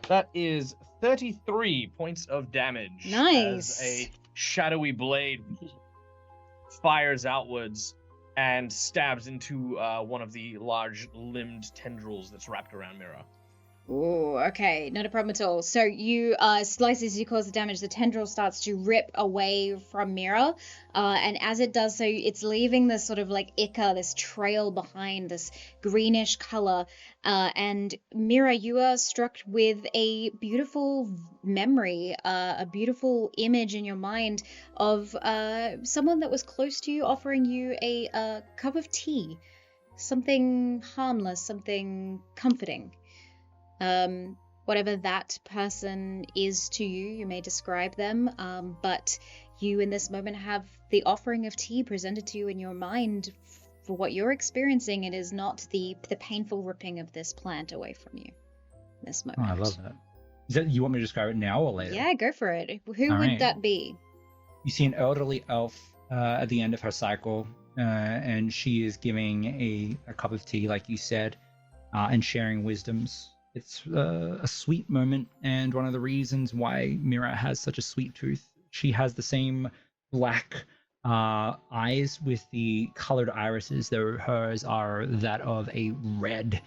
that is 33 points of damage. Nice. As a shadowy blade fires outwards and stabs into one of the large limbed tendrils that's wrapped around Mira. Ooh, okay, not a problem at all. So you slice as you cause the damage, the tendril starts to rip away from Mira, and as it does so, it's leaving this sort of like ichor, this trail behind, this greenish color. And Mira, you are struck with a beautiful memory, a beautiful image in your mind of someone that was close to you offering you a cup of tea, something harmless, something comforting. Whatever that person is to you, you may describe them, but you in this moment have the offering of tea presented to you in your mind for what you're experiencing. It is not the painful ripping of this plant away from you in this Oh, moment. I love that. Is that you want me to describe it now or later? Yeah, go for it. Who All would right. that be? You see an elderly elf at the end of her cycle, and she is giving a cup of tea, like you said, and sharing wisdoms. It's a sweet moment, and one of the reasons why Mira has such a sweet tooth. She has the same black eyes with the colored irises, though hers are that of a red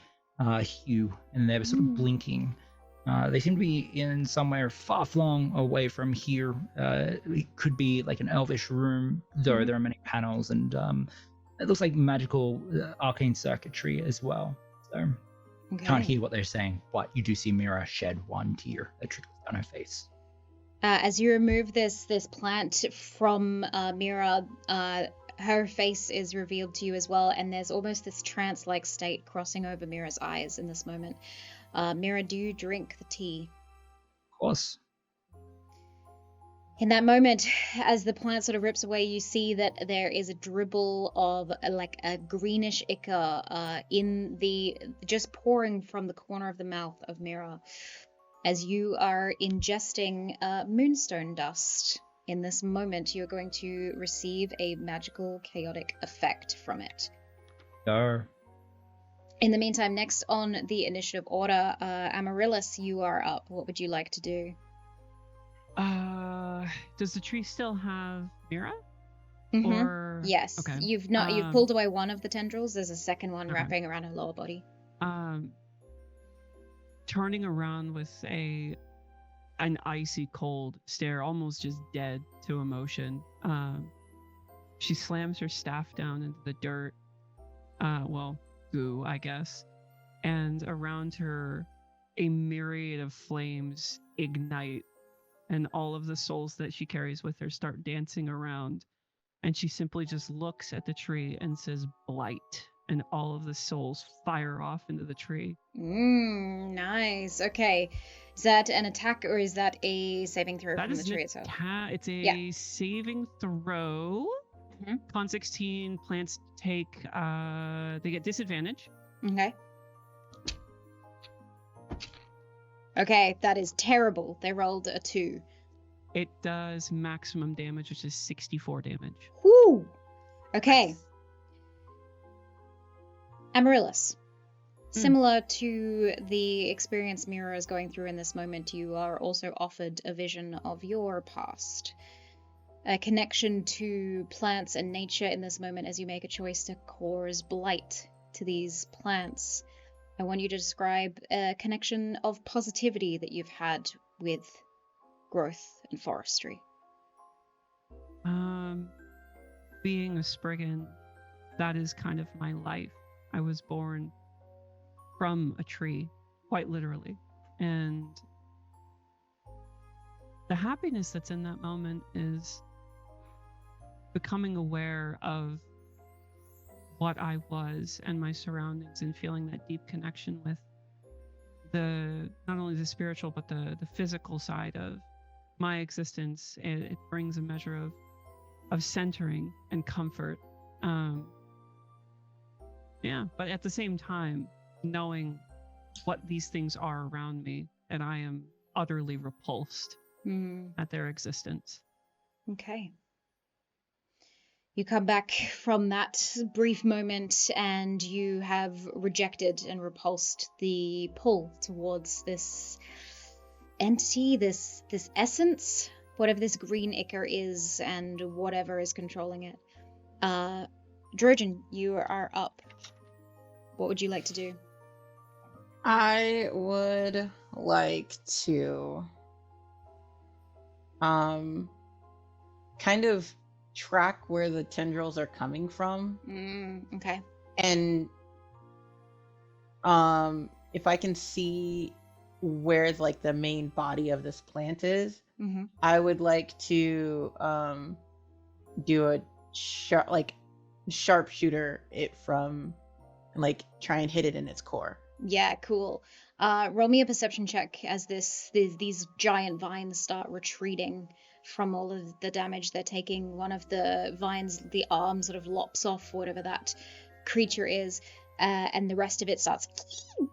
hue, and they're sort of blinking. They seem to be in somewhere far flung away from here. It could be like an elvish room, though there are many panels, and it looks like magical arcane circuitry as well. So Okay. can't hear what they're saying, but you do see Mira shed one tear that trickles down her face. As you remove this plant from Mira, her face is revealed to you as well, and there's almost this trance-like state crossing over Mira's eyes in this moment. Mira, do you drink the tea? Of course. In that moment, as the plant sort of rips away, you see that there is a dribble of like a greenish ichor just pouring from the corner of the mouth of Mira. As you are ingesting moonstone dust, in this moment, you're going to receive a magical chaotic effect from it. So, In the meantime, next on the initiative order, Amaryllis, you are up. What would you like to do? Does the tree still have Mira? Or yes, okay. you've pulled away one of the tendrils. There's a second one Okay. wrapping around her lower body. Turning around with an icy cold stare, almost just dead to emotion. She slams her staff down into the dirt, goo, I guess, and around her a myriad of flames ignite, and all of the souls that she carries with her start dancing around, and she simply just looks at the tree and says, "Blight," and all of the souls fire off into the tree. Nice. Okay. Is that an attack or is that a saving throw from the tree itself? It's a saving throw. Con 16, plants take, they get disadvantage. Okay. Okay, that is terrible. They rolled a 2. It does maximum damage, which is 64 damage. Whoo! Okay. Amaryllis. Similar to the experience Mira is going through in this moment, you are also offered a vision of your past. A connection to plants and nature in this moment as you make a choice to cause blight to these plants. I want you to describe a connection of positivity that you've had with growth and forestry. Being a Spriggan, that is kind of my life. I was born from a tree, quite literally. And the happiness that's in that moment is becoming aware of what I was and my surroundings and feeling that deep connection with not only the spiritual, but the physical side of my existence. It brings a measure of centering and comfort. But at the same time, knowing what these things are around me, and I am utterly repulsed at their existence. Okay. You come back from that brief moment and you have rejected and repulsed the pull towards this entity, this essence, whatever this green ichor is and whatever is controlling it. Drojan, you are up. What would you like to do? I would like to kind of track where the tendrils are coming from. Okay. And if I can see where like the main body of this plant is, I would like to do a sharpshooter it from, like, try and hit it in its core. Yeah, cool. Roll me a perception check as these giant vines start retreating from all of the damage they're taking. One of the vines, the arm sort of lops off whatever that creature is, and the rest of it starts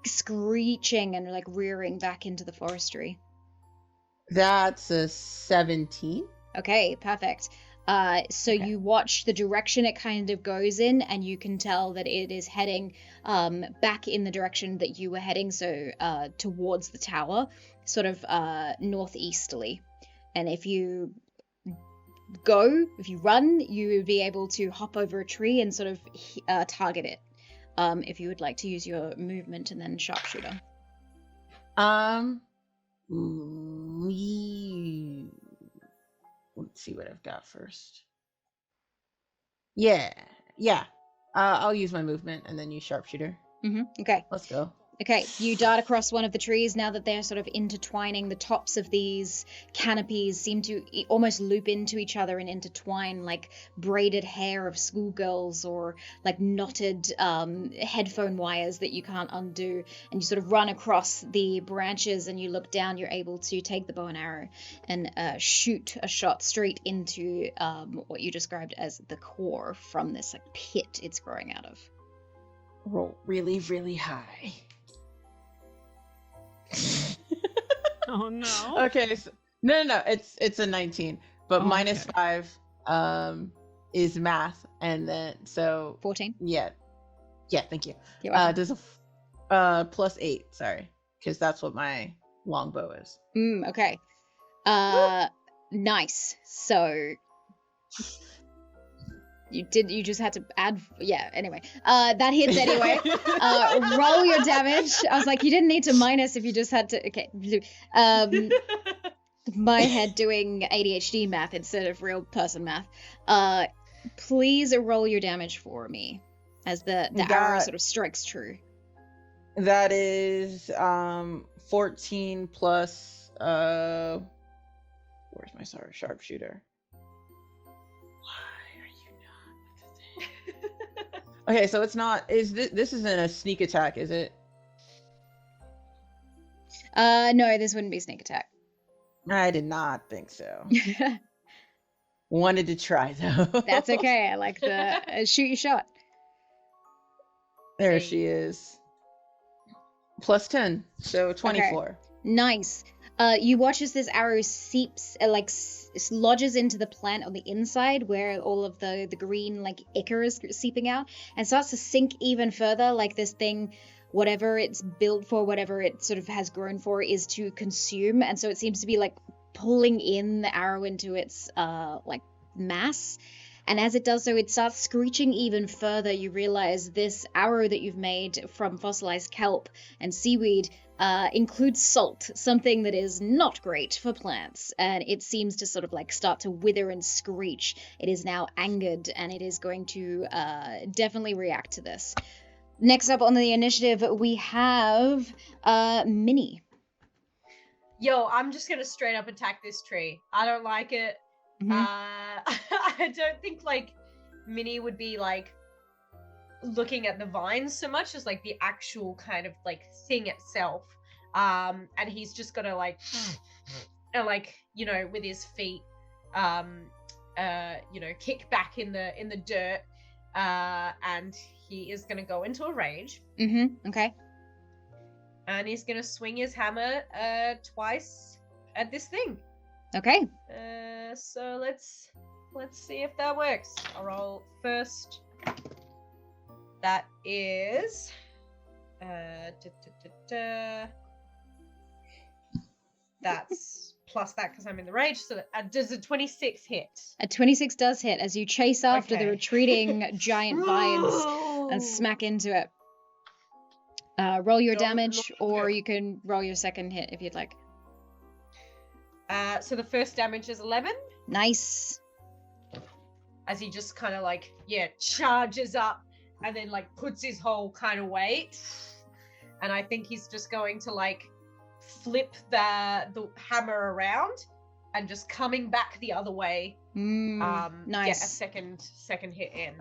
screeching and like rearing back into the forestry. That's a 17. Okay, perfect. So you watch the direction it kind of goes in, and you can tell that it is heading back in the direction that you were heading, so towards the tower, sort of northeasterly. And if you run, you would be able to hop over a tree and sort of target it. If you would like to use your movement and then sharpshooter. Let's see what I've got first. Yeah. I'll use my movement and then use sharpshooter. Okay. Let's go. Okay, you dart across one of the trees. Now that they're sort of intertwining, the tops of these canopies seem to almost loop into each other and intertwine like braided hair of schoolgirls or like knotted headphone wires that you can't undo. And you sort of run across the branches and you look down, you're able to take the bow and arrow and shoot a shot straight into what you described as the core from this like pit it's growing out of. Roll really, really high. Oh no. Okay, so, no, it's a 19, but minus 5 is math, and then so 14. Yeah, thank you. There's a plus 8, sorry, because that's what my longbow is. Okay. Nice. So You just had to add, yeah, anyway. That hits anyway. Roll your damage. I was like, you didn't need to minus if you just had to, okay. My head doing ADHD math instead of real person math. Please roll your damage for me as the arrow sort of strikes true. That is 14 plus where's my sharpshooter? Why are you not? Okay, so it's not. This isn't a sneak attack, is it? No, this wouldn't be sneak attack. I did not think so. Wanted to try though. That's okay. I like the shoot your shot. There she is. Plus 10, so 24. Okay. Nice. You watch as this arrow seeps, lodges into the plant on the inside where all of the green, ichor is seeping out, and starts to sink even further, like this thing, whatever it's built for, whatever it sort of has grown for, is to consume, and so it seems to be, pulling in the arrow into its, mass. And as it does so, it starts screeching even further. You realize this arrow that you've made from fossilized kelp and seaweed includes salt, something that is not great for plants. And it seems to sort of start to wither and screech. It is now angered, and it is going to definitely react to this. Next up on the initiative, we have Minnie. Yo, I'm just gonna straight up attack this tree. I don't like it. Mm-hmm. I don't think Minnie would be looking at the vines so much as the actual kind of thing itself. And he's just gonna with his feet kick back in the dirt, and he is gonna go into a rage. Okay. And he's gonna swing his hammer twice at this thing. Okay. So let's see if that works. I'll roll first. That is that's plus that because I'm in the rage. So does a 26 hit? A 26 does hit as you chase after the retreating giant vines and smack into it. Roll your damage, or you can roll your second hit if you'd like. So the first damage is 11. Nice. As he just kind of charges up and then puts his whole kind of weight. And I think he's just going to flip the hammer around and just coming back the other way. Nice. Get a second hit in.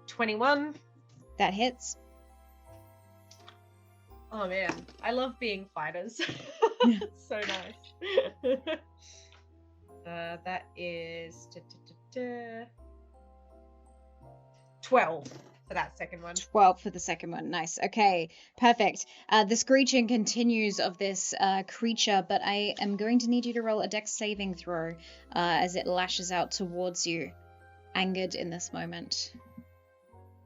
21. That hits. Oh man, I love being fighters. So nice. That is 12 for that second one. 12 for the second one. Nice. Okay, perfect. The screeching continues of this creature, but I am going to need you to roll a dex saving throw as it lashes out towards you, angered in this moment.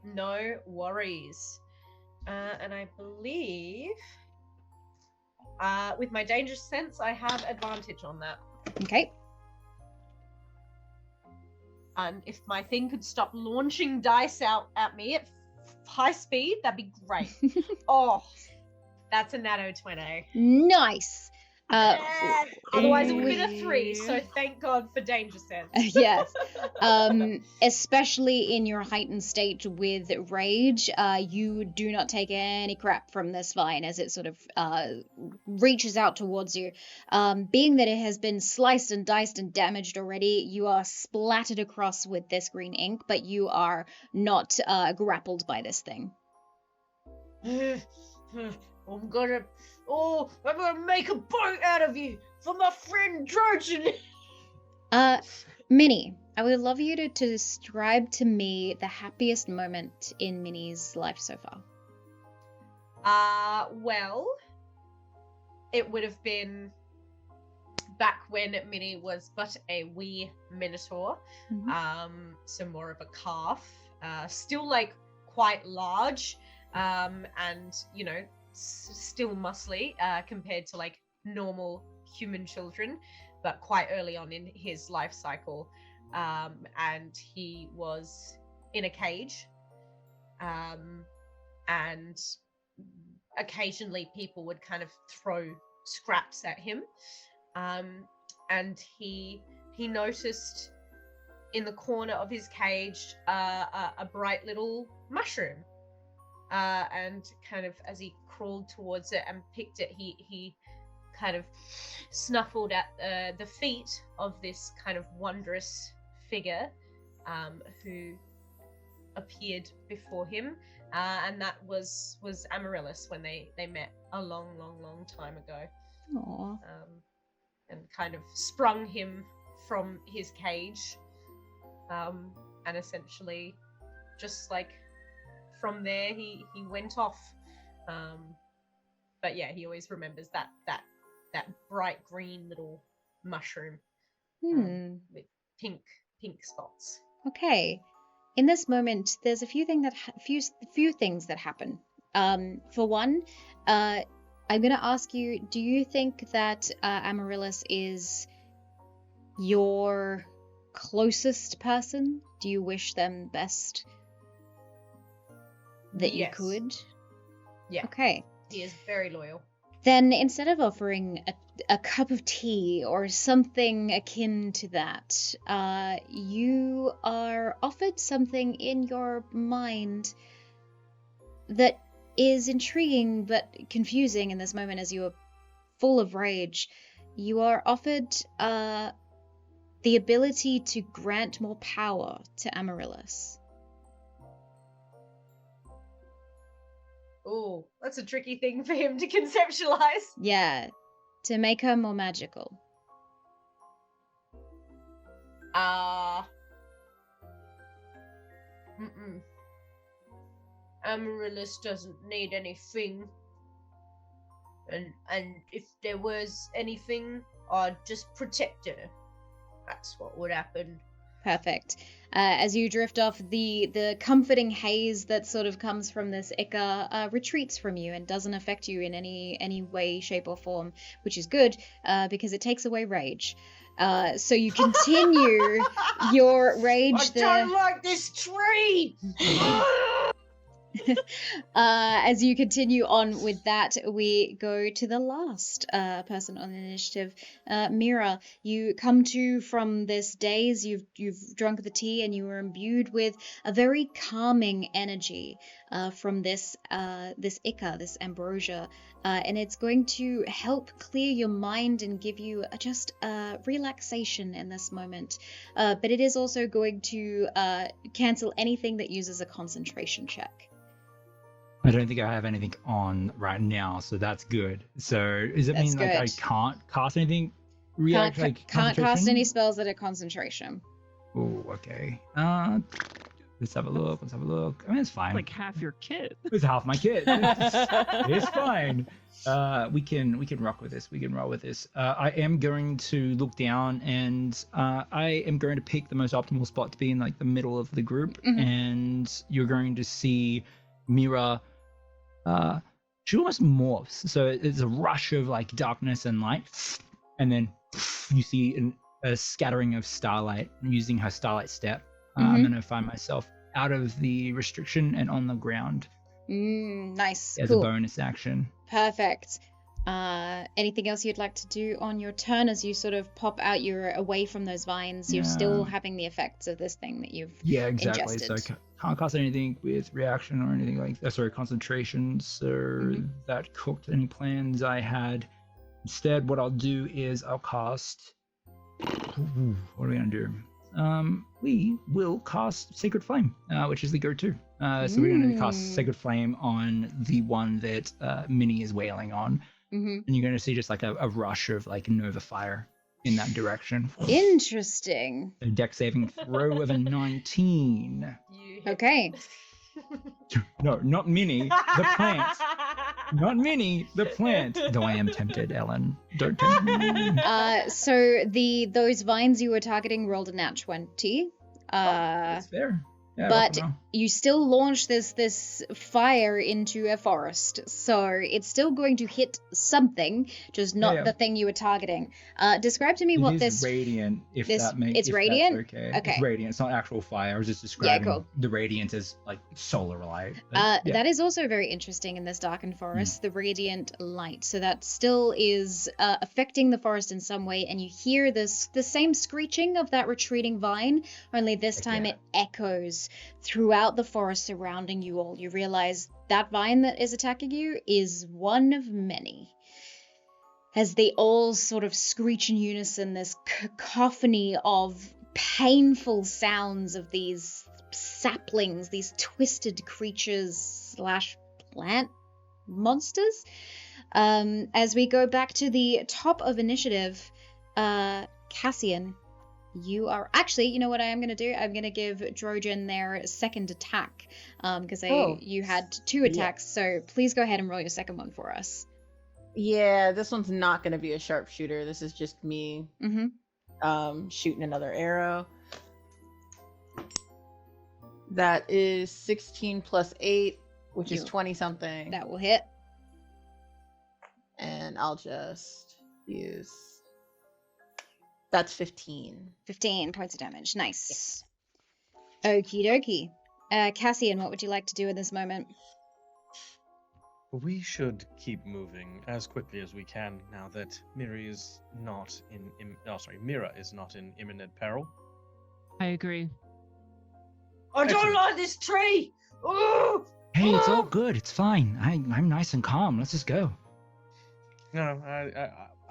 No worries. And I believe with my dangerous sense, I have advantage on that. Okay. And if my thing could stop launching dice out at me at high speed, that'd be great. Oh, that's a natto 20. Nice. Otherwise it would have been a 3, so thank God for danger sense. Yes. Especially in your heightened state with rage, you do not take any crap from this vine as it sort of reaches out towards you. Being that it has been sliced and diced and damaged already, you are splattered across with this green ink, but you are not grappled by this thing. I'm gonna make a boat out of you for my friend Trojan. Minnie, I would love you to describe to me the happiest moment in Minnie's life so far. Well, it would have been back when Minnie was but a wee minotaur, so more of a calf, still quite large, and still muscly compared to normal human children, but quite early on in his life cycle, and he was in a cage, and occasionally people would kind of throw scraps at him, and he noticed in the corner of his cage a bright little mushroom, and kind of as he crawled towards it and picked it, he kind of snuffled at the feet of this kind of wondrous figure who appeared before him, and that was Amaryllis when they met a long time ago. Aww. And kind of sprung him from his cage, and essentially just like from there he went off, but yeah, he always remembers that bright green little mushroom with pink spots. Okay. In this moment, there's a few things that happen. For one, I'm going to ask you, do you think that Amaryllis is your closest person? Do you wish them best that you could? Yeah. Okay. He is very loyal. Then instead of offering a cup of tea or something akin to that, you are offered something in your mind that is intriguing but confusing in this moment as you are full of rage. You are offered the ability to grant more power to Amaryllis. Oh, that's a tricky thing for him to conceptualize. Yeah, to make her more magical. Amaryllis doesn't need anything. And if there was anything, I'd just protect her. That's what would happen. Perfect. As you drift off, the comforting haze that sort of comes from this Ica retreats from you and doesn't affect you in any way, shape, or form, which is good because it takes away rage. So you continue your rage. I don't like this tree! As you continue on with that, we go to the last person on the initiative. Mira, you come to from this daze. You've drunk the tea and you were imbued with a very calming energy from this Ica, this ambrosia, and it's going to help clear your mind and give you just relaxation in this moment. But it is also going to cancel anything that uses a concentration check. I don't think I have anything on right now, so that's good. So does it mean like I can't cast anything? Can't cast any spells that are concentration. Oh, okay. Let's have a look. I mean, it's fine. Like half your kit. It's half my kit. It's fine. We can rock with this. We can roll with this. I am going to look down, and I am going to pick the most optimal spot to be in, like the middle of the group, and you're going to see Mira. She almost morphs, so it's a rush of like darkness and light, and then you see a scattering of starlight. Using her starlight step, I'm gonna find myself out of the restriction and on the ground. Nice. As a bonus action. Perfect. Anything else you'd like to do on your turn as you sort of pop out? You're away from those vines. You're still having the effects of this thing that you've exactly. ingested. So I can't cast anything with reaction or anything like that. Sorry, concentration. So that cooked any plans I had. Instead, what I'll do is I'll cast. What are we gonna do? We will cast Sacred Flame, which is the go-to. So we're going to cast Sacred Flame on the one that Minnie is wailing on. And you're going to see just like a rush of like Nova Fire in that direction. Interesting. A deck saving throw of a 19. Okay. No, not Minnie, the plant. Not Minnie, the plant. Though I am tempted, Ellen. Don't tempt me. So those vines you were targeting rolled a nat 20. That's fair. Yeah, but welcome now. you still launch this fire into a forest, so it's still going to hit something, just not Yeah. the thing you were targeting. Describe to me It what is this... radiant, if this- that makes it's if radiant? That's okay. Okay. It's radiant. It's not actual fire. I was just describing cool. the radiant as like solar light. But, yeah. That is also very interesting in this darkened forest, the radiant light. So that still is affecting the forest in some way, and you hear the same screeching of that retreating vine, only this time it echoes throughout the forest surrounding you all. You realize that vine that is attacking you is one of many. As they all sort of screech in unison, this cacophony of painful sounds of these saplings, these twisted creatures / plant monsters. As we go back to the top of initiative, Cassian, you are... Actually, you know what I am going to do? I'm going to give Drojan their second attack, because you had 2 attacks, so please go ahead and roll your second one for us. Yeah, this one's not going to be a sharpshooter. This is just me shooting another arrow. That is 16 plus 8, which is 20-something. That will hit. And I'll just use... That's 15. 15 points of damage. Nice. Okie dokie. Cassian, what would you like to do in this moment? We should keep moving as quickly as we can now that Mira is not in imminent peril. I agree. I don't like this tree. Ooh! Hey, it's all good. It's fine. I'm nice and calm. Let's just go. No,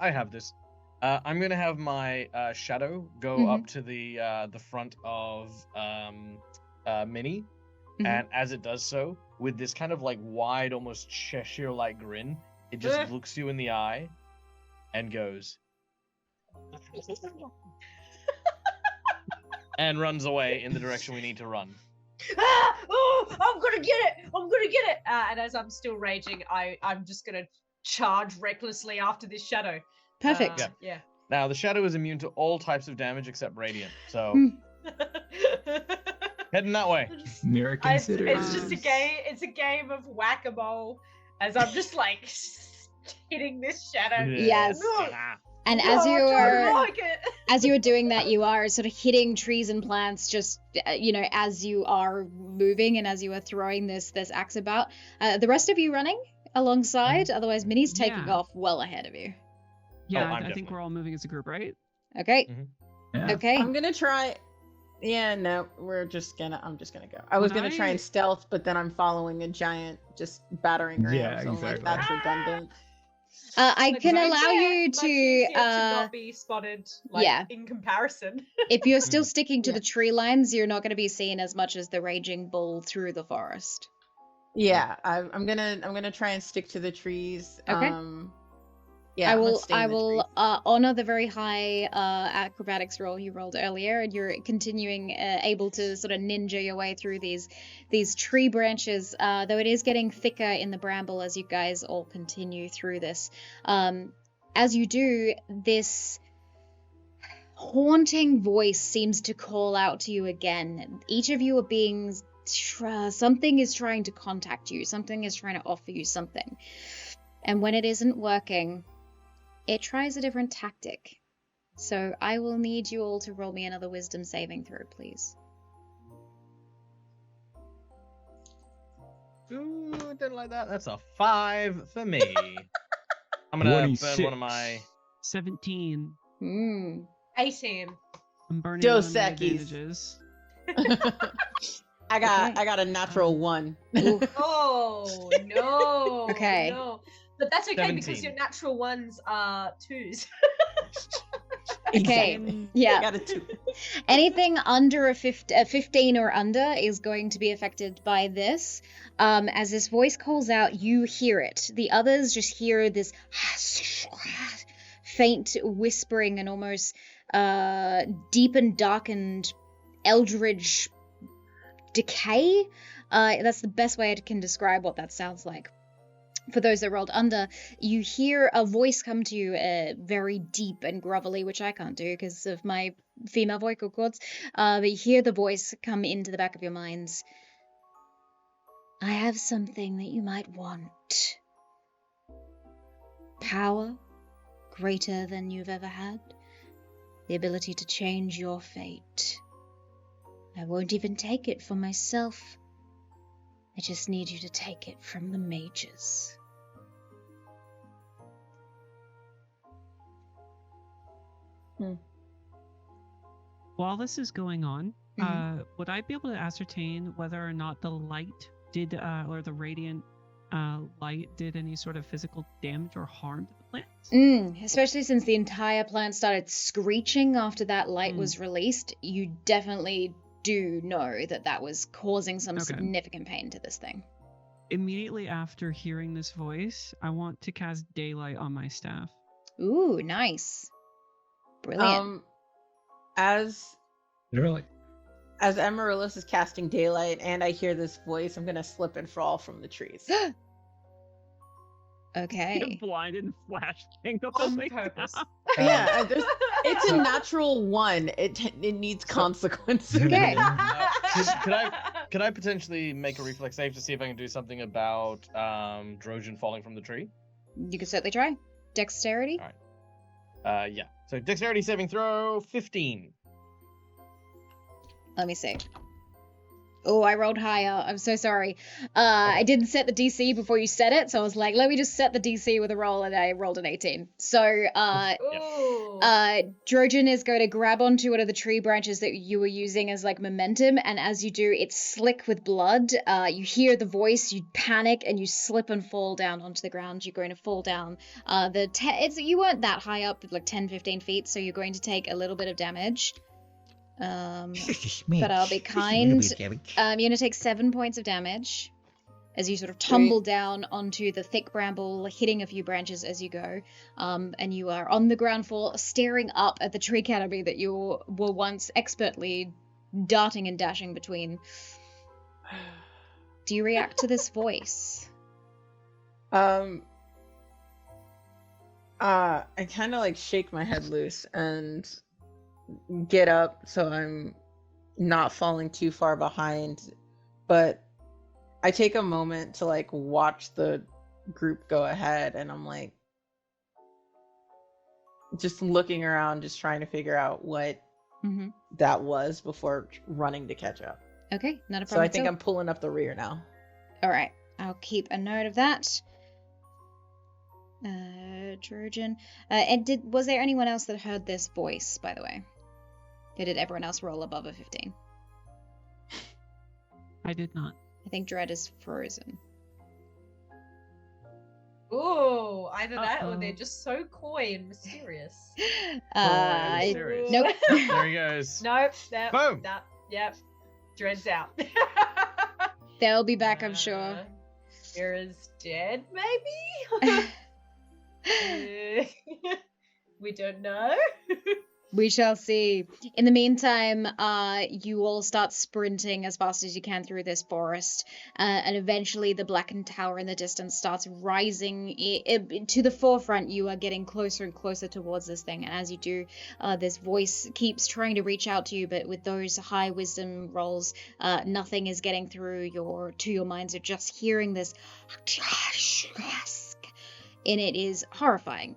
I have this. I'm gonna have my shadow go up to the front of Minnie, and as it does so, with this kind of like wide, almost Cheshire-like grin, it just looks you in the eye and goes and runs away in the direction we need to run. Oh, I'm gonna get it! And as I'm still raging, I'm just gonna charge recklessly after this shadow. Perfect. Yeah. Now, the shadow is immune to all types of damage except radiant, so heading that way. Mira considers. It's just a game. It's a game of whack-a-mole as I'm just like hitting this shadow. Yes. And as you are doing that, you are sort of hitting trees and plants, just as you are moving and as you are throwing this axe about. The rest of you running alongside, otherwise Minnie's taking off well ahead of you. Yeah, I I think definitely. we're all moving as a group, right? Okay. Yeah. Okay. I'm gonna try. Yeah, no, I'm just gonna go. I was gonna try and stealth, but then I'm following a giant just battering ram. Yeah, so exactly. like, that's redundant. I can allow you much easier to to not be spotted. In comparison. if you're still sticking to the tree lines, you're not going to be seen as much as the raging bull through the forest. Yeah, I'm gonna try and stick to the trees. Okay. Yeah, I will honor the very high acrobatics roll you rolled earlier, and you're continuing able to sort of ninja your way through these tree branches, though it is getting thicker in the bramble as you guys all continue through this. As you do, this haunting voice seems to call out to you again. Each of you are being... something is trying to contact you. Something is trying to offer you something. And when it isn't working... it tries a different tactic. So I will need you all to roll me another wisdom saving throw, please. Ooh, didn't like that. That's a 5 for me. I'm gonna burn 26. one of my... 17. 18. I'm burning Dos one of my Equis. advantages. I got a natural 1. Oh no. Okay. No. But that's okay 17. because your natural ones are 2s. Okay. Exactly. Yeah. Got a 2. Anything under a 15 or under is going to be affected by this. As this voice calls out, you hear it. The others just hear this faint whispering and almost deep and darkened eldritch decay. That's the best way I can describe what that sounds like. For those that rolled under, you hear a voice come to you very deep and grovelly, which I can't do because of my female vocal cords, but you hear the voice come into the back of your minds. I have something that you might want. Power greater than you've ever had. The ability to change your fate. I won't even take it for myself. I just need you to take it from the mages. While this is going on, would I be able to ascertain whether or not the light did, or the radiant light did any sort of physical damage or harm to the plants? Especially since the entire plant started screeching after that light was released, you definitely do know that that was causing some significant pain to this thing. Immediately after hearing this voice, I want to cast Daylight on my staff. Ooh, nice. Brilliant. As Literally. As Amaryllis is casting Daylight and I hear this voice, I'm gonna slip and fall from the trees. Okay. You're blinded and flashing On purpose. Yeah, it's a natural 1. It needs consequences. Okay. Could I potentially make a reflex save to see if I can do something about Drojan falling from the tree? You can certainly try. Dexterity? Alright. Yeah. So dexterity saving throw, 15. Let me see. Oh, I rolled higher. I'm so sorry. I didn't set the DC before you said it, so I was like, let me just set the DC with a roll, and I rolled an 18. So, Drojan is going to grab onto one of the tree branches that you were using as, like, momentum, and as you do, it's slick with blood. You hear the voice, you panic, and you slip and fall down onto the ground. You're going to fall down. You weren't that high up, like 10, 15 feet, so you're going to take a little bit of damage. But I'll be kind. You're going to take 7 points of damage as you sort of tumble down onto the thick bramble, hitting a few branches as you go. And you are on the ground floor, staring up at the tree canopy that you were once expertly darting and dashing between. Do you react to this voice? I kind of like shake my head loose and get up so I'm not falling too far behind, but I take a moment to like watch the group go ahead, and I'm like just looking around, just trying to figure out what that was before running to catch up. Okay, not a problem. So I think I'm pulling up the rear now. All right, I'll keep a note of that. Trojan. And was there anyone else that heard this voice, by the way? Or did everyone else roll above a 15? I did not. I think Dread is frozen. Ooh, either that or they're just so coy and mysterious. Nope. There he goes. Nope. Boom. Yep. Dread's out. They'll be back, I'm sure. Mira's dead, maybe? We don't know. We shall see. In the meantime, you all start sprinting as fast as you can through this forest, and eventually the blackened tower in the distance starts rising to the forefront. You are getting closer and closer towards this thing, and as you do, this voice keeps trying to reach out to you, but with those high wisdom rolls, nothing is getting through to your minds. You're just hearing this, and it is horrifying.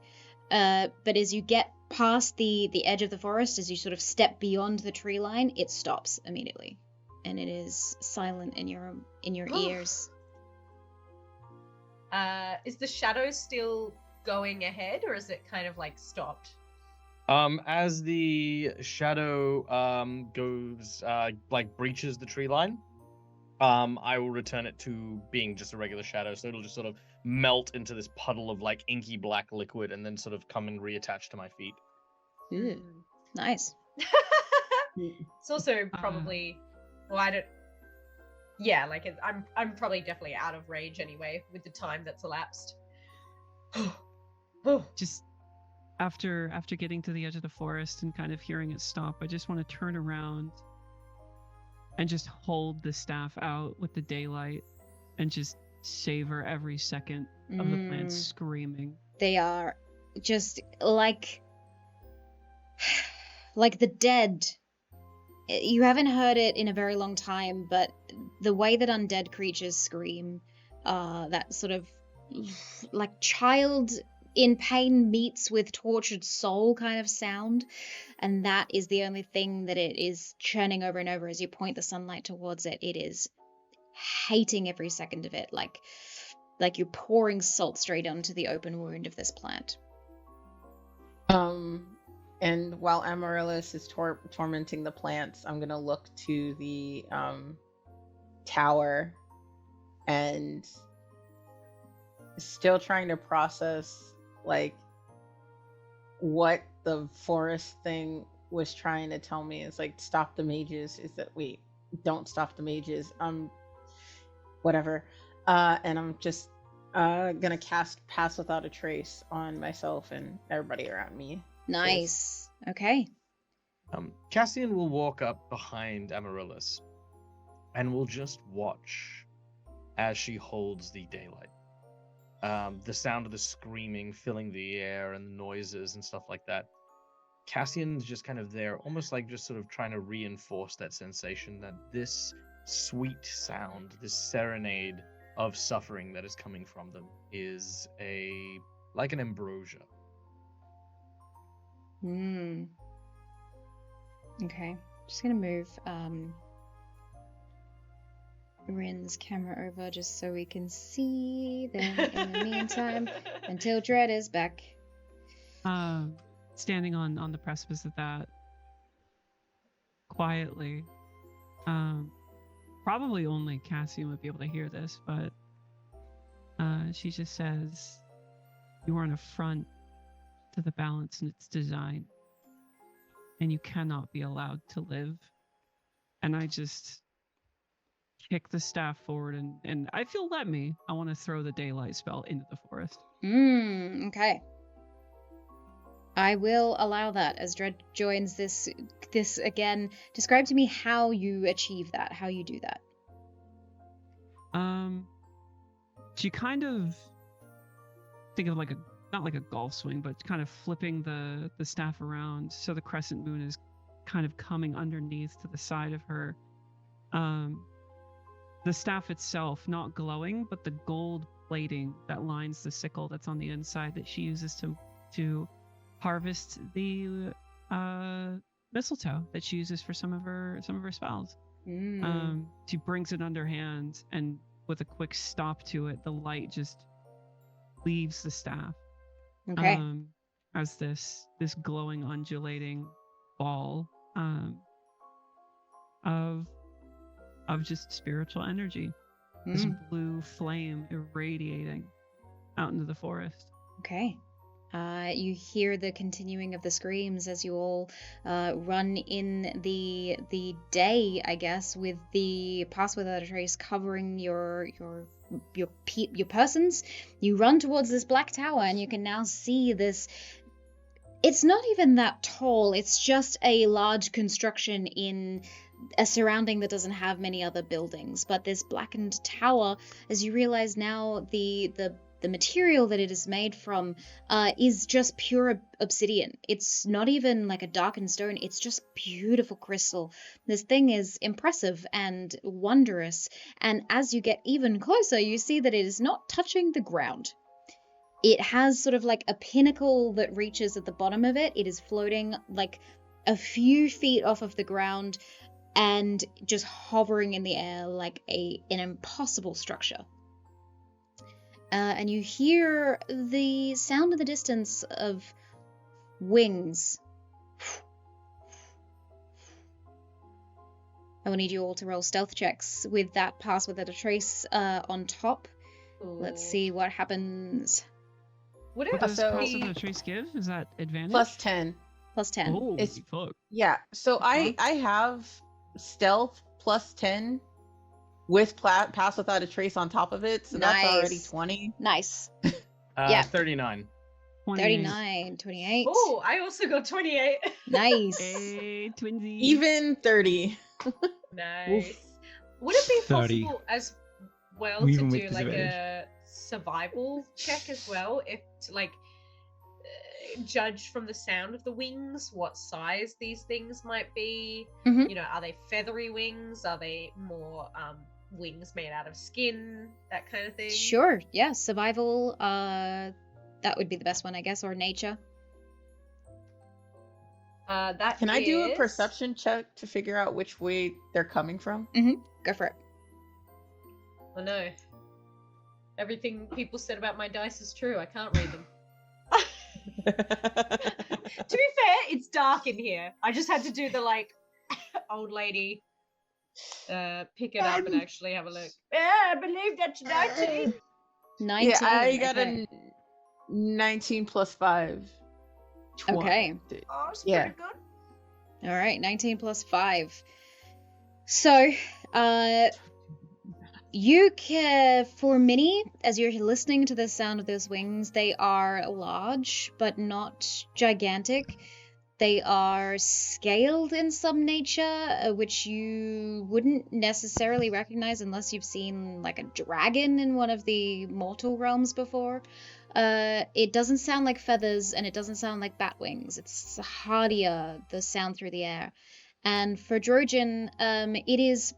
But as you get past the edge of the forest, as you sort of step beyond the tree line, it stops immediately, and it is silent in your ears. Is the shadow still going ahead, or is it kind of like stopped? As the shadow goes breaches the tree line, I will return it to being just a regular shadow, so it'll just sort of melt into this puddle of like inky black liquid and then sort of come and reattach to my feet. Ooh, nice. It's also probably I'm probably definitely out of rage anyway with the time that's elapsed. Just after getting to the edge of the forest and kind of hearing it stop, I just want to turn around and just hold the staff out with the daylight and just savor every second of the plants screaming. They are just like like the dead. You haven't heard it in a very long time, but the way that undead creatures scream, that sort of like child in pain meets with tortured soul kind of sound, and that is the only thing that it is churning over and over as you point the sunlight towards it. It is hating every second of it, like you're pouring salt straight onto the open wound of this plant. And while Amaryllis is tormenting the plants, I'm gonna look to the tower and still trying to process like what the forest thing was trying to tell me. Is like, stop the mages. Is that, wait, don't stop the mages. Whatever. And I'm just gonna cast Pass Without a Trace on myself and everybody around me. Nice. Okay. Cassian will walk up behind Amaryllis and will just watch as she holds the daylight. The sound of the screaming filling the air and the noises and stuff like that. Cassian's just kind of there, almost like just sort of trying to reinforce that sensation that this sweet sound, this serenade of suffering that is coming from them is like an ambrosia. Okay. Just gonna move Rin's camera over just so we can see them in the meantime until Dread is back. Standing on the precipice of that, quietly. Probably only Cassian would be able to hear this, but she just says, "You are an affront to the balance in its design, and you cannot be allowed to live." And I just kick the staff forward, and I feel let me. I want to throw the daylight spell into the forest. Okay. I will allow that as Dread joins this again. Describe to me how you achieve that, how you do that. She kind of think of not like a golf swing, but kind of flipping the staff around so the crescent moon is kind of coming underneath to the side of her. The staff itself not glowing, but the gold plating that lines the sickle that's on the inside that she uses to harvest the mistletoe that she uses for some of her spells. She brings it underhand, and with a quick stop to it, the light just leaves the staff. Okay. As this glowing, undulating ball of just spiritual energy. This blue flame irradiating out into the forest. Okay. You hear the continuing of the screams as you all run in the day, I guess, with the Pass Without a Trace covering your persons. You run towards this black tower, and you can now see this. It's not even that tall. It's just a large construction in a surrounding that doesn't have many other buildings. But this blackened tower, as you realize now, the material that it is made from is just pure obsidian. It's not even like a darkened stone. It's just beautiful crystal. This thing is impressive and wondrous. And as you get even closer, you see that it is not touching the ground. It has sort of like a pinnacle that reaches at the bottom of it. It is floating like a few feet off of the ground and just hovering in the air like an impossible structure. And you hear the sound in the distance of wings. I will need you all to roll stealth checks with that Pass Without a Trace on top. Ooh. Let's see what happens. What What does Pass So- Without a Trace give? Is that advantage? Plus 10. Plus 10. Holy It's- fuck. Yeah. So I have stealth plus 10 with Pass Without a Trace on top of it. So that's already Nice. 20. Nice. Yeah. 39. 39, 28. Oh, I also got 28. Nice. Hey, twinsies. Even 30. Nice. Would it be 30. possible as well Even to with do like disadvantage. a survival check as well? If like judge from the sound of the wings what size these things might be? Mhm. You know, are they feathery wings? Are they more wings made out of skin? That kind of thing. Sure, yeah, survival, that would be the best one, I guess, or nature. That Can I do a is- perception check to figure out which way they're coming from? Go for it. Oh no. Everything people said about my dice is true. I can't read them. To be fair, it's dark in here. I just had to do the like old lady pick it up and actually have a look. Yeah, I believe that's 19. 19. Yeah, I got okay. a 19 plus 5. 20. Okay. Oh, it's Yeah. pretty good. All right, 19 plus 5. So, you can, for Minnie, as you're listening to the sound of those wings, they are large, but not gigantic. They are scaled in some nature, which you wouldn't necessarily recognize unless you've seen like a dragon in one of the mortal realms before. It doesn't sound like feathers, and it doesn't sound like bat wings. It's hardier, the sound through the air. And for Drojan, it is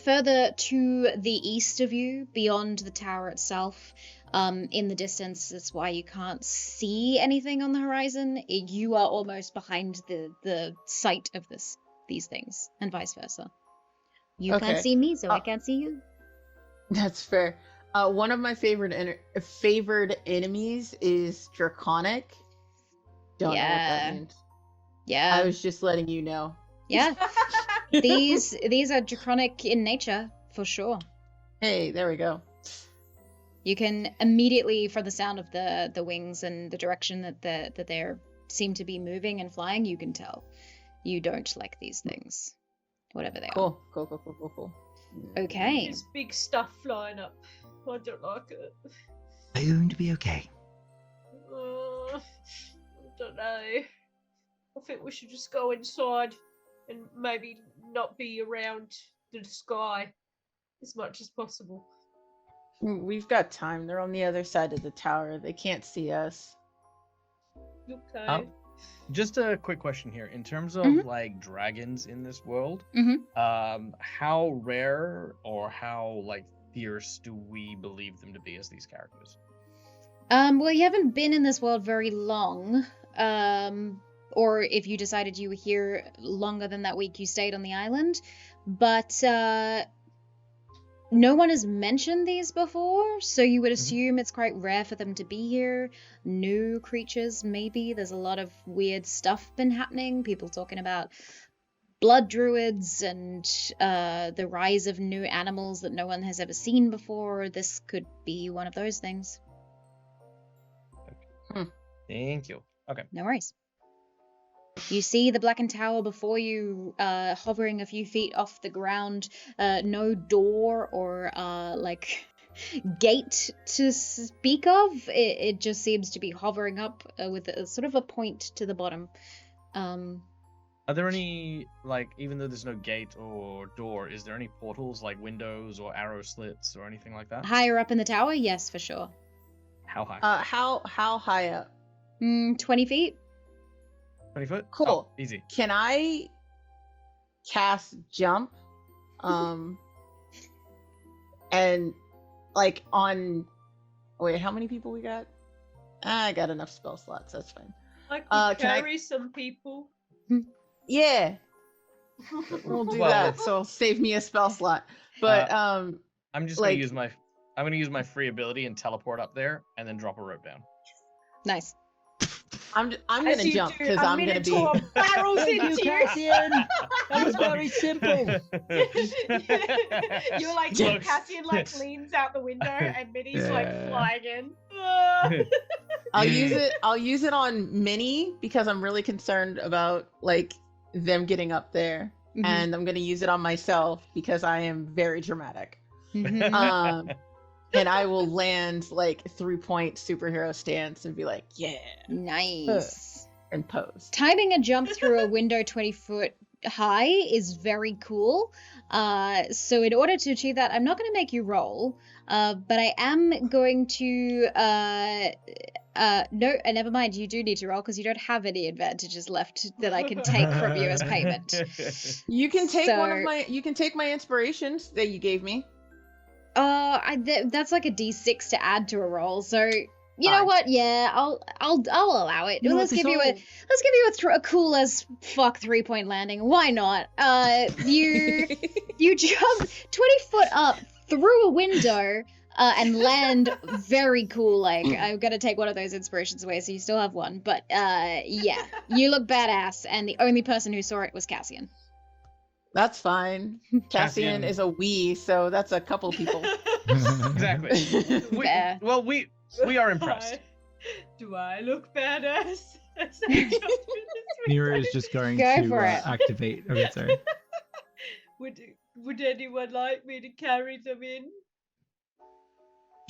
further to the east of you, beyond the tower itself. In the distance, that's why you can't see anything on the horizon. You are almost behind the sight of these things, and vice versa. You Okay. can't see me, so I can't see you. That's fair. One of my favorite enemies is Draconic. Don't know what Yeah. that means. Yeah, I was just letting you know. yeah. These are draconic in nature, for sure. Hey, there we go. You can immediately, from the sound of the wings and the direction that they seem to be moving and flying, you can tell. You don't like these things, whatever they Cool. Cool. are. Okay. This big stuff flying up. I don't like it. Are you going to be okay? I don't know. I think we should just go inside and maybe not be around the sky as much as possible. We've got time. They're on the other side of the tower. They can't see us. Okay. Just a quick question here. In terms of Mhm. like dragons in this world, Mhm. how rare or how like fierce do we believe them to be as these characters? Well, you haven't been in this world very long. Or if you decided you were here longer than that week you stayed on the island. But no one has mentioned these before, so you would assume it's quite rare for them to be here. New creatures, maybe. There's a lot of weird stuff been happening. People talking about blood druids and the rise of new animals that no one has ever seen before. This could be one of those things. Thank you. Okay. No worries. You see the blackened tower before you, hovering a few feet off the ground. No door or like gate to speak of. It just seems to be hovering up with a sort of a point to the bottom. Are there any, like, even though there's no gate or door, is there any portals like windows or arrow slits or anything like that? Higher up in the tower, yes, for sure. How high? How high up? 20 feet. 20 foot? Cool. Oh, easy. Can I cast jump? And like on wait, how many people we got? I got enough spell slots, that's fine. I could can I- carry some people. Yeah. We'll do Well, that. So save me a spell slot. But I'm just like- gonna use my free ability and teleport up there and then drop a rope down. Nice. I'm As gonna you jump do, because a I'm gonna be minotaur barrels Thank you, into you. Cassian. That was very simple. You're like Looks- Cassian like leans out the window and Minnie's like Yeah. flying in. I'll use it on Minnie because I'm really concerned about like them getting up there. Mhm. And I'm gonna use it on myself because I am very dramatic. Mhm. And I will land like 3-point superhero stance and be like, yeah, Nice. and pose. Timing a jump through a window 20 foot high is very cool. So in order to achieve that, I'm not going to make you roll, but I am going to No, never mind. You do need to roll because you don't have any advantages left that I can take from you as payment. You can take one of So- my. You can take my inspirations that you gave me. That's like a D6 to add to a roll. So you know Fine. what? Yeah, I'll allow it. You know Let's what, give you a cool as fuck 3-point landing. Why not? You jump 20 foot up through a window. And land very cool. Like, I'm gonna take one of those inspirations away, so you still have one. But yeah, you look badass, and the only person who saw it was Cassian. That's fine. Cassian Cassian. is a we, so that's a couple people. Exactly. Fair. We are impressed. Do I look badass? As I jump in this Mira window? is just going Go to for it. activate. Okay, sorry. Would anyone like me to carry them in?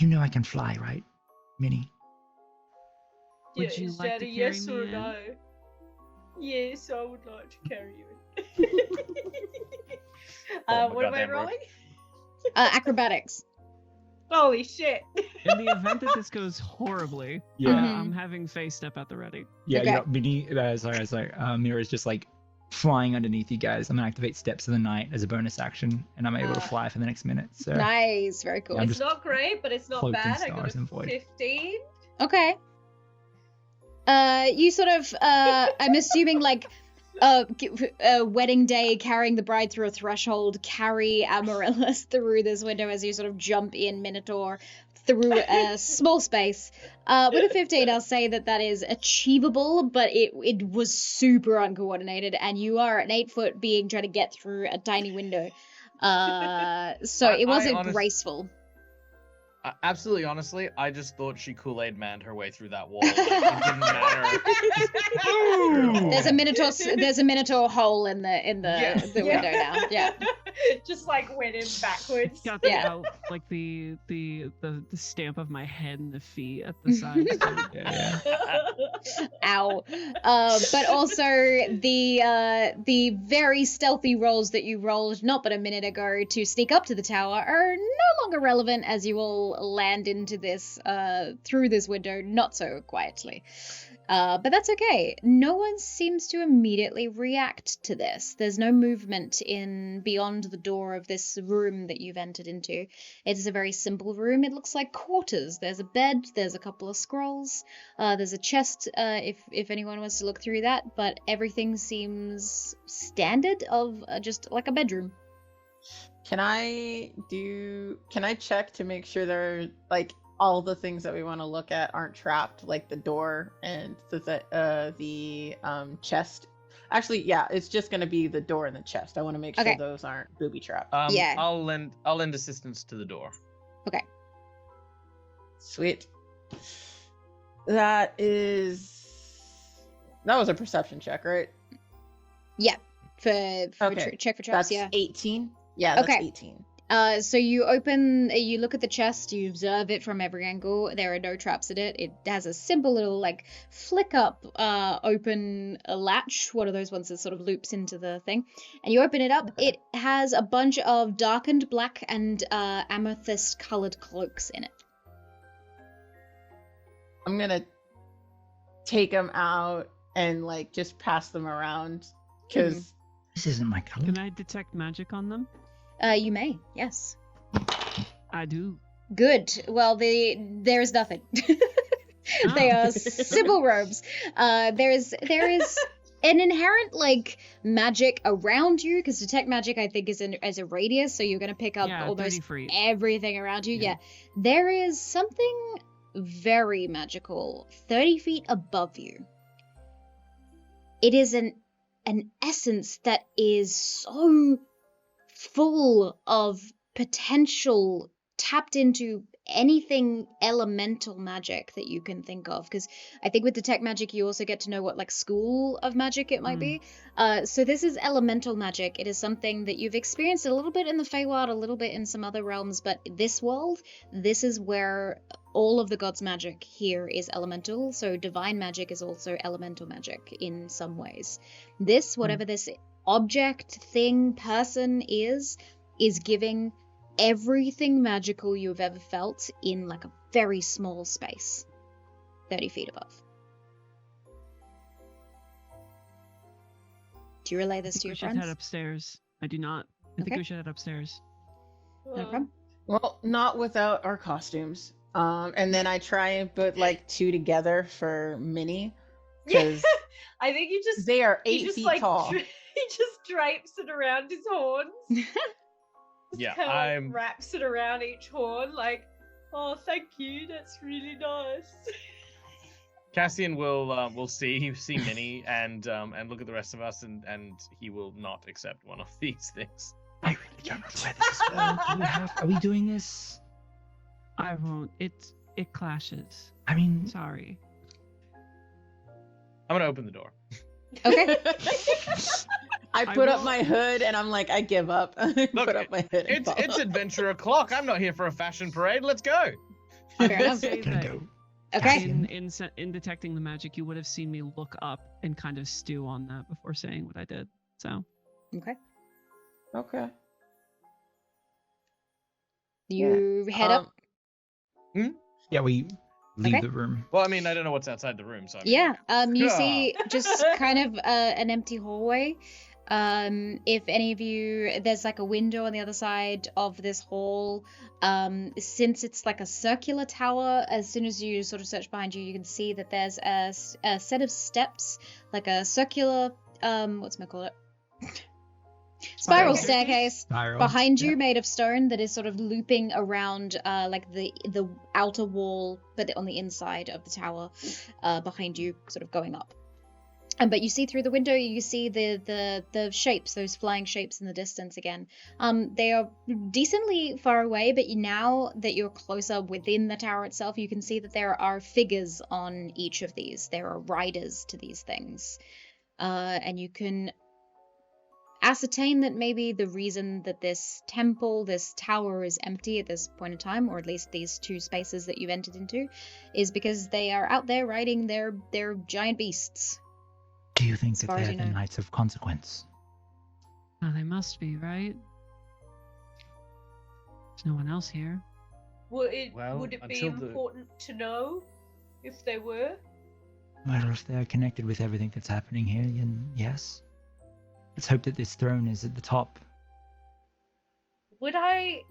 You know I can fly, right, Minnie? Would Yeah, you is like that to a carry yes me or in? no? Yes, I would like to carry you in. Oh my What am I goddamn word. rolling? Acrobatics. Holy shit! In the event that this goes horribly, Yeah. Mhm. I'm having Faye step at the ready. Yeah, Okay. you know, Minnie, sorry. Mira's just like flying underneath you guys. I'm gonna activate Steps of the Night as a bonus action, and I'm able to fly for the next minute. So Nice, very cool. I'm It's just not great, but it's not cloaked in bad. I got stars a and void. 15. Okay. You sort of, I'm assuming like, wedding day, carrying the bride through a threshold, carry Amaryllis through this window as you sort of jump in Minotaur through a small space. With a 15, I'll say that is achievable, but it was super uncoordinated, and you are an 8-foot being trying to get through a tiny window. So it wasn't graceful. Absolutely, honestly, I just thought she Kool-Aid manned her way through that wall. Like, it didn't matter. There's a Minotaur hole in the Yeah. window now. Yeah. Just like went in backwards. It's got the Yeah. out, like the stamp of my head and the feet at the side. yeah. Ow. But also the very stealthy rolls that you rolled not but a minute ago to sneak up to the tower are no longer relevant as you will land into this through this window not so quietly. But that's okay. No one seems to immediately react to this. There's no movement in beyond the door of this room that you've entered into. It's a very simple room. It looks like quarters. There's a bed, there's a couple of scrolls, there's a chest if anyone wants to look through that, but everything seems standard of just like a bedroom. Can I check to make sure they're like all the things that we want to look at aren't trapped, like the door and the chest? Actually, yeah, it's just gonna be the door and the chest. I want to make sure Okay. those aren't booby trapped. Yeah. I'll lend assistance to the door. Sweet. That was a perception check, right? Yeah. For Okay. check for traps, That's yeah. 18. Yeah, that's Okay. 18. So you look at the chest, you observe it from every angle. There are no traps in it. It has a simple little like flick up, open latch. One of those ones that sort of loops into the thing. And you open it up. It has a bunch of darkened black and amethyst colored cloaks in it. I'm gonna take them out and like just pass them around because This isn't my color. Can I detect magic on them? You may, yes. I do. Good. Well, there is nothing. They are simple robes. There is an inherent like magic around you because detect magic I think is as a radius, so you're gonna pick up Yeah, almost 30 feet. everything around you. Yeah. Yeah, there is something very magical 30 feet above you. It is an essence that is so full of potential tapped into anything elemental magic that you can think of, because I think with detect magic you also get to know what like school of magic it might be. So this is elemental magic. It is something that you've experienced a little bit in the Feywild, a little bit in some other realms, but this world, this is where all of the gods' magic here is elemental, so divine magic is also elemental magic in some ways. This, whatever this object, thing, person is giving everything magical you've ever felt in like a very small space. 30 feet above. Do you relay this to your We should friends? head upstairs. I do not. I think Okay. we should head upstairs. No problem. Well, not without our costumes. And then I try and put like two together for Minnie Yeah, because I think you just they are he 8 just, feet like, tall. he just drapes it around his horns. Yeah, Kind of I'm. wraps it around each horn, like, oh, thank you, that's really nice. Cassian will see Minnie and look at the rest of us, and he will not accept one of these things. I really don't know where this is going. Are we doing this? I won't. It clashes. I mean, Sorry. I'm gonna open the door. Okay. I put up my hood and I'm like, I give up. I Look, put up my hood. and It's follow. adventure o'clock. I'm not here for a fashion parade. Let's go. Fair enough. Say gonna that go. Okay. In detecting the magic, you would have seen me look up and kind of stew on that before saying what I did. So Okay. Okay. You head up. Yeah, we leave Okay. the room. Well, I mean, I don't know what's outside the room, so. Yeah. You Yeah. see just kind of an empty hallway. If any of you, there's like a window on the other side of this hall. Since it's like a circular tower, as soon as you sort of search behind you, you can see that there's a set of steps, like a circular, whatchamacallit? Spiral staircase Spiral. behind you, Yeah. made of stone, that is sort of looping around like the outer wall, but on the inside of the tower, behind you, sort of going up. But you see through the window, you see the shapes, those flying shapes in the distance again. They are decently far away, but now that you're closer within the tower itself, you can see that there are figures on each of these. There are riders to these things. And you can ascertain that maybe the reason that this temple, this tower is empty at this point in time, or at least these two spaces that you've entered into, is because they are out there riding their giant beasts. Do you think As that far as they're you the know. Knights of Consequence? oh, they must be, right? There's no one else here. Would it Well, be until the- important to know if they were? Well, if they're connected with everything that's happening here, then yes. Let's hope that this throne is at the top. Would I,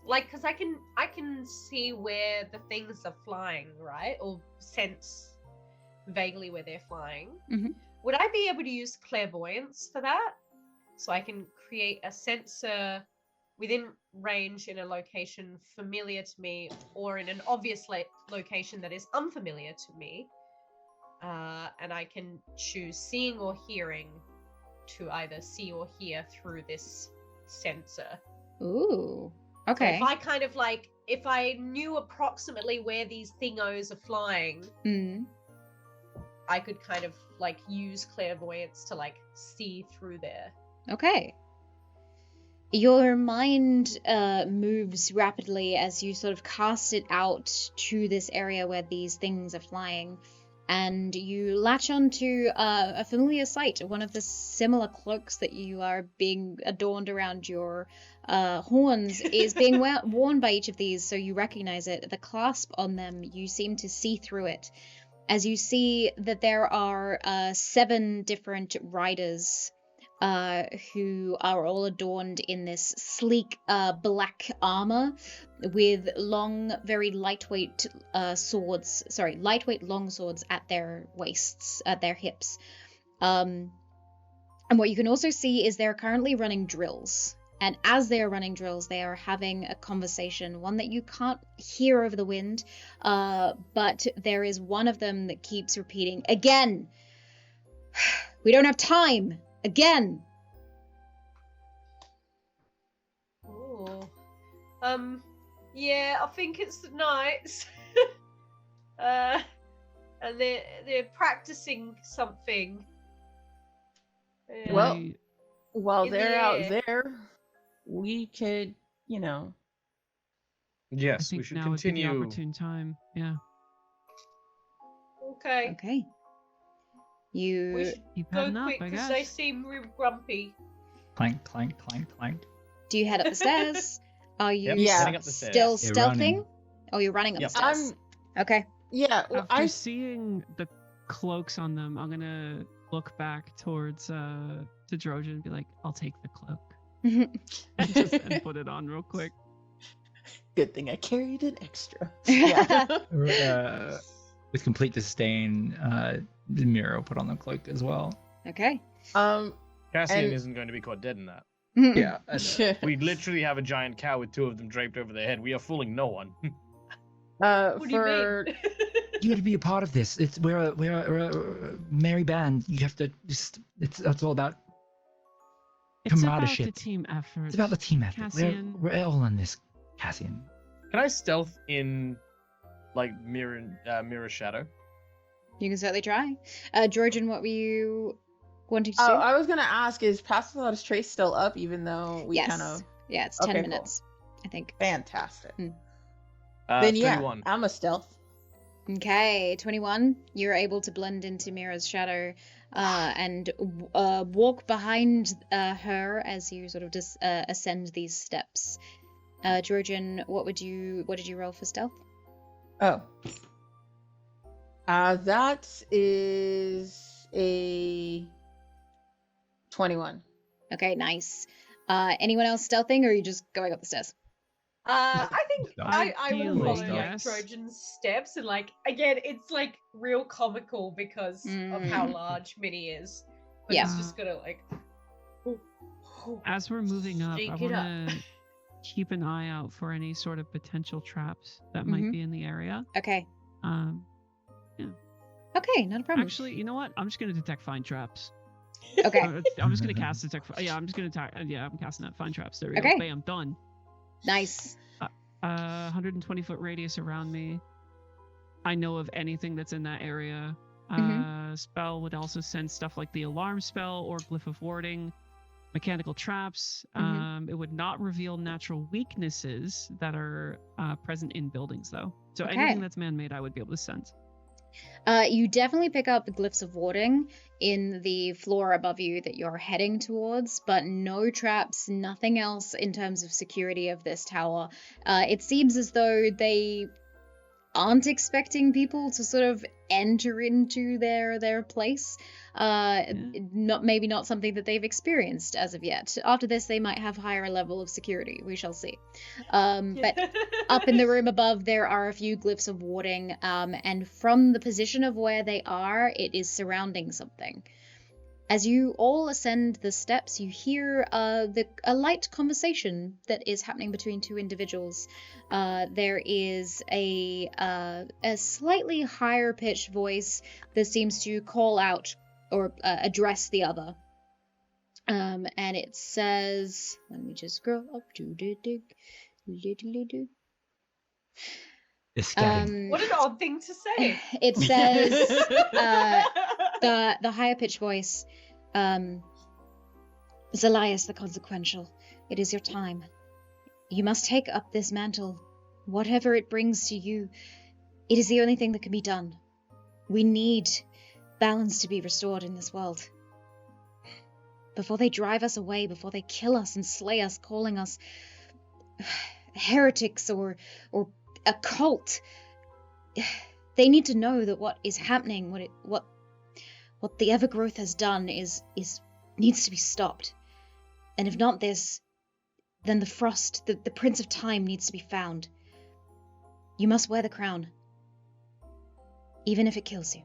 like, because I can see where the things are flying, right? Or sense vaguely where they're flying. Mhm. Would I be able to use clairvoyance for that? So I can create a sensor within range in a location familiar to me, or in an obvious location that is unfamiliar to me, and I can choose seeing or hearing to either see or hear through this sensor. Ooh. So Okay. if I kind of like, if I knew approximately where these thingos are flying, Mm. I could kind of like use clairvoyance to like see through there. Okay. Your mind moves rapidly as you sort of cast it out to this area where these things are flying, and you latch onto a familiar sight. One of the similar cloaks that you are being adorned around your horns is being worn by each of these, so you recognize it. The clasp on them, you seem to see through it, as you see that there are 7 different riders who are all adorned in this sleek black armor with long, very lightweight lightweight long swords at their waists, at their hips. And what you can also see is they're currently running drills. And as they are running drills, they are having a conversation, one that you can't hear over the wind, but there is one of them that keeps repeating, "Again! We don't have time! Again!" Oh. Yeah, I think it's the knights. And they're practicing something. Yeah. Well, I- While In the they're out air. there, we could, I Yes, we think should now would be the continue. opportune time. Yeah. Okay. Okay. We You should Keep go heading up, quick I because guess. they seem real grumpy. Clank, clank, clank, clank. do you head up the stairs? Are you Yep, Yeah. heading up the stairs. still Yeah, stealthing? running. Or you're running up Yep. the stairs? Okay. Yeah, well, After seeing the cloaks on them, I'm gonna look back towards to Drojan and be like, "I'll take the cloak and put it on real quick." Good thing I carried an extra. Yeah. With complete disdain, Mira will put on the cloak as well. Okay. Cassian isn't going to be caught dead in that. Yeah. We literally have a giant cow with two of them draped over their head. We are fooling no one. What do you mean? You got to be a part of this. We're a merry band. You have to just. It's all about camaraderie. It's about the team effort. It's about the team effort. Cassian. We're all on this, Cassian. Can I stealth in, like, mirror shadow? You can certainly try. Georgian, what were you wanting to do? Oh, I was gonna ask, is Pass Without a Trace still up, even though we kind of... Yeah, it's 10 Okay, minutes, I think. Fantastic. Then yeah, 21. I'm a stealth. Okay, 21. You're able to blend into Mira's shadow and walk behind her as you sort of just ascend these steps. Georgian, what did you roll for stealth? Oh. That is a 21. Okay, nice. Anyone else stealthing, or are you just going up the stairs? I think I will follow Ideally, yes. Trojan's steps, and like again, it's like real comical because of how large Minnie is. But Yeah. it's just gonna like. As we're moving up, I Shake it up. want to keep an eye out for any sort of potential traps that might be in the area. Okay. Yeah. Okay, not a problem. Actually, you know what? I'm just gonna detect find traps. Okay. I'm just gonna cast detect. Yeah, I'm just gonna I'm casting that find traps. There we Okay. go. Bam, done. Nice. 120-foot radius around me. I know of anything that's in that area. Spell would also send stuff like the alarm spell or glyph of warding, mechanical traps. It would not reveal natural weaknesses that are present in buildings, though. So Okay. anything that's man-made, I would be able to sense. You definitely pick up the glyphs of warding in the floor above you that you're heading towards, but no traps, nothing else in terms of security of this tower. It seems as though they aren't expecting people to sort of enter into their place. Maybe not something that they've experienced as of yet. After this, they might have higher level of security. We shall see. But up in the room above, there are a few glyphs of warding, and from the position of where they are, it is surrounding something. As you all ascend the steps, you hear a light conversation that is happening between two individuals. There is a slightly higher pitched voice that seems to call out or address the other. And it says, let me just scroll up to What an odd thing to say. It says, the higher pitched voice, Zelias the Consequential, it is your time. You must take up this mantle, whatever it brings to you. It is the only thing that can be done. We need balance to be restored in this world. Before they drive us away, before they kill us and slay us, calling us heretics or a cult, they need to know that what is happening, what the Evergrowth has done needs to be stopped. And if not this, then the Frost, the Prince of Time, needs to be found. You must wear the crown, even if it kills you.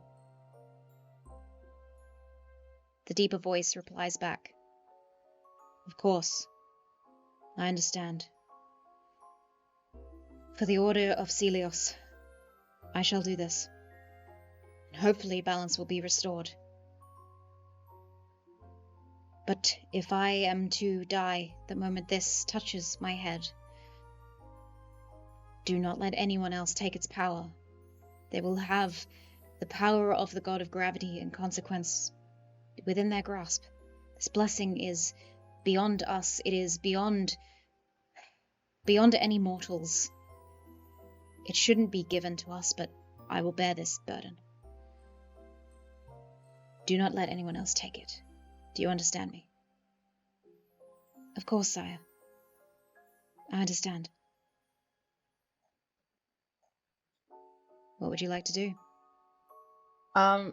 The deeper voice replies back. Of course, I understand. For the Order of Celios, I shall do this. And hopefully balance will be restored. But if I am to die the moment this touches my head, do not let anyone else take its power. They will have the power of the god of gravity and consequence within their grasp. This blessing is beyond us. It is beyond any mortals. It shouldn't be given to us, but I will bear this burden. Do not let anyone else take it. Do you understand me? Of course, sire. I understand. What would you like to do?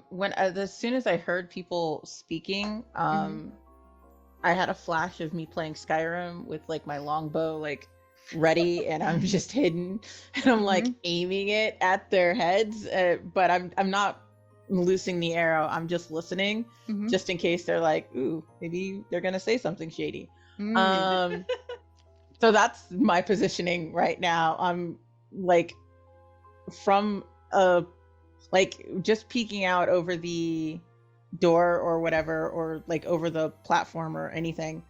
When as soon as I heard people speaking, I had a flash of me playing Skyrim with like my longbow like ready, and I'm just hidden, and I'm like aiming it at their heads, but I'm not loosing the arrow. I'm just listening, just in case they're like, ooh, maybe they're gonna say something shady. So that's my positioning right now. I'm like from like just peeking out over the door or whatever, or like over the platform or anything,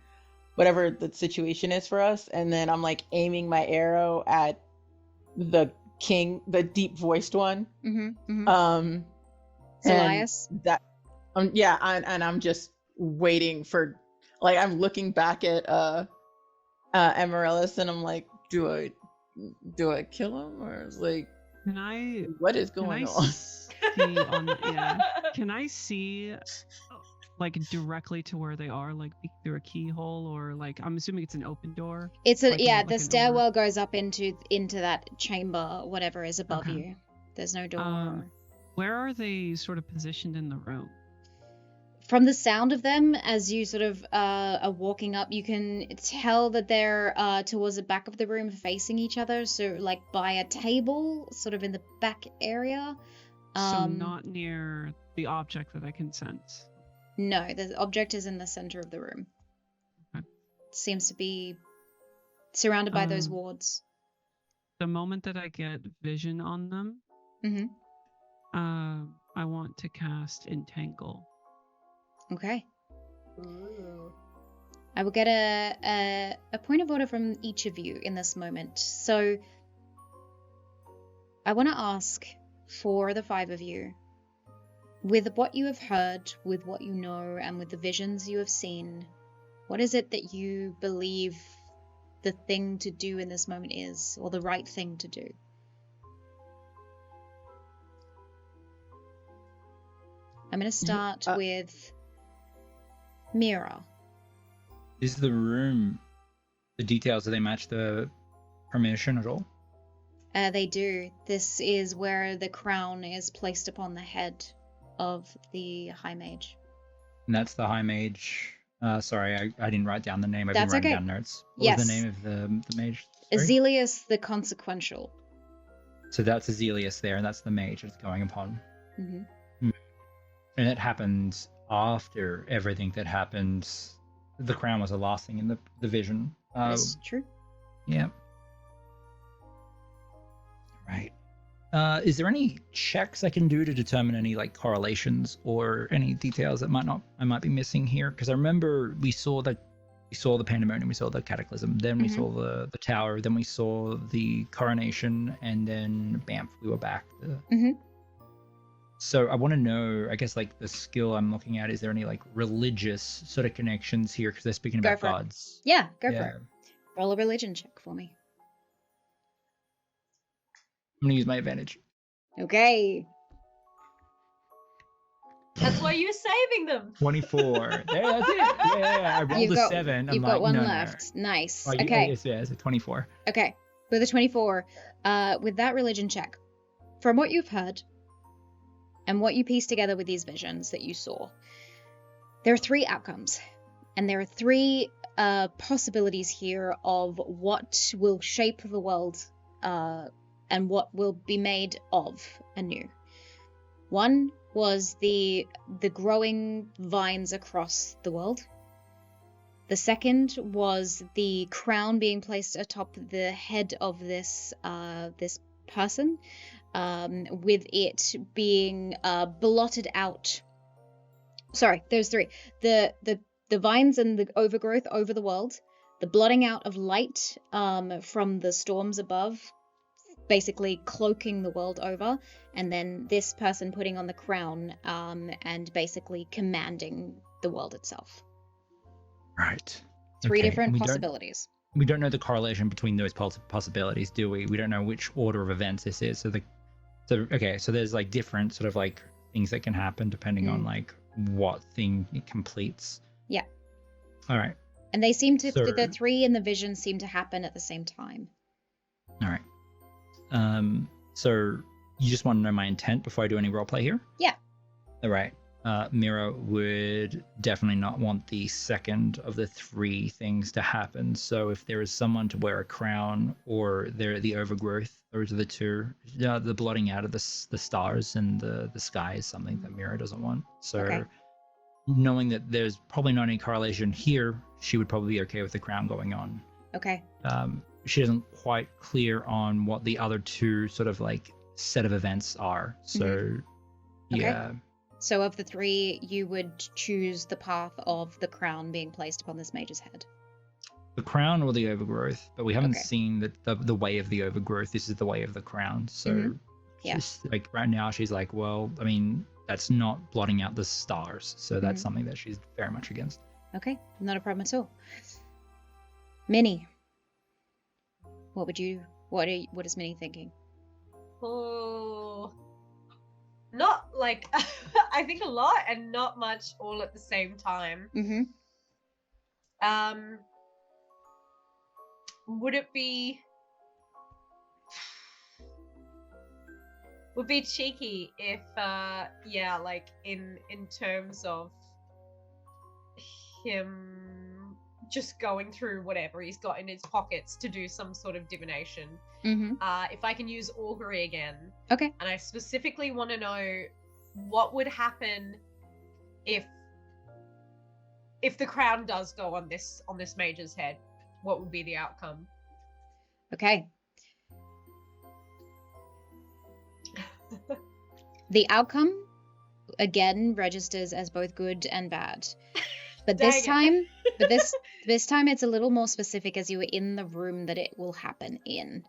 whatever the situation is for us, and then I'm like aiming my arrow at the king, the deep voiced one. Elias. That yeah, and I'm just waiting for, like, I'm looking back at Amaryllis, and I'm like, do I kill him, or like, what is going on? Can I see like directly to where they are, like through a keyhole, or like, I'm assuming it's an open door? It's the stairwell goes up into that chamber, whatever is above you. There's no door. Where are they sort of positioned in the room? From the sound of them, as you sort of are walking up, you can tell that they're towards the back of the room facing each other, so like by a table, sort of in the back area. So not near the object that I can sense? No, the object is in the center of the room. Okay. Seems to be surrounded by those wards. The moment that I get vision on them, I want to cast Entangle. Okay. Ooh. I will get a point of order from each of you in this moment. So I want to ask for the 5 of you, with what you have heard, with what you know, and with the visions you have seen, what is it that you believe the thing to do in this moment is, or the right thing to do? I'm going to start with Mira. Is the room, the details, do they match the premonition at all? They do. This is where the crown is placed upon the head of the High Mage. And that's the High Mage. Sorry, I didn't write down the name. I've been writing down notes. What was the name of the mage? Azelius the Consequential. So that's Azelius there, and that's the mage it's going upon. And it happens after everything that happened. The crown was the last thing in the vision. That's true. Yeah. Right. Is there any checks I can do to determine any like correlations or any details that I might be missing here? Because I remember we saw the pandemonium, we saw the cataclysm, then we saw the tower, then we saw the coronation, and then bam, we were back. So I want to know, I guess, like the skill I'm looking at, is there any like religious sort of connections here? Because they're speaking about gods. Yeah, go for it. Roll a religion check for me. I'm going to use my advantage. Okay. That's why you're saving them. 24. There, that's it. Yeah, I rolled a 7. You've got one left. No. Nice. Okay. It's a 24. Okay. With a 24, with that religion check, from what you've heard and what you piece together with these visions that you saw, there are 3 outcomes. And there are 3 possibilities here of what will shape the world and what will be made of anew. One was the growing vines across the world. The second was the crown being placed atop the head of this person, with it being blotted out. Sorry, there's 3. The vines and the overgrowth over the world, the blotting out of light from the storms above, basically cloaking the world over, and then this person putting on the crown and basically commanding the world itself. Right. 3 different possibilities. We don't know the correlation between those possibilities, do we? We don't know which order of events this is. So there's like different sort of like things that can happen depending on like what thing it completes. Yeah. All right. And they seem to, the 3 in the vision seem to happen at the same time. All right. So you just want to know my intent before I do any roleplay here? Yeah. All right. Mira would definitely not want the second of the three things to happen. So if there is someone to wear a crown or the overgrowth, those are the two. The blotting out of the stars and the sky is something that Mira doesn't want. So knowing that there's probably not any correlation here, she would probably be okay with the crown going on. Okay. She isn't quite clear on what the other two sort of like set of events are. So yeah. So of the three, you would choose the path of the crown being placed upon this mage's head. The crown or the overgrowth, but we haven't seen the way of the overgrowth. This is the way of the crown. So just like right now, she's like, well, I mean, that's not blotting out the stars. So that's something that she's very much against. Okay, not a problem at all. Minnie, what is Minnie thinking? Oh, not like I think a lot and not much all at the same time. Would be cheeky if like in terms of him just going through whatever he's got in his pockets to do some sort of divination. If I can use augury again. Okay. And I specifically want to know what would happen if the crown does go on this mage's head. What would be the outcome? Okay. The outcome again registers as both good and bad. But this time it's a little more specific as you were in the room that it will happen in.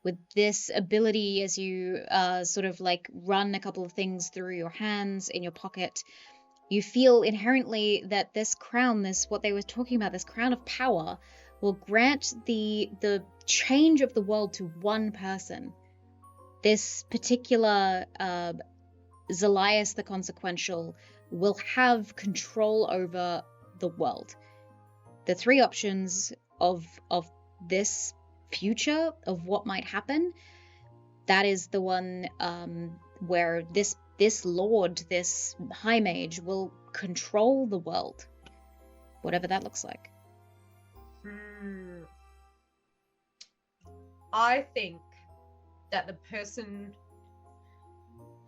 With this ability, as you sort of like run a couple of things through your hands in your pocket, you feel inherently that this crown, what they were talking about, this crown of power, will grant the change of the world to one person. This particular Zelias the Consequential will have control over the world. The three options of this future of what might happen, that is the one where this lord, this high mage, will control the world, whatever that looks like. I think that the person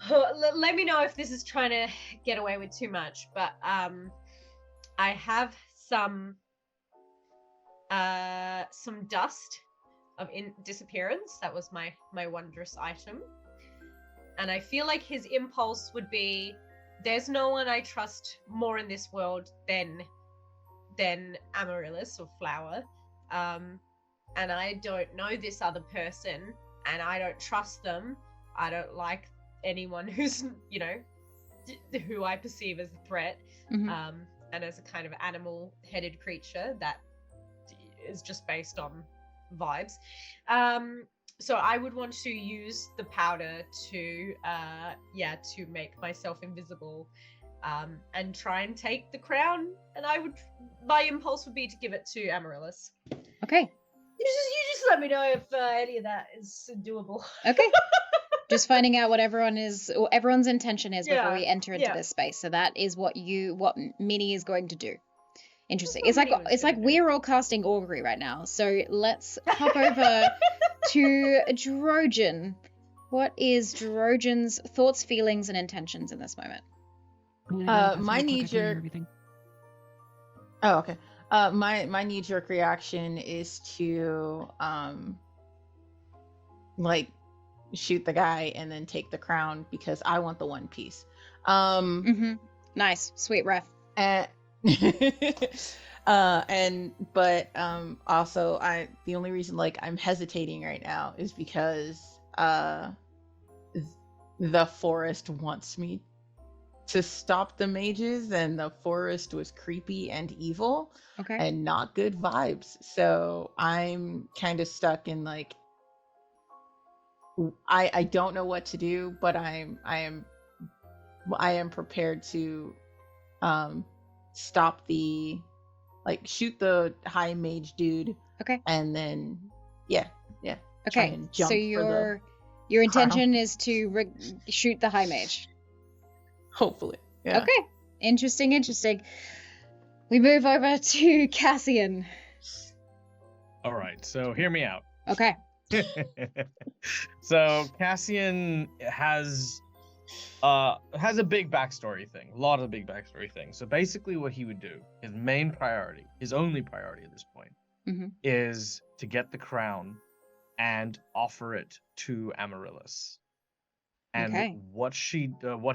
let me know if this is trying to get away with too much, but I have some dust of disappearance. That was my wondrous item, and I feel like his impulse would be, there's no one I trust more in this world than Amaryllis or Flower, and I don't know this other person, and I don't trust them. I don't like anyone who's, who I perceive as a threat, and as a kind of animal-headed creature that is just based on vibes. So I would want to use the powder to make myself invisible, and try and take the crown. And my impulse would be to give it to Amaryllis. Okay. You just let me know if any of that is doable. Okay. Just finding out what everyone's intention is before we enter into this space. So that is what Minnie is going to do. Interesting. It's like we're all casting augury right now. So let's hop over to Drojan. What is Drojan's thoughts, feelings, and intentions in this moment? My knee-jerk. Oh, okay. My knee-jerk reaction is to shoot the guy and then take the crown because I want the one piece. Nice, sweet ref. Also the only reason I'm hesitating right now is because the forest wants me to stop the mages, and the forest was creepy and evil and not good vibes. So I'm kind of stuck in I don't know what to do, but I am prepared to stop the shoot the high mage dude. Okay. And then try Okay. and jump So Your intention is to shoot the High Mage. Hopefully. Yeah. Okay. Interesting. We move over to Cassian. All right, so hear me out. Okay. So Cassian has a big backstory thing, a lot of big backstory things. So basically what he would do, his main priority, his only priority at this point, is to get the crown and offer it to Amaryllis. And what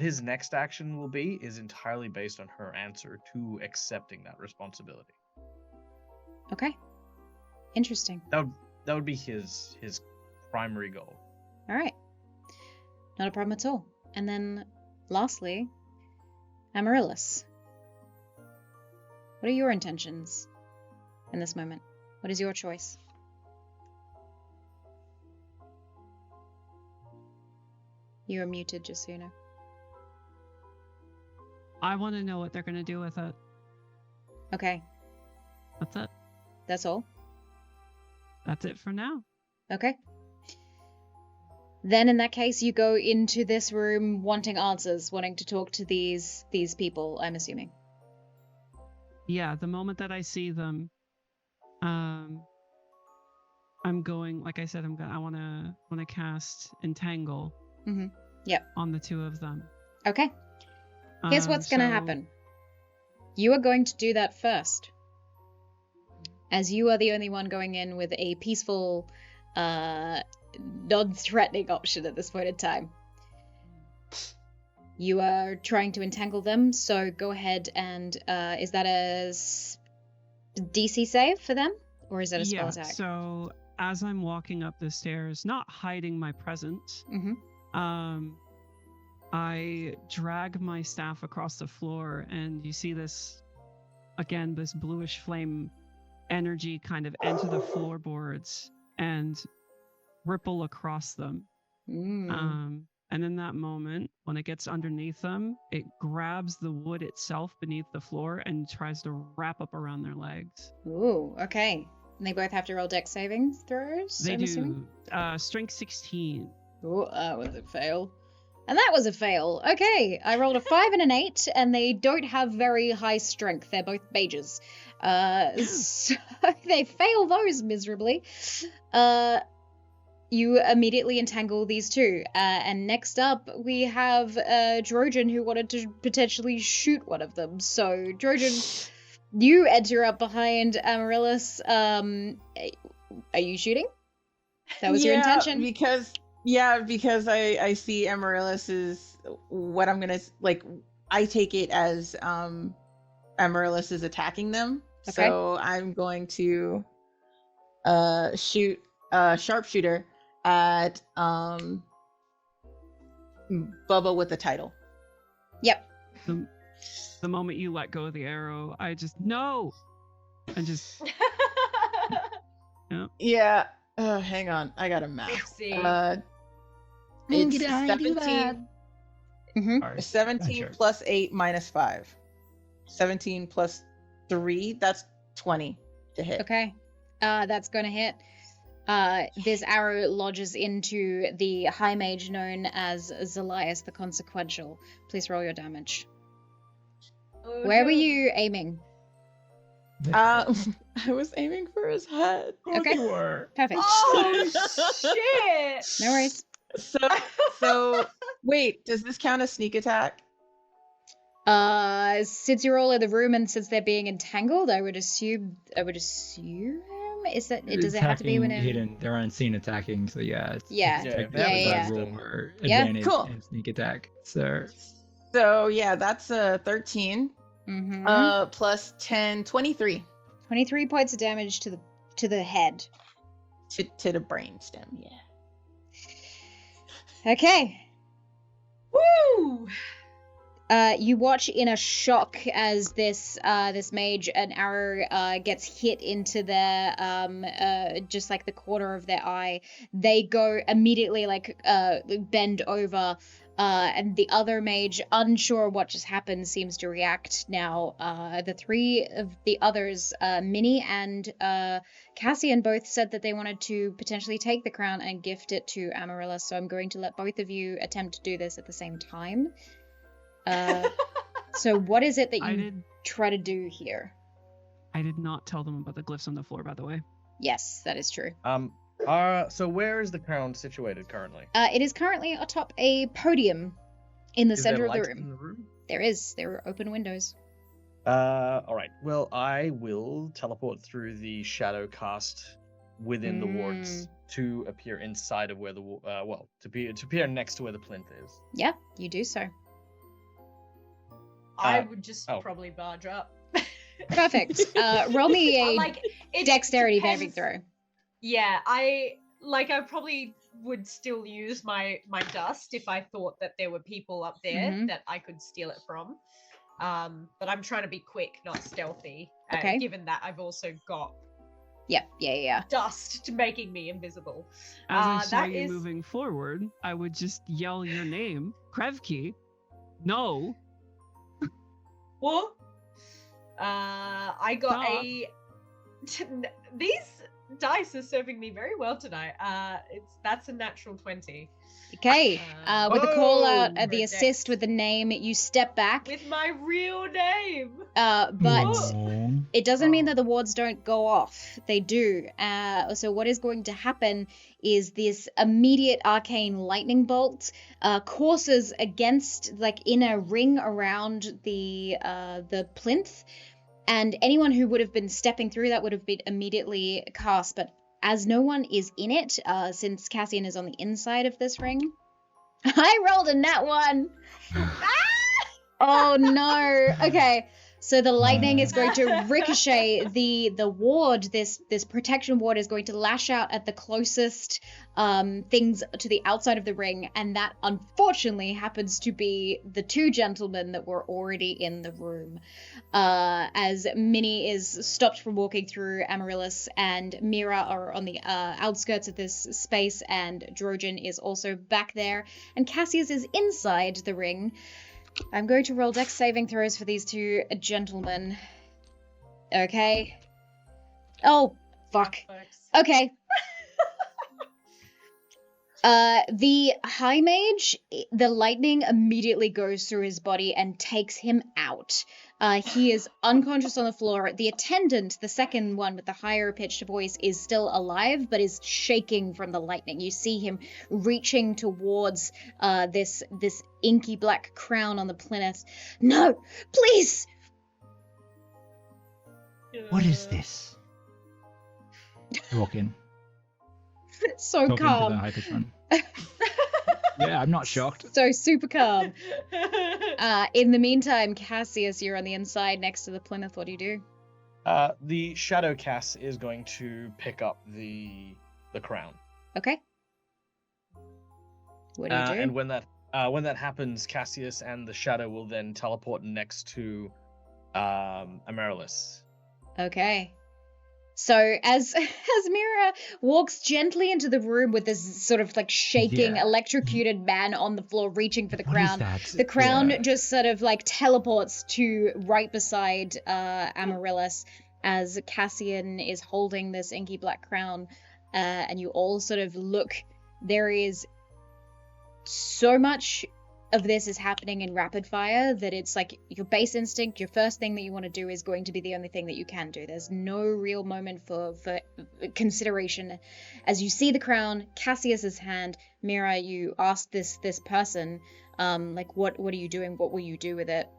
his next action will be is entirely based on her answer to accepting that responsibility. Okay. Interesting. That would be his primary goal. All right. Not a problem at all. And then, lastly, Amaryllis. What are your intentions in this moment? What is your choice? You are muted, just so you know. I want to know what they're going to do with it. Okay. That's it. That's all? That's it for now. Okay. Then in that case, you go into this room wanting answers, wanting to talk to these people, I'm assuming. Yeah, the moment that I see them, I'm going, like I said, I want to cast Entangle. Yep. On the two of them. Okay. Here's what's going to happen. You are going to do that first. As you are the only one going in with a peaceful, non-threatening option at this point in time. You are trying to entangle them, so go ahead and, is that a DC save for them? Or is that a spell attack? So as I'm walking up the stairs, not hiding my presence, I drag my staff across the floor, and you see this bluish flame energy kind of enter the floorboards and ripple across them. And in that moment, when it gets underneath them, it grabs the wood itself beneath the floor and tries to wrap up around their legs. Ooh, okay. And they both have to roll dex saving throws? They do. Strength 16. Ooh, that was a fail. And that was a fail. Okay, I rolled a 5 and an 8, and they don't have very high strength. They're both mages. So they fail those miserably. You immediately entangle these two. And next up, we have Drojan, who wanted to potentially shoot one of them. So, Drojan, you enter up behind Amaryllis. Are you shooting? That was your intention? Because I see Amaryllis is what I'm gonna, like, I take it as Amaryllis is attacking them. Okay. So I'm going to shoot a sharpshooter at Bubba with the title. Yep. The moment you let go of the arrow, I just no, and just yeah. Hang on, I got a math. It's 17. 17 plus 8 minus 5. 17 plus 3. That's 20 to hit. Okay, that's gonna hit. This arrow lodges into the high mage known as Zelias the Consequential. Please roll your damage. Where were you aiming? I was aiming for his head. Okay, you were. Perfect. Oh shit! No worries. So wait, does this count as sneak attack? Since you're all in the room and since they're being entangled, I would assume. Is that it? Does it have to be when hidden? They're unseen attacking, so yeah. Yeah. Roll or advantage cool. and sneak attack. So yeah, that's a 13. Plus 10, 23. 23 points of damage to the head. To the brainstem, yeah. Okay. Woo! You watch in a shock as this mage, an arrow gets hit into their just like the corner of their eye. They go immediately bend over And the other mage, unsure what just happened, seems to react now. The three of the others, Minnie and Cassian, both said that they wanted to potentially take the crown and gift it to Amaryllis, so I'm going to let both of you attempt to do this at the same time. So what is it that you try to do here? I did not tell them about the glyphs on the floor, by the way. Yes, that is true. So where is the crown situated currently? It is currently atop a podium in the center of the room. In the room? There are open windows. All right. Well, I will teleport through the shadow cast within the wards to appear inside of where the to appear next to where the plinth is. Yeah, you do so. I would just probably barge up. Perfect. Roll me a dexterity saving throw. Yeah, I probably would still use my dust if I thought that there were people up there that I could steal it from. But I'm trying to be quick, not stealthy. Okay. Given that I've also got dust to making me invisible. As I saw you moving forward, I would just yell your name, Krevki. No. What? I got these dice are serving me very well tonight. That's a natural 20. Okay. With the call out, the assist with the name, you step back. With my real name. But it doesn't mean that the wards don't go off. They do. So what is going to happen is this immediate arcane lightning bolt courses against, in a ring around the plinth. And anyone who would have been stepping through that would have been immediately cast. But as no one is in it, since Cassian is on the inside of this ring, I rolled a nat 1. Oh no. Okay. So the lightning is going to ricochet the ward. This protection ward is going to lash out at the closest things to the outside of the ring, and that unfortunately happens to be the two gentlemen that were already in the room. As Minnie is stopped from walking through, Amaryllis and Mira are on the outskirts of this space, and Drojan is also back there, and Cassius is inside the ring. I'm going to roll dex saving throws for these two gentlemen. Okay. Oh, fuck. Okay. The high mage, the lightning immediately goes through his body and takes him out. He is unconscious on the floor. The attendant, the second one with the higher pitched voice, is still alive, but is shaking from the lightning. You see him reaching towards this inky black crown on the plinth. No, please! What is this? Walk in. So Talking calm. to the high-pitched one. Yeah, I'm not shocked. So super calm. In the meantime, Cassius, you're on the inside next to the plinth. What do you do? The shadow cast is going to pick up the crown. Okay. What do you do? And when that happens, Cassius and the shadow will then teleport next to Amaryllis. Okay. So as Mira walks gently into the room with this sort of shaking, electrocuted man on the floor reaching for the crown, the crown just sort of teleports to right beside Amaryllis as Cassian is holding this inky black crown, and you all sort of look. There is so much of this is happening in rapid fire that it's your base instinct, your first thing that you want to do is going to be the only thing that you can do. There's no real moment for consideration. As you see the crown, Cassius's hand, Mira, you ask this person, what are you doing? What will you do with it?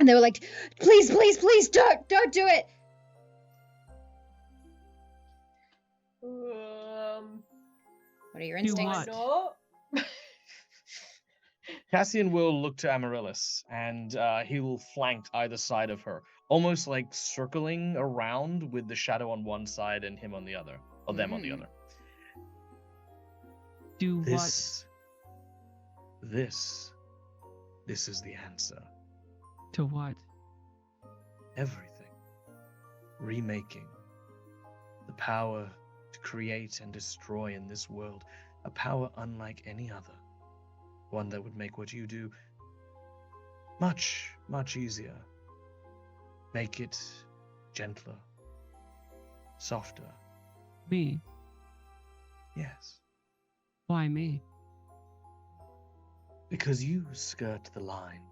And they were like, please, don't do it. What are your instincts? Cassian will look to Amaryllis, and he will flank either side of her, almost circling around with the shadow on one side and him on the other, or them on the other. Do this, what? This is the answer. To what? Everything. Remaking. The power to create and destroy in this world, a power unlike any other. One that would make what you do much, much easier. Make it gentler, softer. Me? Yes. Why me? Because you skirt the line.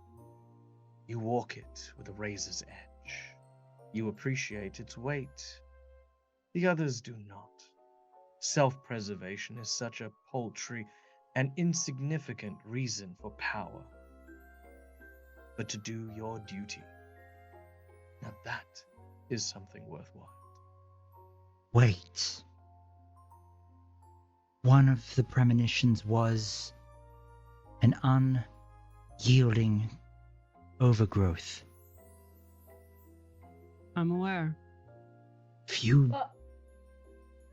You walk it with a razor's edge. You appreciate its weight. The others do not. Self-preservation is such a paltry and insignificant reason for power. But to do your duty, now that is something worthwhile. Wait. One of the premonitions was an unyielding overgrowth. I'm aware. If you,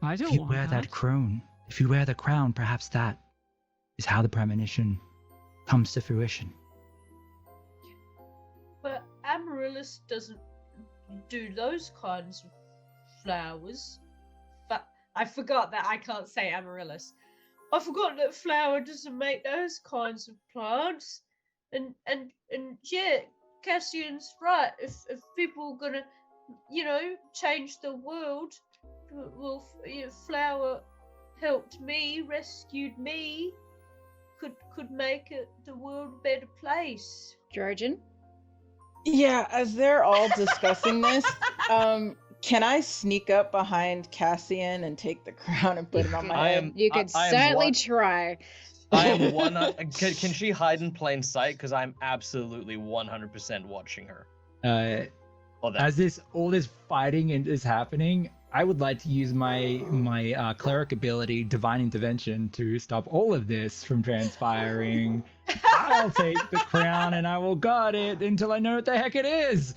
I don't if you want wear that crown, if you wear the crown, perhaps that is how the premonition comes to fruition. But Amaryllis doesn't do those kinds of flowers. But I forgot that I can't say Amaryllis. I forgot that flower doesn't make those kinds of plants. And yeah, Cassian's right. If people are gonna, change the world, well, flower helped me, rescued me, could make the world a better place. Georgian? Yeah, as they're all discussing this, can I sneak up behind Cassian and take the crown and put it on my head? You could certainly try. I am one. Can she hide in plain sight? Because I'm absolutely 100% watching her. As all this fighting is happening, I would like to use my cleric ability, Divine Intervention, to stop all of this from transpiring. I'll take the crown and I will guard it until I know what the heck it is.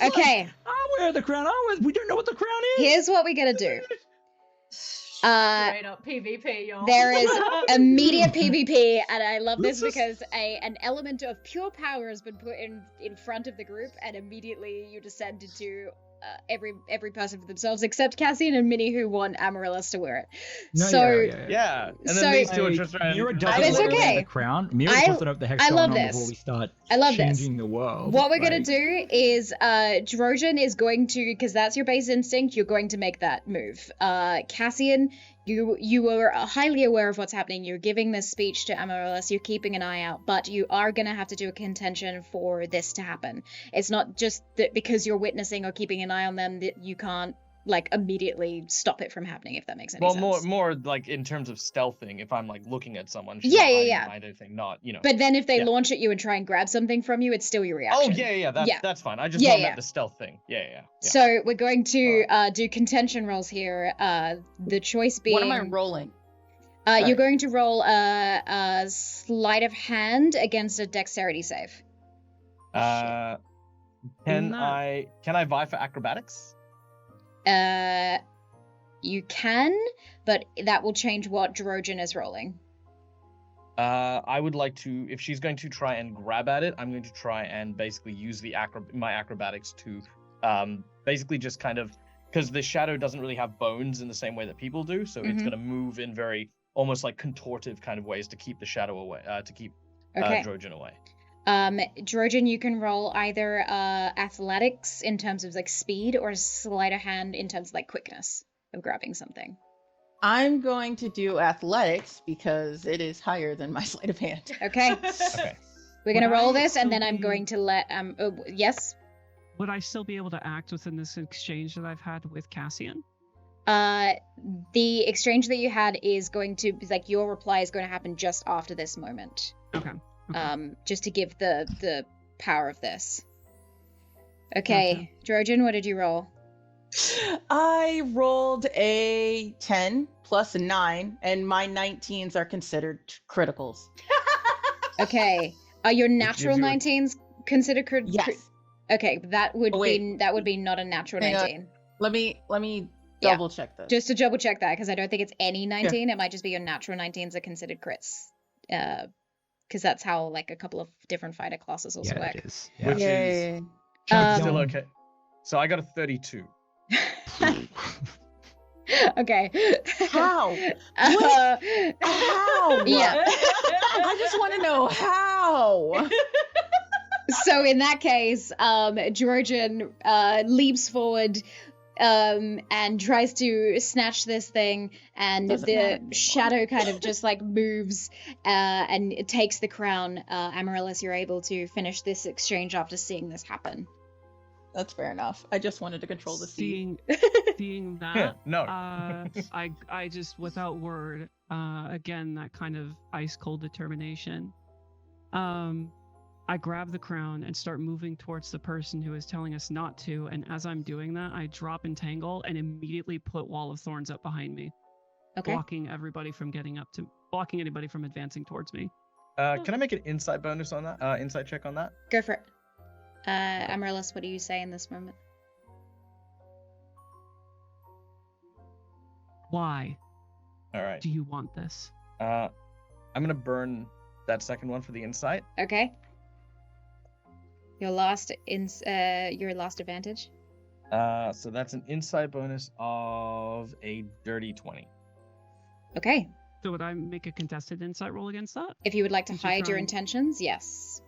Okay. I'll wear the crown. We don't know what the crown is. Here's what we gotta do. Straight up PvP, y'all. There is immediate PvP, and I love this because an element of pure power has been put in front of the group, and immediately you descend into every person for themselves, except Cassian and Minnie, who want Amaryllis to wear it. Yeah. And then these two are just trying. It's okay. The crown. Mira doesn't know what the heck's going on before we start changing the world. What we're gonna do is, Drojan is going to, because that's your base instinct, you're going to make that move. Cassian, you are highly aware of what's happening. You're giving this speech to Amaryllis. You're keeping an eye out, but you are gonna have to do a contention for this to happen. It's not just that because you're witnessing or keeping an eye on them that you can't immediately stop it from happening, if that makes any sense. Well, more like in terms of stealthing, if I'm looking at someone, she's yeah. Behind anything, not, But then if they launch at you and try and grab something from you, it's still your reaction. Oh, that's fine. I just meant the stealth thing. Yeah. So we're going to do contention rolls here. The choice being... What am I rolling? You're going to roll a sleight of hand against a dexterity save. Can I vie for acrobatics? You can, but that will change what Drojan is rolling. I would like to, if she's going to try and grab at it, I'm going to try and basically use my acrobatics to basically just kind of, because the shadow doesn't really have bones in the same way that people do, so it's going to move in very almost like contortive kind of ways to keep the shadow away, to keep Drojan away. Drojan, you can roll either athletics in terms of speed or sleight of hand in terms of quickness of grabbing something. I'm going to do athletics because it is higher than my sleight of hand. Okay. We're gonna roll this, and then I'm going to let yes. Would I still be able to act within this exchange that I've had with Cassian? The exchange that you had is going to your reply is going to happen just after this moment. Okay. Just to give the power of this. Okay, Drojan, what did you roll? I rolled a 10 plus a 9, and my 19s are considered criticals. Okay, are your natural 19s considered critical? Yes. Okay, that would be not a natural 19. Let me double check this. Just to double check that, because I don't think it's any 19. It might just be your natural 19s are considered crits. Because that's how a couple of different fighter classes also work. It is. Which is still okay. So I got a 32. Okay. How? How? How? Yeah. I just want to know how. So in that case, Georgian leaps forward and tries to snatch this thing, and Doesn't matter the anymore. shadow kind of just like moves and it takes the crown. Amaryllis, you're able to finish this exchange after seeing this happen. That's fair enough. I just wanted to control the sea. Seeing that, No. I just, without word, again, that kind of ice cold determination. I grab the crown and start moving towards the person who is telling us not to. And as I'm doing that, I drop Entangle and immediately put Wall of Thorns up behind me, blocking everybody from blocking anybody from advancing towards me. Can I make an insight bonus on that? Insight check on that? Go for it. Amaryllis, what do you say in this moment? Why All right. do you want this? I'm gonna burn that second one for the insight. Okay. Your last advantage. So that's an insight bonus of a dirty 20. Okay. So would I make a contested insight roll against that? If you would like to Since you're hide your trying- intentions, yes.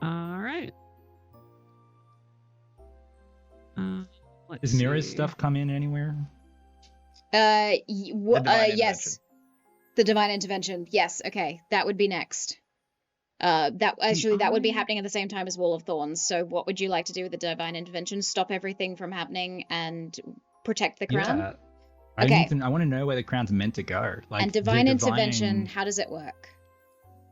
All right. Let's Does Mira's see. stuff come in anywhere? Divine Yes. The divine intervention. Yes. Okay, that would be next. That would be happening at the same time as Wall of Thorns. So, what would you like to do with the divine intervention? Stop everything from happening and protect the crown. Yeah. Okay. I want to know where the crown's meant to go. Like And the divine intervention. How does it work?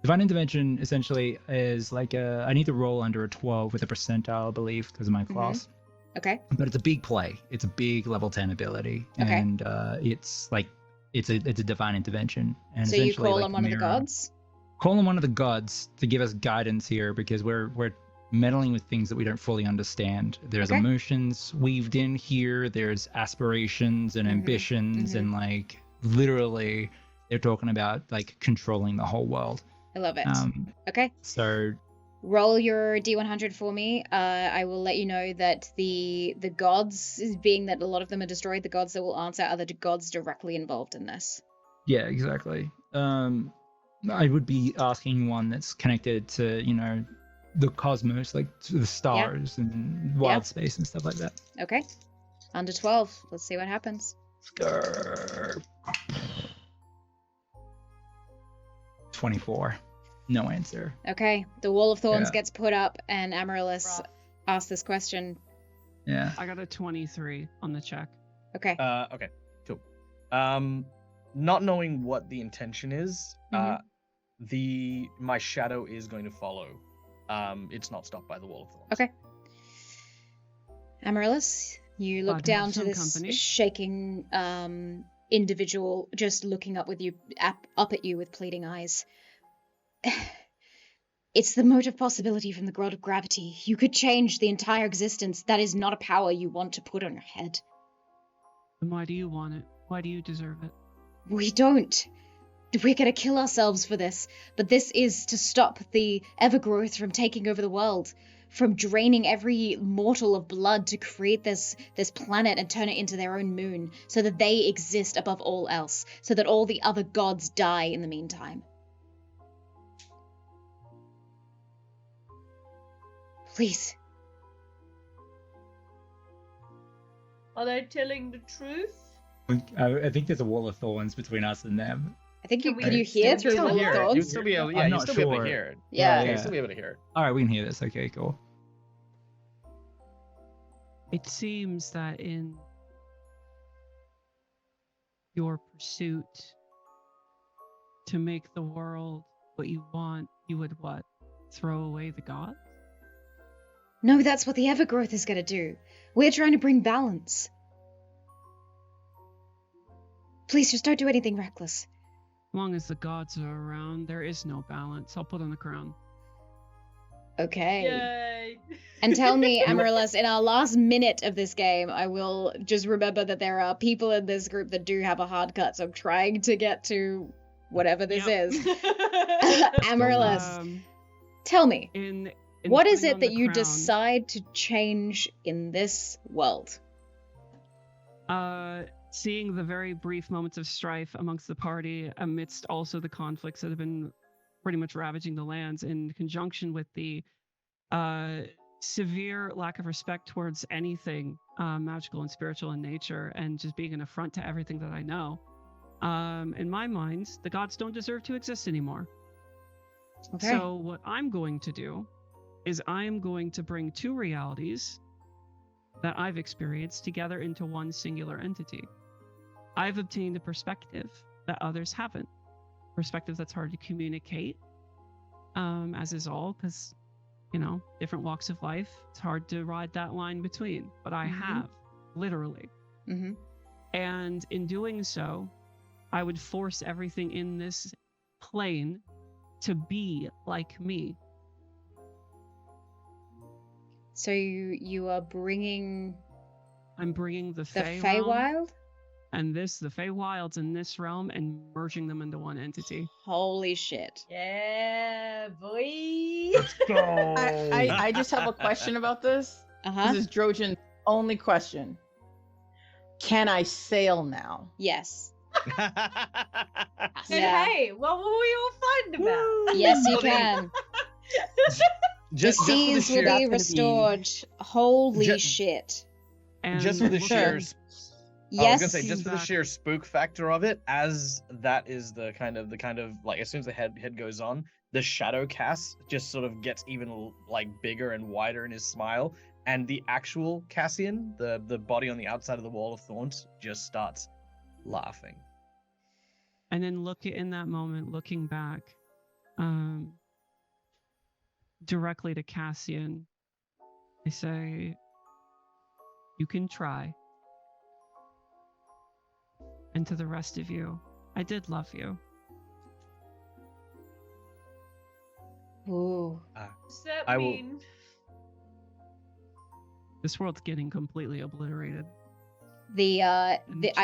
Divine intervention essentially is like I need to roll under a 12 with a percentile, I believe, because of my class. Okay. But it's a big play. It's a big level 10 ability, Okay. and it's a divine intervention. And So you essentially, call like, on one of the Mira- gods. Call on one of the gods to give us guidance here, because we're meddling with things that we don't fully understand. There's Okay. emotions weaved in here. There's aspirations and ambitions, and like literally, they're talking about like controlling the whole world. I love it. Okay. So Roll your D100 for me. I will let you know that the gods, being that a lot of them are destroyed, the gods that will answer are the gods directly involved in this. yeah, exactly. I would be asking one that's connected to, the cosmos, like to the stars and wild space and stuff like that. Okay. Under 12. Let's see what happens. 24. No answer. Okay. The Wall of Thorns Yeah. gets put up, and Amaryllis Rough. asks this question. Yeah. I got a 23 on the check. Okay. Okay, cool. Not knowing what the intention is, my shadow is going to follow. It's not stopped by the Wall of Thorns. Okay. Amaryllis, you look Glad to have down to some this company. shaking individual just looking up at you with pleading eyes. It's the motive possibility from the growth of gravity. You could change the entire existence. That is not a power you want to put on your head. Then why do you want it? Why do you deserve it? We don't. We're gonna kill ourselves for this. But this is to stop the Evergrowth from taking over the world, from draining every mortal of blood to create this planet and turn it into their own moon, so that they exist above all else, so that all the other gods die in the meantime. Please. Are they telling the truth? I think there's a wall of thorns between us and them. I think Can can we you hear still through the hear Wall it? of You'd Thorns? still be able, I'm you'd not still be able to sure. hear it. Yeah. You'd still be able to hear it. All right, we can hear this. Okay, cool. It seems that in your pursuit to make the world what you want, you would what? Throw away the gods? No, that's what the Evergrowth is gonna do. We're trying to bring balance. Please, just don't do anything reckless. As long as the gods are around, there is no balance. I'll put on the crown. Okay. Yay! And tell me, Amaryllis, in our last minute of this game, I will just remember that there are people in this group that do have a hard cut, so I'm trying to get to whatever this Yep. is. Amaryllis, Um, tell me, in what is putting it on that the you crown, decide to change in this world? seeing the very brief moments of strife amongst the party amidst also the conflicts that have been pretty much ravaging the lands, in conjunction with the severe lack of respect towards anything magical and spiritual in nature, and just being an affront to everything that I know. In my mind, the gods don't deserve to exist anymore. Okay. So what I'm going to do is I'm going to bring two realities that I've experienced together into one singular entity. I've obtained a perspective that others haven't. Perspective that's hard to communicate, as is all, because, different walks of life, it's hard to ride that line between, but I have, literally. Mm-hmm. And in doing so, I would force everything in this plane to be like me. So you are bringing... I'm bringing the Feywild? And the Feywilds in this realm, and merging them into one entity. Holy shit. Yeah, boy. Let's go. I just have a question about this. This is Drojan's only question. Can I sail now? Yes. Hey, what were we all fighting about? Yes, you can. The seas will be restored. Holy shit. And just for the sheer... Yes. I was gonna say, just for the sheer spook factor of it, as that is the kind of like, as soon as the head goes on, the shadow cast just sort of gets even like bigger and wider in his smile, and the actual Cassian, the body on the outside of the wall of thorns, just starts laughing. And then in that moment, looking back, directly to Cassian, I say, "You can try." And to the rest of you, I did love you. Ooh. What's that mean? This world's getting completely obliterated. I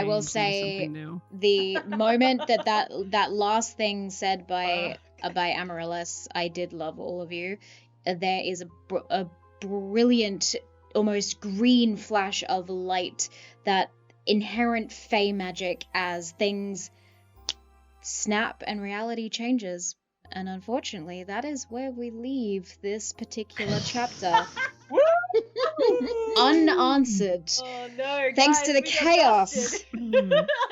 will say the moment that last thing said by Amaryllis, I did love all of you. There is a brilliant, almost green flash of light, that inherent fey magic, as things snap and reality changes. And unfortunately, that is where we leave this particular chapter. Unanswered. Oh no, thanks guys, to the chaos.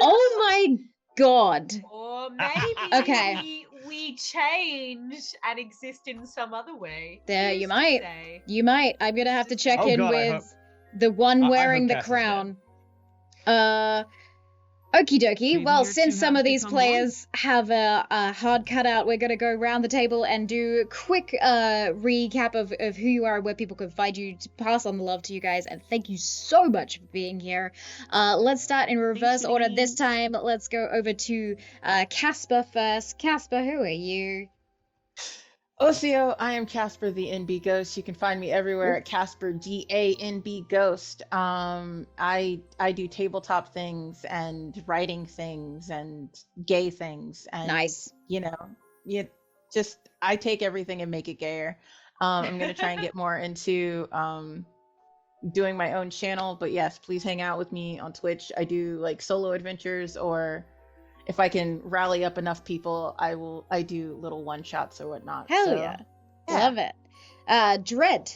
Oh my god. Or maybe we change and exist in some other way. There, you might. I'm gonna have to check in with the one wearing the crown. Okie dokie. Well, since some of these players have a hard cutout, we're going to go around the table and do a quick recap of who you are, where people can find you, to pass on the love to you guys, and thank you so much for being here. Let's start in reverse order this time. Let's go over to Casper first. Casper, who are you? Osio, I am Casper the NB Ghost. You can find me everywhere at Casper GANB Ghost. I do tabletop things and writing things and gay things, and nice. I take everything and make it gayer. I'm gonna try and get more into doing my own channel, but yes, please hang out with me on Twitch. I do like solo adventures, or if I can rally up enough people, I do little one-shots or whatnot. Hell yeah. Love it. Dread.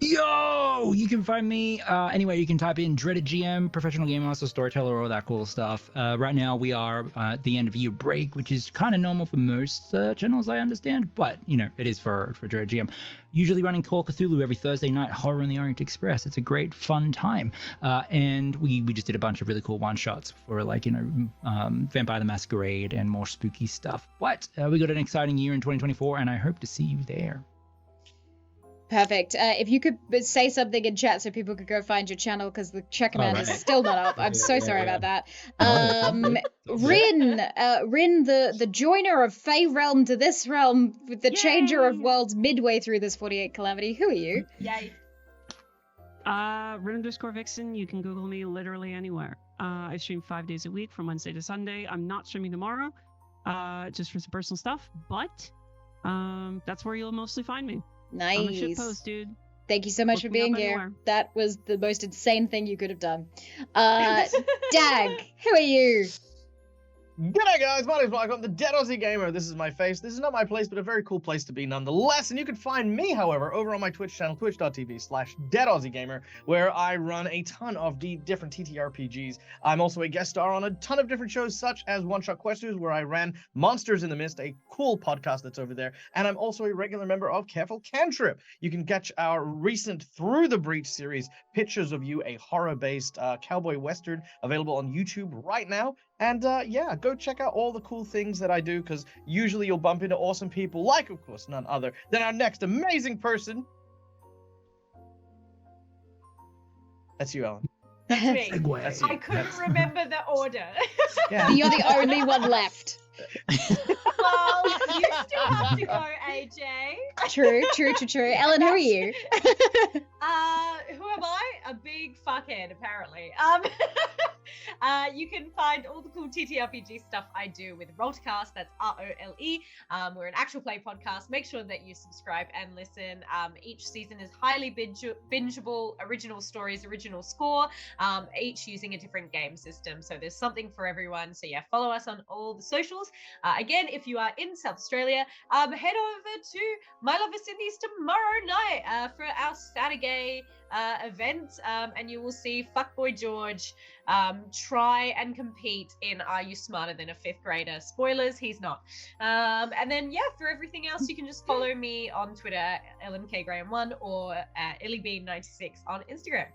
Yo! You can find me anywhere. You can type in Dreaded GM, professional game master, storyteller, all that cool stuff. Right now we are at the end of year break, which is kind of normal for most channels, I understand, but it is for Dreaded GM. Usually running Call Cthulhu every Thursday night, Horror on the Orient Express. It's a great fun time. And we just did a bunch of really cool one-shots for Vampire the Masquerade and more spooky stuff. But we got an exciting year in 2024, and I hope to see you there. Perfect. If you could say something in chat so people could go find your channel, because the check command is still not up. I'm so sorry about that. Rin, the joiner of Fey realm to this realm, with the changer of worlds midway through this 48 Calamity. Who are you? Yay. Rin_Vixen. You can Google me literally anywhere. I stream 5 days a week from Wednesday to Sunday. I'm not streaming tomorrow, just for some personal stuff, but that's where you'll mostly find me. Nice. I'm a shitpost, dude. Thank you so much Look for me up being here. anywhere. That was the most insane thing you could have done. Dag, who are you? G'day guys, my name's Michael, I'm the Dead Aussie Gamer. This is my face. This is not my place, but a very cool place to be nonetheless. And you can find me, however, over on my Twitch channel, twitch.tv/DeadAussieGamer, where I run a ton of different TTRPGs. I'm also a guest star on a ton of different shows, such as One Shot Questers, where I ran Monsters in the Mist, a cool podcast that's over there. And I'm also a regular member of Careful Cantrip. You can catch our recent Through the Breach series, Pictures of You, a horror-based cowboy western, available on YouTube right now. And yeah, go check out all the cool things that I do, because usually you'll bump into awesome people like, of course, none other than our next amazing person. That's you, Ellen. That's me. Segue. That's you. I couldn't remember the order. Yeah. You're the only one left. Well, you still have to go, AJ. True. Ellen, who are you? Who am I? A big fuckhead, apparently. You can find all the cool TTRPG stuff I do with Roltcast. That's ROLE. We're an actual play podcast. Make sure that you subscribe and listen. Each season is highly bingeable, original stories, original score, each using a different game system. So there's something for everyone. So yeah, follow us on all the socials. Again, if you are in South Australia, head over to My Love is Cindy's tomorrow night for our Saturday event, and you will see Fuckboy George try and compete in Are You Smarter Than a Fifth Grader? Spoilers, he's not. And then, yeah, for everything else, you can just follow me on Twitter, EllenKGraham1, or IllyBean96 on Instagram.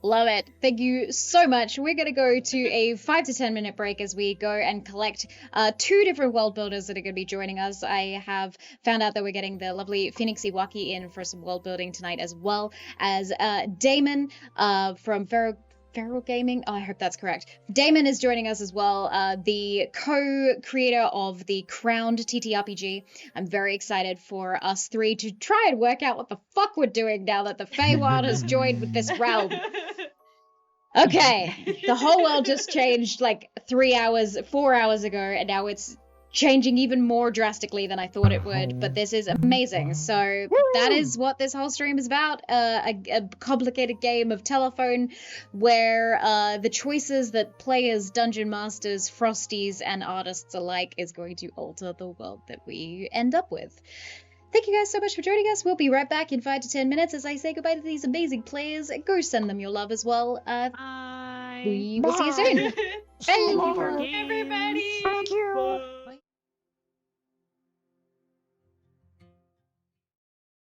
Love it. Thank you so much. We're going to go to a 5 to 10 minute break as we go and collect 2 different world builders that are going to be joining us. I have found out that we're getting the lovely Phoenix Iwaki in for some world building tonight, as well as Damon from Feral Gaming. Oh, I hope that's correct. Damon is joining us as well, the co-creator of the Crowned TTRPG. I'm very excited for us 3 to try and work out what the fuck we're doing now that the Feywild has joined with this realm. Okay, the whole world just changed like 4 hours ago, and now it's changing even more drastically than I thought it would, but this is amazing. So that is what this whole stream is about, a complicated game of telephone where the choices that players, dungeon masters, frosties, and artists alike is going to alter the world that we end up with. Thank you guys so much for joining us. We'll be right back in 5 to 10 minutes as I say goodbye to these amazing players. Go send them your love as well. Bye. We will see you soon. Thank you for games. Everybody. Thank you. Bye.